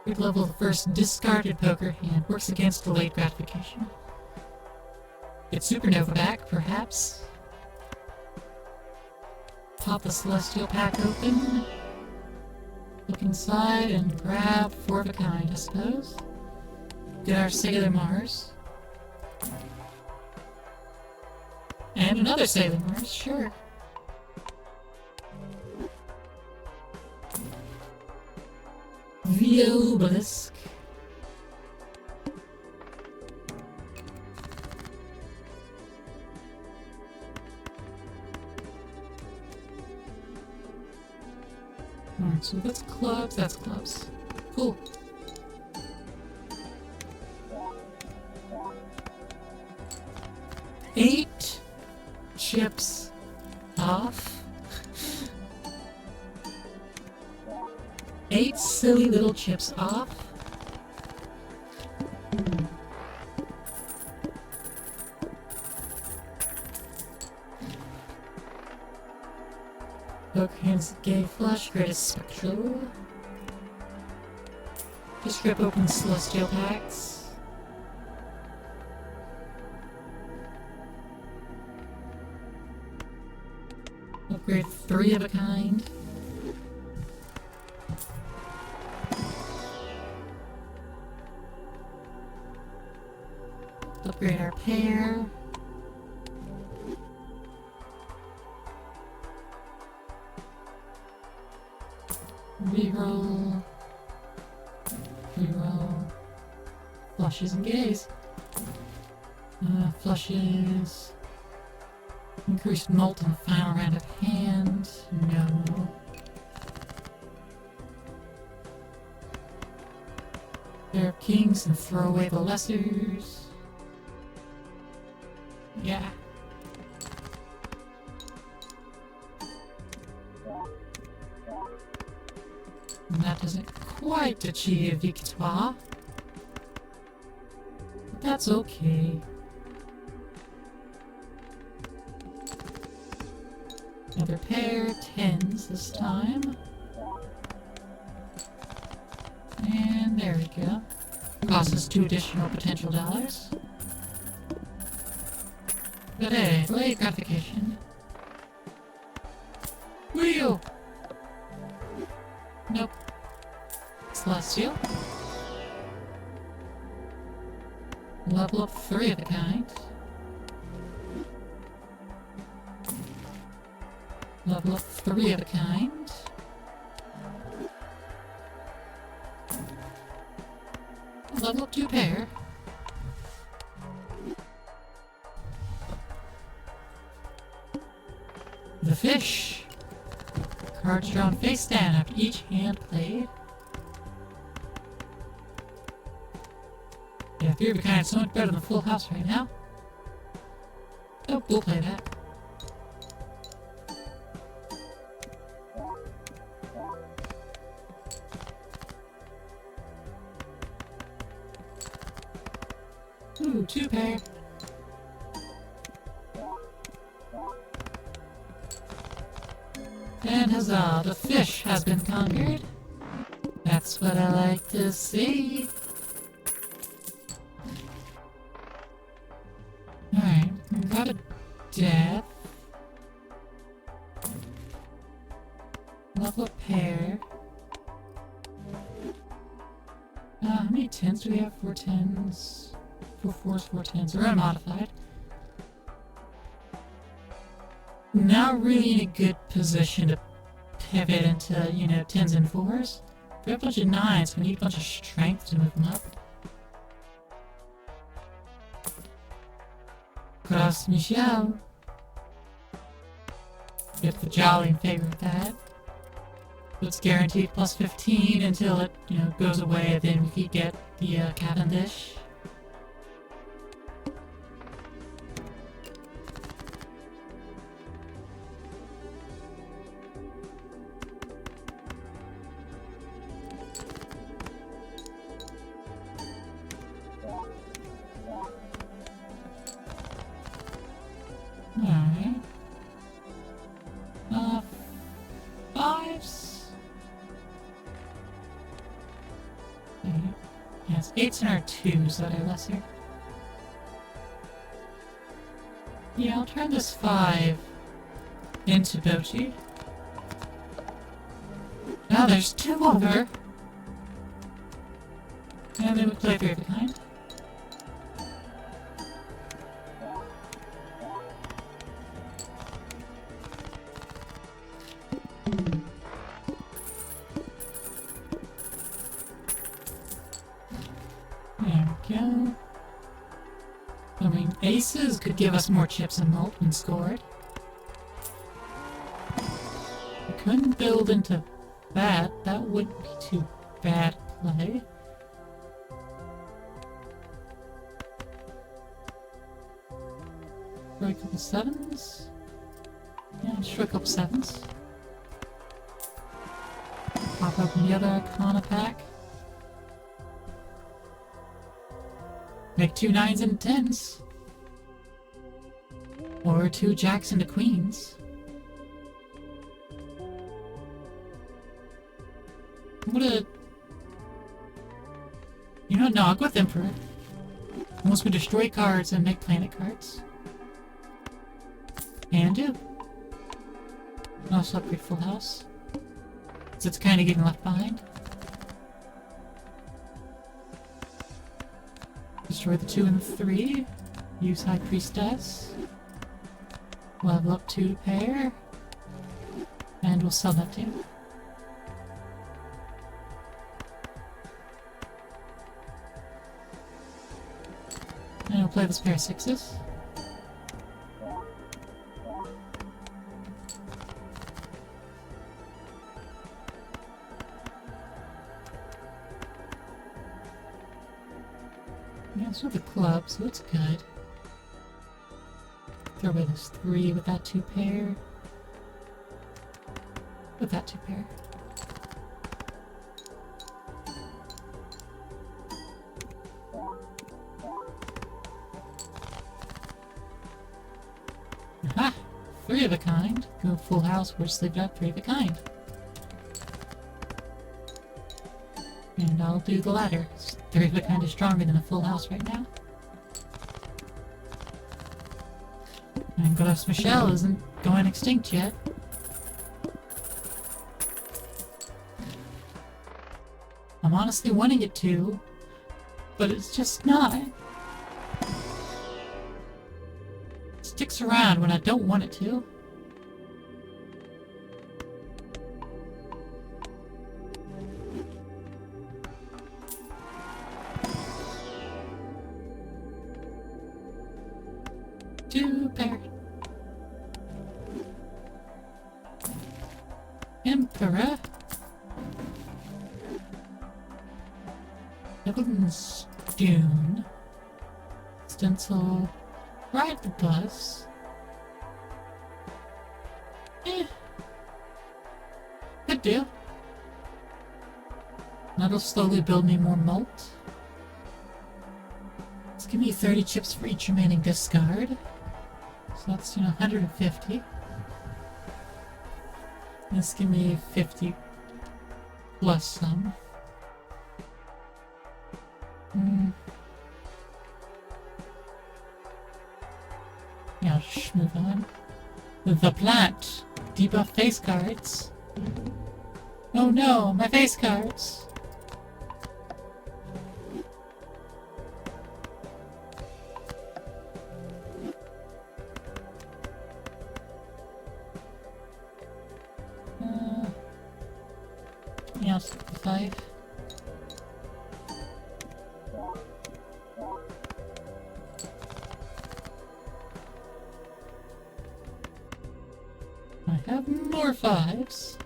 We'd level the first discarded poker hand. Works against delayed gratification. Get Supernova back, perhaps. Pop the Celestial pack open. Look inside and grab 4 of a kind, I suppose. Get our Sailor Mars. And another Sailor Mars, sure. The Obelisk. Alright, so that's clubs, that's clubs. Cool. Eight chips off. 8 silly little chips off. Pokehands Gay Flush, Greatest Spectral. Just rip open Celestial packs. Upgrade 3 of a kind. Upgrade our pair. Reroll. Reroll. Flushes and gaze. Flushes. Increased molt in the final round of hand. No. Pair of kings and throw away the lessers. Yeah. And that doesn't quite achieve victoire. But that's okay. Another pair, 10s this time. And there we go. Costs us 2 additional potential dollars. But hey, delayed gratification. Wheel! Nope. Celestial. Level up 3 of a kind. Level up 3 of a kind. Level up 2 pair. The fish. Cards drawn face down after each hand played. Yeah, 3 of a kind is so much better than Full House right now. Oh, we'll play that. Ooh, 2 pair. And huzzah, the fish has been conquered. That's what I like to see. Alright, we got a death. Level up pair. How many 10s do we have? 4 10s. 4 4s, 4 10s. They're unmodified. Now really in a good position to pivot into, you know, 10s and 4s. We have a bunch of 9s, we need a bunch of strength to move them up. Cross Michelle. Get the jolly in favor of that. It's guaranteed plus 15 until it, goes away, then we could get the Cavendish. Alright. 5s. Yes, 8s and our 2s that are lesser. Yeah, I'll turn this 5 into Bochi. Now there's 2 over. And then we play 3 of a kind. There we go. I mean, aces could give us more chips and malt when scored. We couldn't build into that. That wouldn't be too bad play. Throw a couple 7s. Yeah, just throw a couple 7s. Pop open the other Arcana pack. Make 2 9s and 10s. Or 2 jacks and a queens. I'm gonna... no, I'll go with Emperor. Once we destroy cards and make planet cards. And do. Also upgrade Full House. So it's kind of getting left behind. Destroy the 2 and the 3. Use High Priestess. Level up 2 pair. And we'll sell that too. And we'll play this pair of 6s. Yeah, so the club, so it's good. Throw away this 3 with that 2 pair. With that 2 pair. Aha! 3 of a kind. Go Full House, we're sleeping up 3 of a kind. And I'll do the latter. 3 of a kind is stronger than a Full House right now. And Glass Michelle isn't going extinct yet. I'm honestly wanting it to, but it's just not. It sticks around when I don't want it to. Two pair. Emperor. Evelyn's Dune. Stencil. Ride the bus. Good deal. That'll slowly build me more malt. Let's give me 30 chips for each remaining discard. So that's, 150. Let's give me 50 plus some. Yeah, I'll just move on. The plant. Debuff face cards. Oh no, my face cards. Yeah, I'll skip the 5. I have more 5s.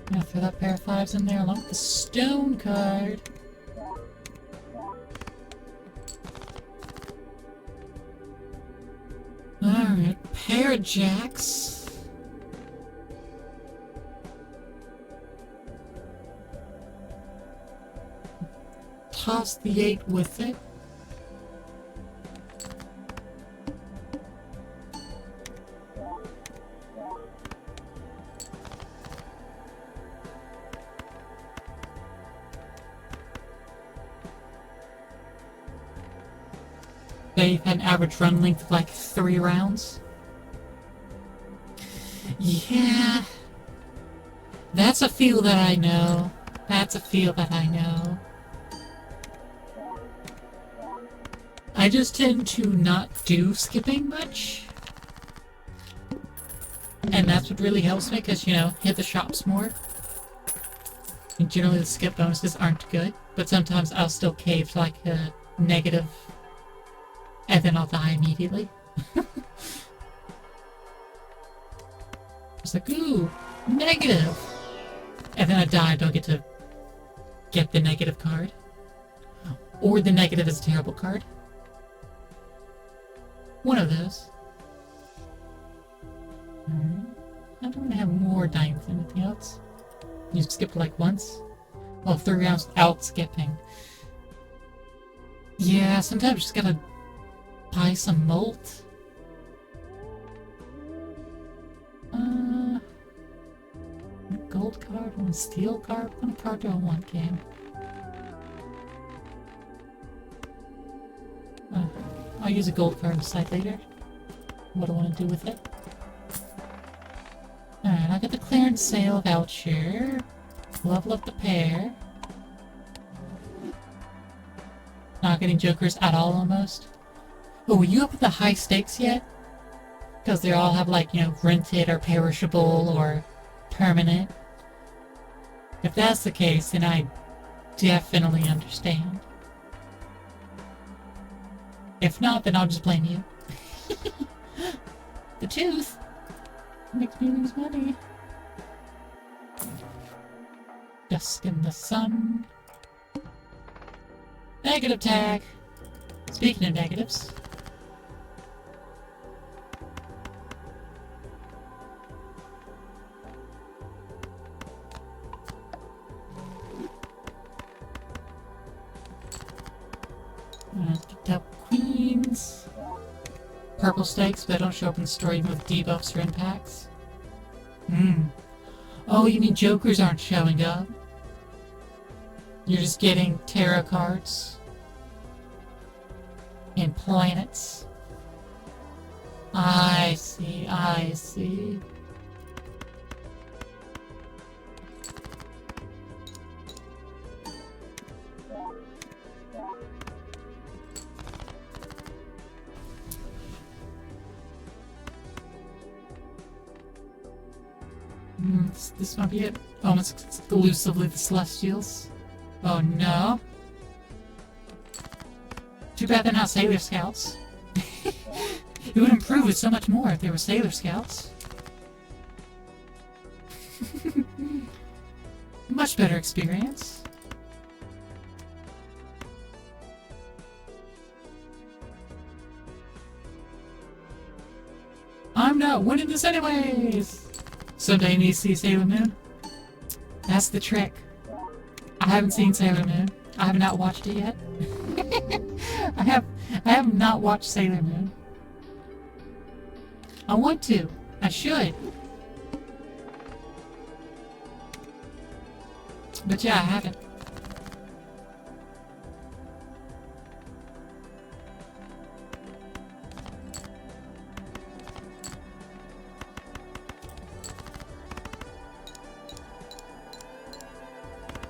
I'm gonna throw that pair of 5s in there along with the stone card. Alright, pair of jacks. Toss the 8 with it. They've had an average run length of like 3 rounds. Yeah. That's a feel that I know. That's a feel that I know. I just tend to not do skipping much. And that's what really helps me, because, you know, hit the shops more. And generally the skip bonuses aren't good, but sometimes I'll still cave to like a negative, and then I'll die immediately. It's like, ooh, negative! And then I die, I don't get to get the negative card. Or the negative is a terrible card. One of those. I don't want to have more diamonds than anything else. You skipped like once? Well, 3 rounds without skipping. Yeah, sometimes you just gotta buy some malt. Gold card, one steel card, one card do I want, game? I'll use a gold card and decide later what I want to do with it. Alright, I'll get the clearance sale voucher. Level up the pair. Not getting jokers at all, almost. Oh, were you up with the high stakes yet? Because they all have, like, you know, rented or perishable or permanent. If that's the case, then I definitely understand. If not, then I'll just blame you. The tooth makes me lose money. Dusk in the sun. Negative tag. Speaking of negatives. Picked up queens. Purple stakes, but they don't show up in the story even with debuffs or impacts. Oh, you mean jokers aren't showing up? You're just getting tarot cards. And planets. I see, I see. This might be it. Oh, it's exclusively the Celestials. Oh no. Too bad they're not Sailor Scouts. It would improve it so much more if they were Sailor Scouts. Much better experience. I'm not winning this anyways! Someday you need to see Sailor Moon. That's the trick. I haven't seen Sailor Moon. I have not watched it yet. I have not watched Sailor Moon. I want to. I should. But yeah, I haven't.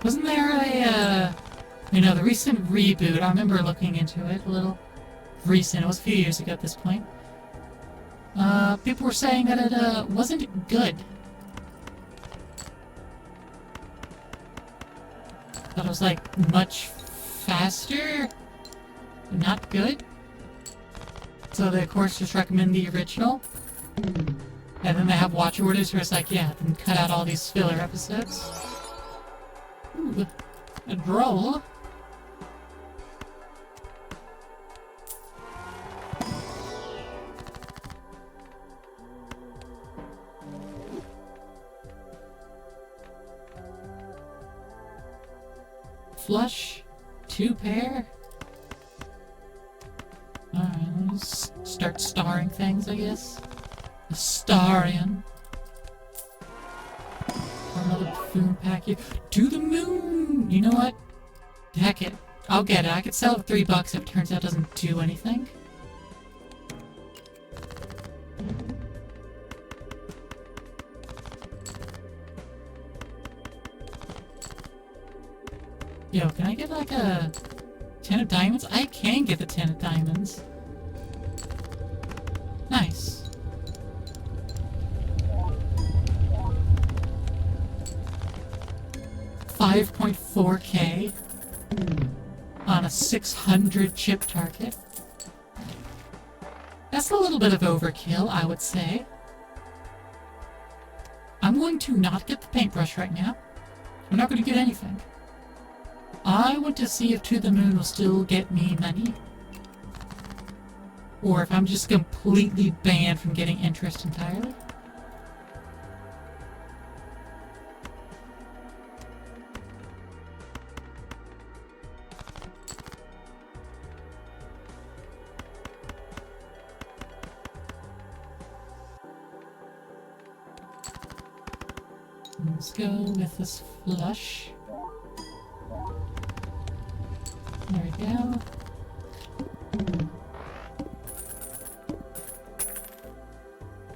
Wasn't there a, the recent reboot? I remember looking into it a little. Recent. It was a few years ago at this point. people were saying that it wasn't good. That it was like much faster, not good. So they of course just recommend the original. And then they have watch orders where it's like, yeah, then cut out all these filler episodes. Ooh, a droll. Flush, 2 pair. Alright, let's start starring things, I guess. A Starion. Another buffoon pack here. To the moon! You know what? Heck it. I'll get it. I could sell it for $3 if it turns out it doesn't do anything. Yo, can I get like a 10 of diamonds? I can get the 10 of diamonds. Nice. $5.4K on a 600 chip target. That's a little bit of overkill, I would say. I'm going to not get the paintbrush right now. I'm not going to get anything. I want to see if To the Moon will still get me money. Or if I'm just completely banned from getting interest entirely. Let's go with this flush. There we go.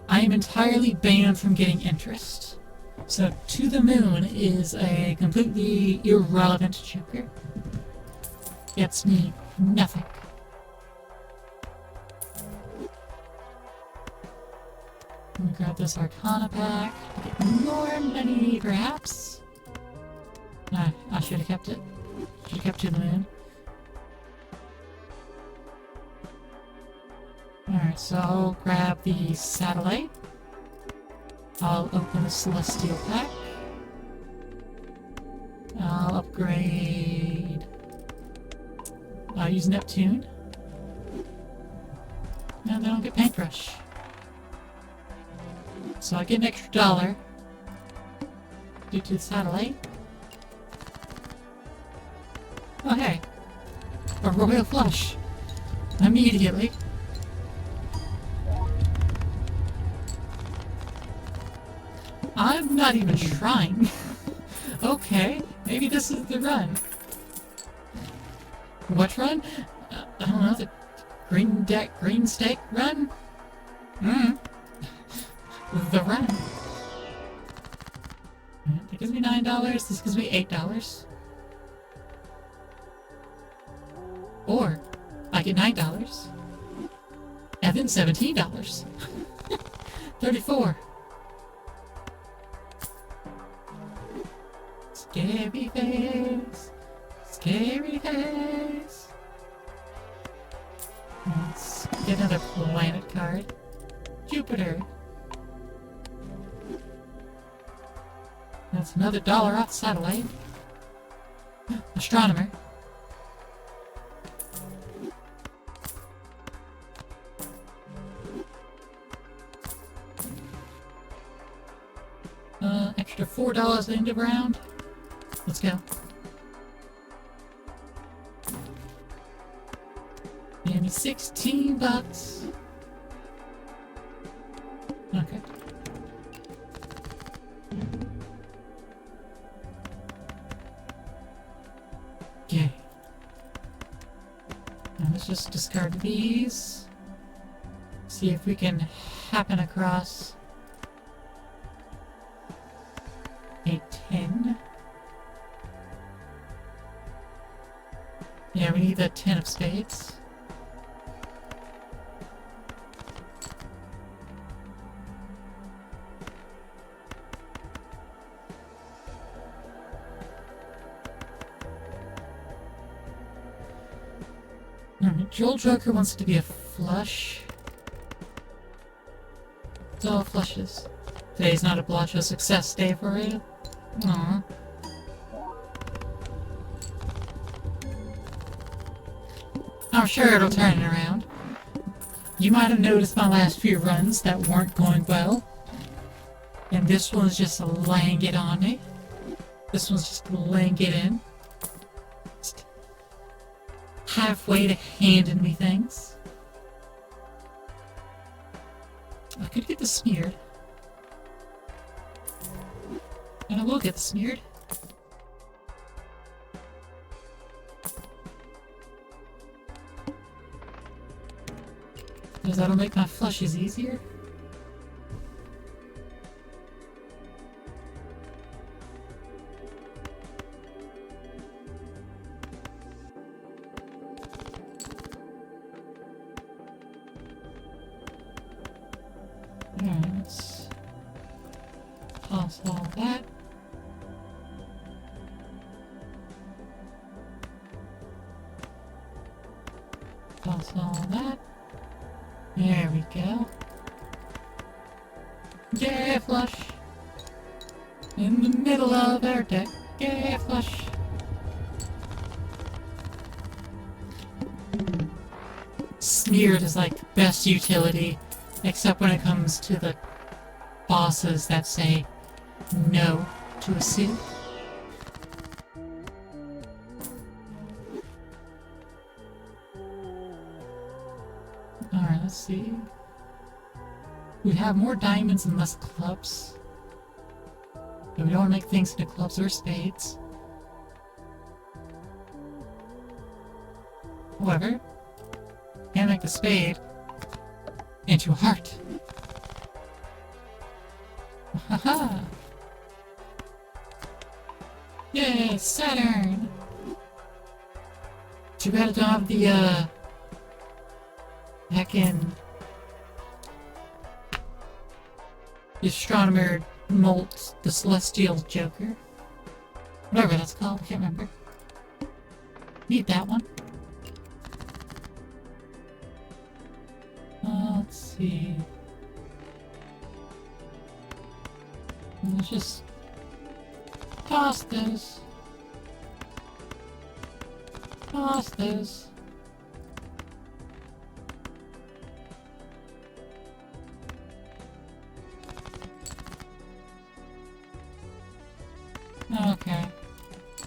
I am entirely banned from getting interest. So To the Moon is a completely irrelevant joker. Gets me nothing. Let me grab this Arcana pack to get more money, perhaps. Nah, I should have kept it. Should have kept To the Moon. Alright, so I'll grab the satellite. I'll open the Celestial pack. I'll upgrade. I'll use Neptune. And then I'll get Paintbrush. So I get an extra $1 due to the satellite. Oh hey, a royal flush. Immediately. I'm not even trying. Okay, maybe this is the run. What run? I don't know, the green stake run? The run. That gives me $9, this gives me $8. Or, I get $9. And then $17. 34. Scary face. Scary face. Let's get another planet card. Jupiter. That's another $1 off satellite. Astronomer. Extra $4 at the end of the round. Let's go. Give me $16. Okay. Okay. Now let's just discard these. See if we can happen across a 10. Yeah, we need the 10 of spades. Alright, Joel Joker wants it to be a flush. It's all flushes. Today's not a Balatro success day for it. Aww. I'm sure it'll turn it around. You might have noticed my last few runs that weren't going well. And this one's just laying it on me. This one's just laying it in. Just halfway to handing me things. I could get this smeared. And I will get this smeared. Because that'll make my flushes easier. Alright, let's toss all that. Toss all that. There we go. Yeah, flush. In the middle of our deck. Yeah, flush. Smeared is like best utility, except when it comes to the bosses that say no to a suit. Alright, let's see. We have more diamonds and less clubs. But we don't want to make things into clubs or spades. However, can make the spade into a heart. Haha! Yay, Saturn! Too bad I don't have the, heckin' the astronomer molts the celestial joker. Whatever that's called, I can't remember. Need that one. Let's see. Let's just toss those. Toss those. Okay.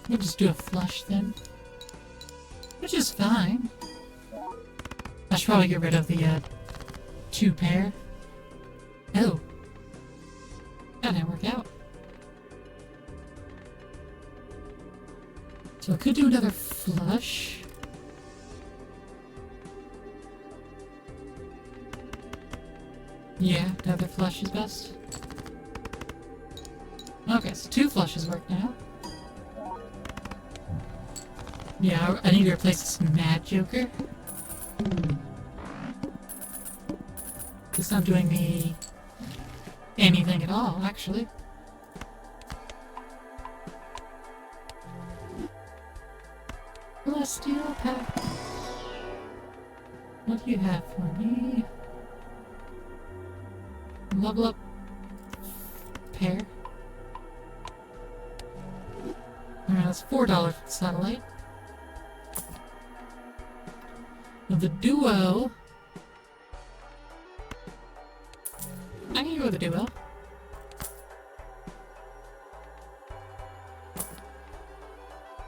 We'll just do a flush then. Which is fine. I should probably get rid of the, 2 pair. Oh. That didn't work out. So I could do another flush. Yeah, another flush is best. Okay, so 2 flushes work now. Yeah, I need to replace this mad joker. It's not doing me anything at all, actually. Celestial pack. What do you have for me? Level up pair. Alright, that's $4 for the satellite. The duo. I can go with the duo.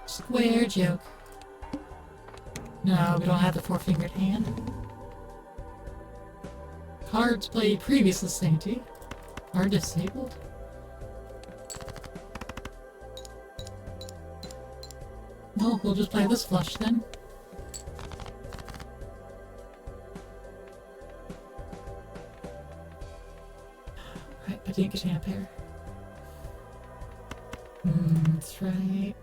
Square joke. No, we don't have the 4-fingered hand. Cards played previously Sainty are disabled. Well, we'll just play this flush then. Right, I didn't get an pair. That's right.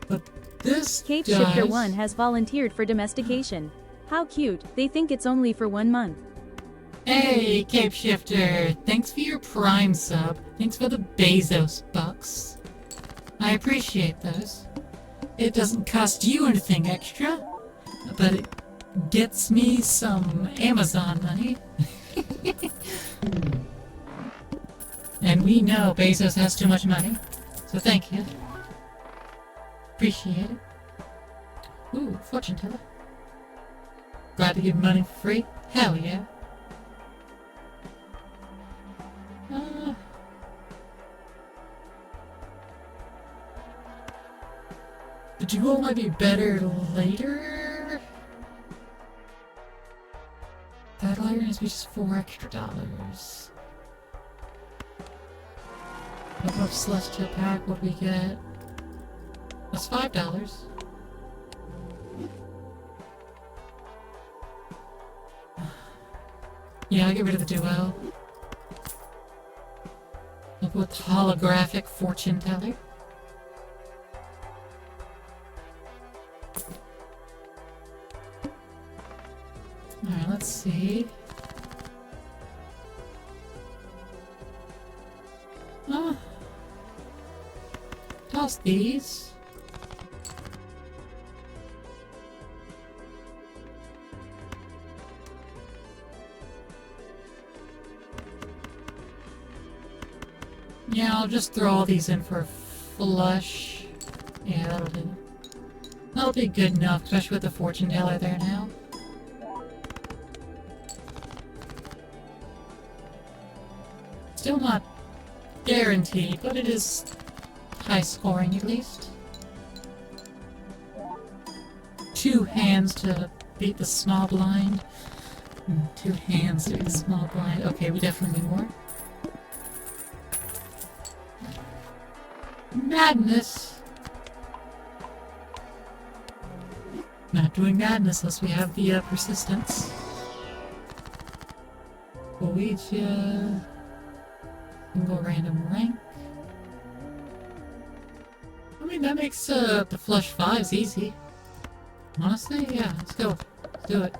But this Cape guys... Shifter 1 has volunteered for domestication. How cute, they think it's only for 1 month. Hey, Cape Shifter! Thanks for your Prime sub. Thanks for the Bezos bucks. I appreciate those. It doesn't cost you anything extra, but it gets me some Amazon money. And we know Bezos has too much money, so thank you. Appreciate it. Ooh, fortune teller. Glad to give money for free? Hell yeah. The duel might be better later. That later needs to be just $4 extra. Above Celestial Pack, what do we get? That's $5. Yeah, I'll get rid of the duo. I'll put holographic fortune teller. Alright, let's see. Toss these. Yeah, I'll just throw all these in for a flush. Yeah, that'll do. That'll be good enough, especially with the fortune teller there now. Still not guaranteed, but it is high scoring at least. 2 hands to beat the small blind. 2 hands to beat the small blind. Okay, we definitely need more. Madness! Not doing madness unless we have the persistence. Ouija. Single random rank. I mean, that makes the flush 5s easy. Honestly, yeah, let's go. Let's do it.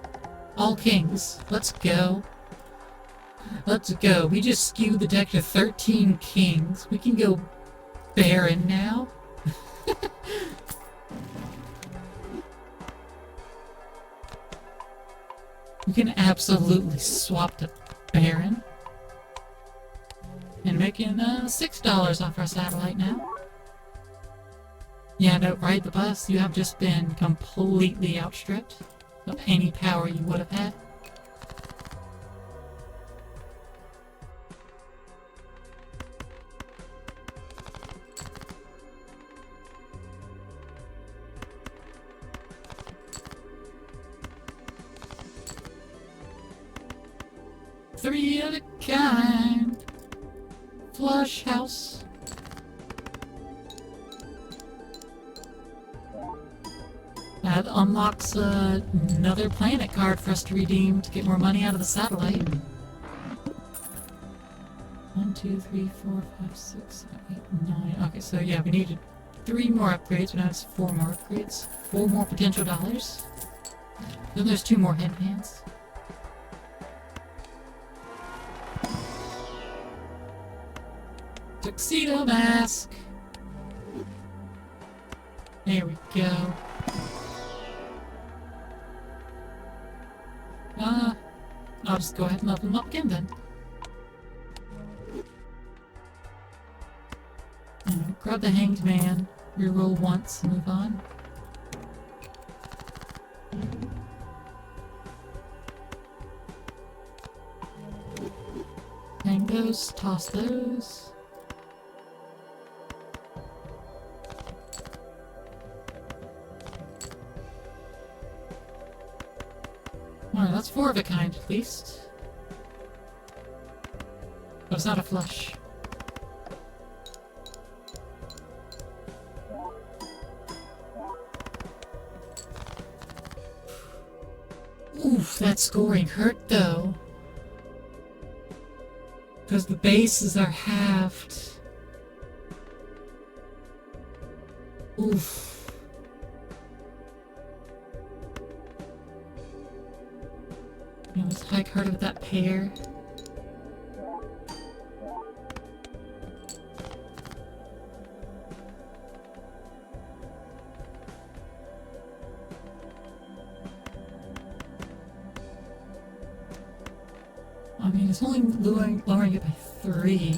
All kings. Let's go. Let's go. We just skewed the deck to 13 kings. We can go Baron now. We can absolutely swap to Baron. And making $6 off our satellite now. Yeah, no, right, the bus, you have just been completely outstripped of any power you would have had. Three of a kind. Flush house. That unlocks another planet card for us to redeem to get more money out of the satellite. 1, 2, 3, 4, 5, 6, 7, 8, 9. Okay, so yeah, we needed 3 more upgrades, but now it's 4 more upgrades. 4 more potential dollars. Then there's 2 more hidden hands. Tuxedo mask! There we go. I'll just go ahead and level them up again then. Grab the Hanged Man, reroll once, and move on. Hang those, toss those. Alright, that's 4 of a kind at least. But it's not a flush. Oof, that scoring hurt though. Because the bases are halved. Oof. You know, this high card with that pair. I mean, it's only lowering it by 3.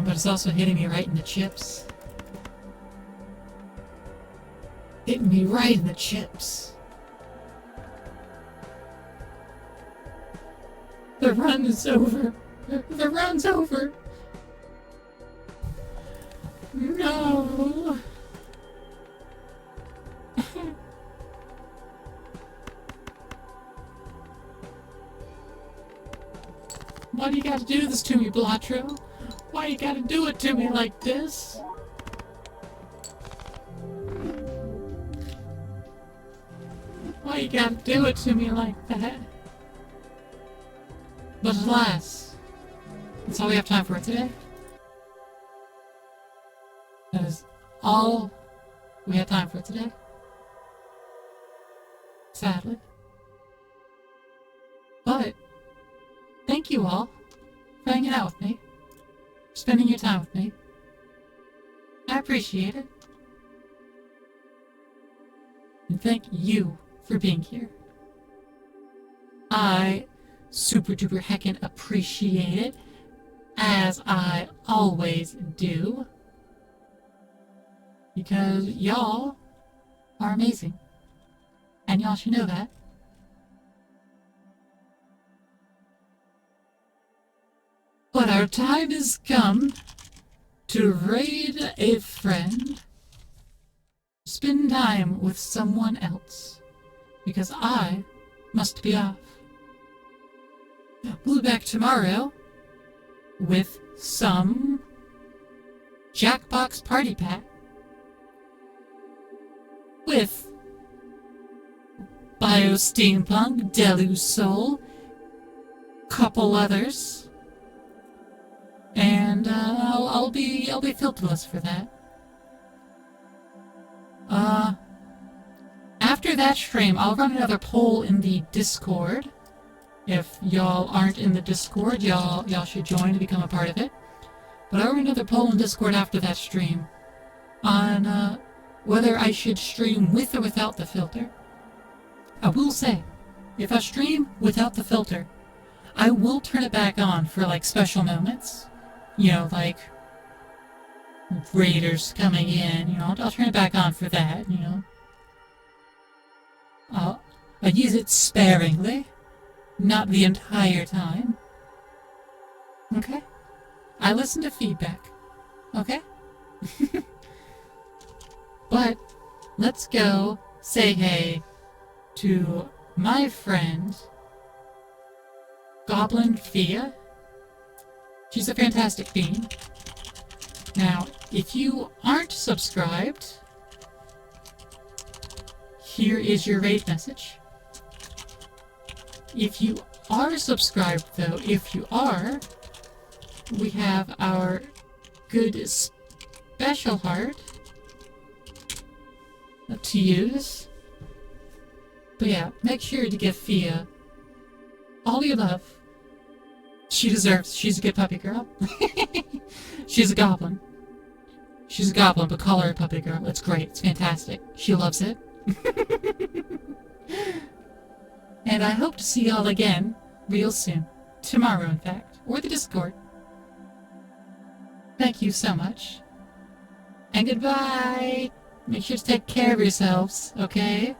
But it's also hitting me right in the chips. Hitting me right in the chips. The run is over. The run's over. No. Why do you gotta do this to me, Balatro? Why you gotta do it to me like this? Why you gotta do it to me like that? But alas, that's all we have time for today. That is all we had time for today. Sadly. But, thank you all for hanging out with me. Spending your time with me. I appreciate it. And thank you for being here. I super duper heckin' appreciate it, as I always do. Because y'all are amazing. And y'all should know that. But our time has come to raid a friend, spend time with someone else, because I must be off. We'll be back tomorrow with some Jackbox Party Pack with Bio Steampunk, Delu Soul, couple others. And I'll be filterless for that. After that stream, I'll run another poll in the Discord. If y'all aren't in the Discord, y'all should join to become a part of it. But I'll run another poll in Discord after that stream on whether I should stream with or without the filter. I will say, if I stream without the filter, I will turn it back on for like special moments. You know, like raiders coming in, you know, I'll turn it back on for that, you know. I'll use it sparingly, not the entire time. Okay? I listen to feedback. Okay? But let's go say hey to my friend Goblin Fia. She's a fantastic being. Now, if you aren't subscribed, here is your raid message. If you are subscribed, though, if you are, we have our good special heart to use. But yeah, make sure to give Fia all your love. She deserves. She's a good puppy girl. She's a goblin. She's a goblin, but call her a puppy girl. It's great. It's fantastic. She loves it. And I hope to see y'all again real soon. Tomorrow, in fact. Or the Discord. Thank you so much. And goodbye. Make sure to take care of yourselves, okay?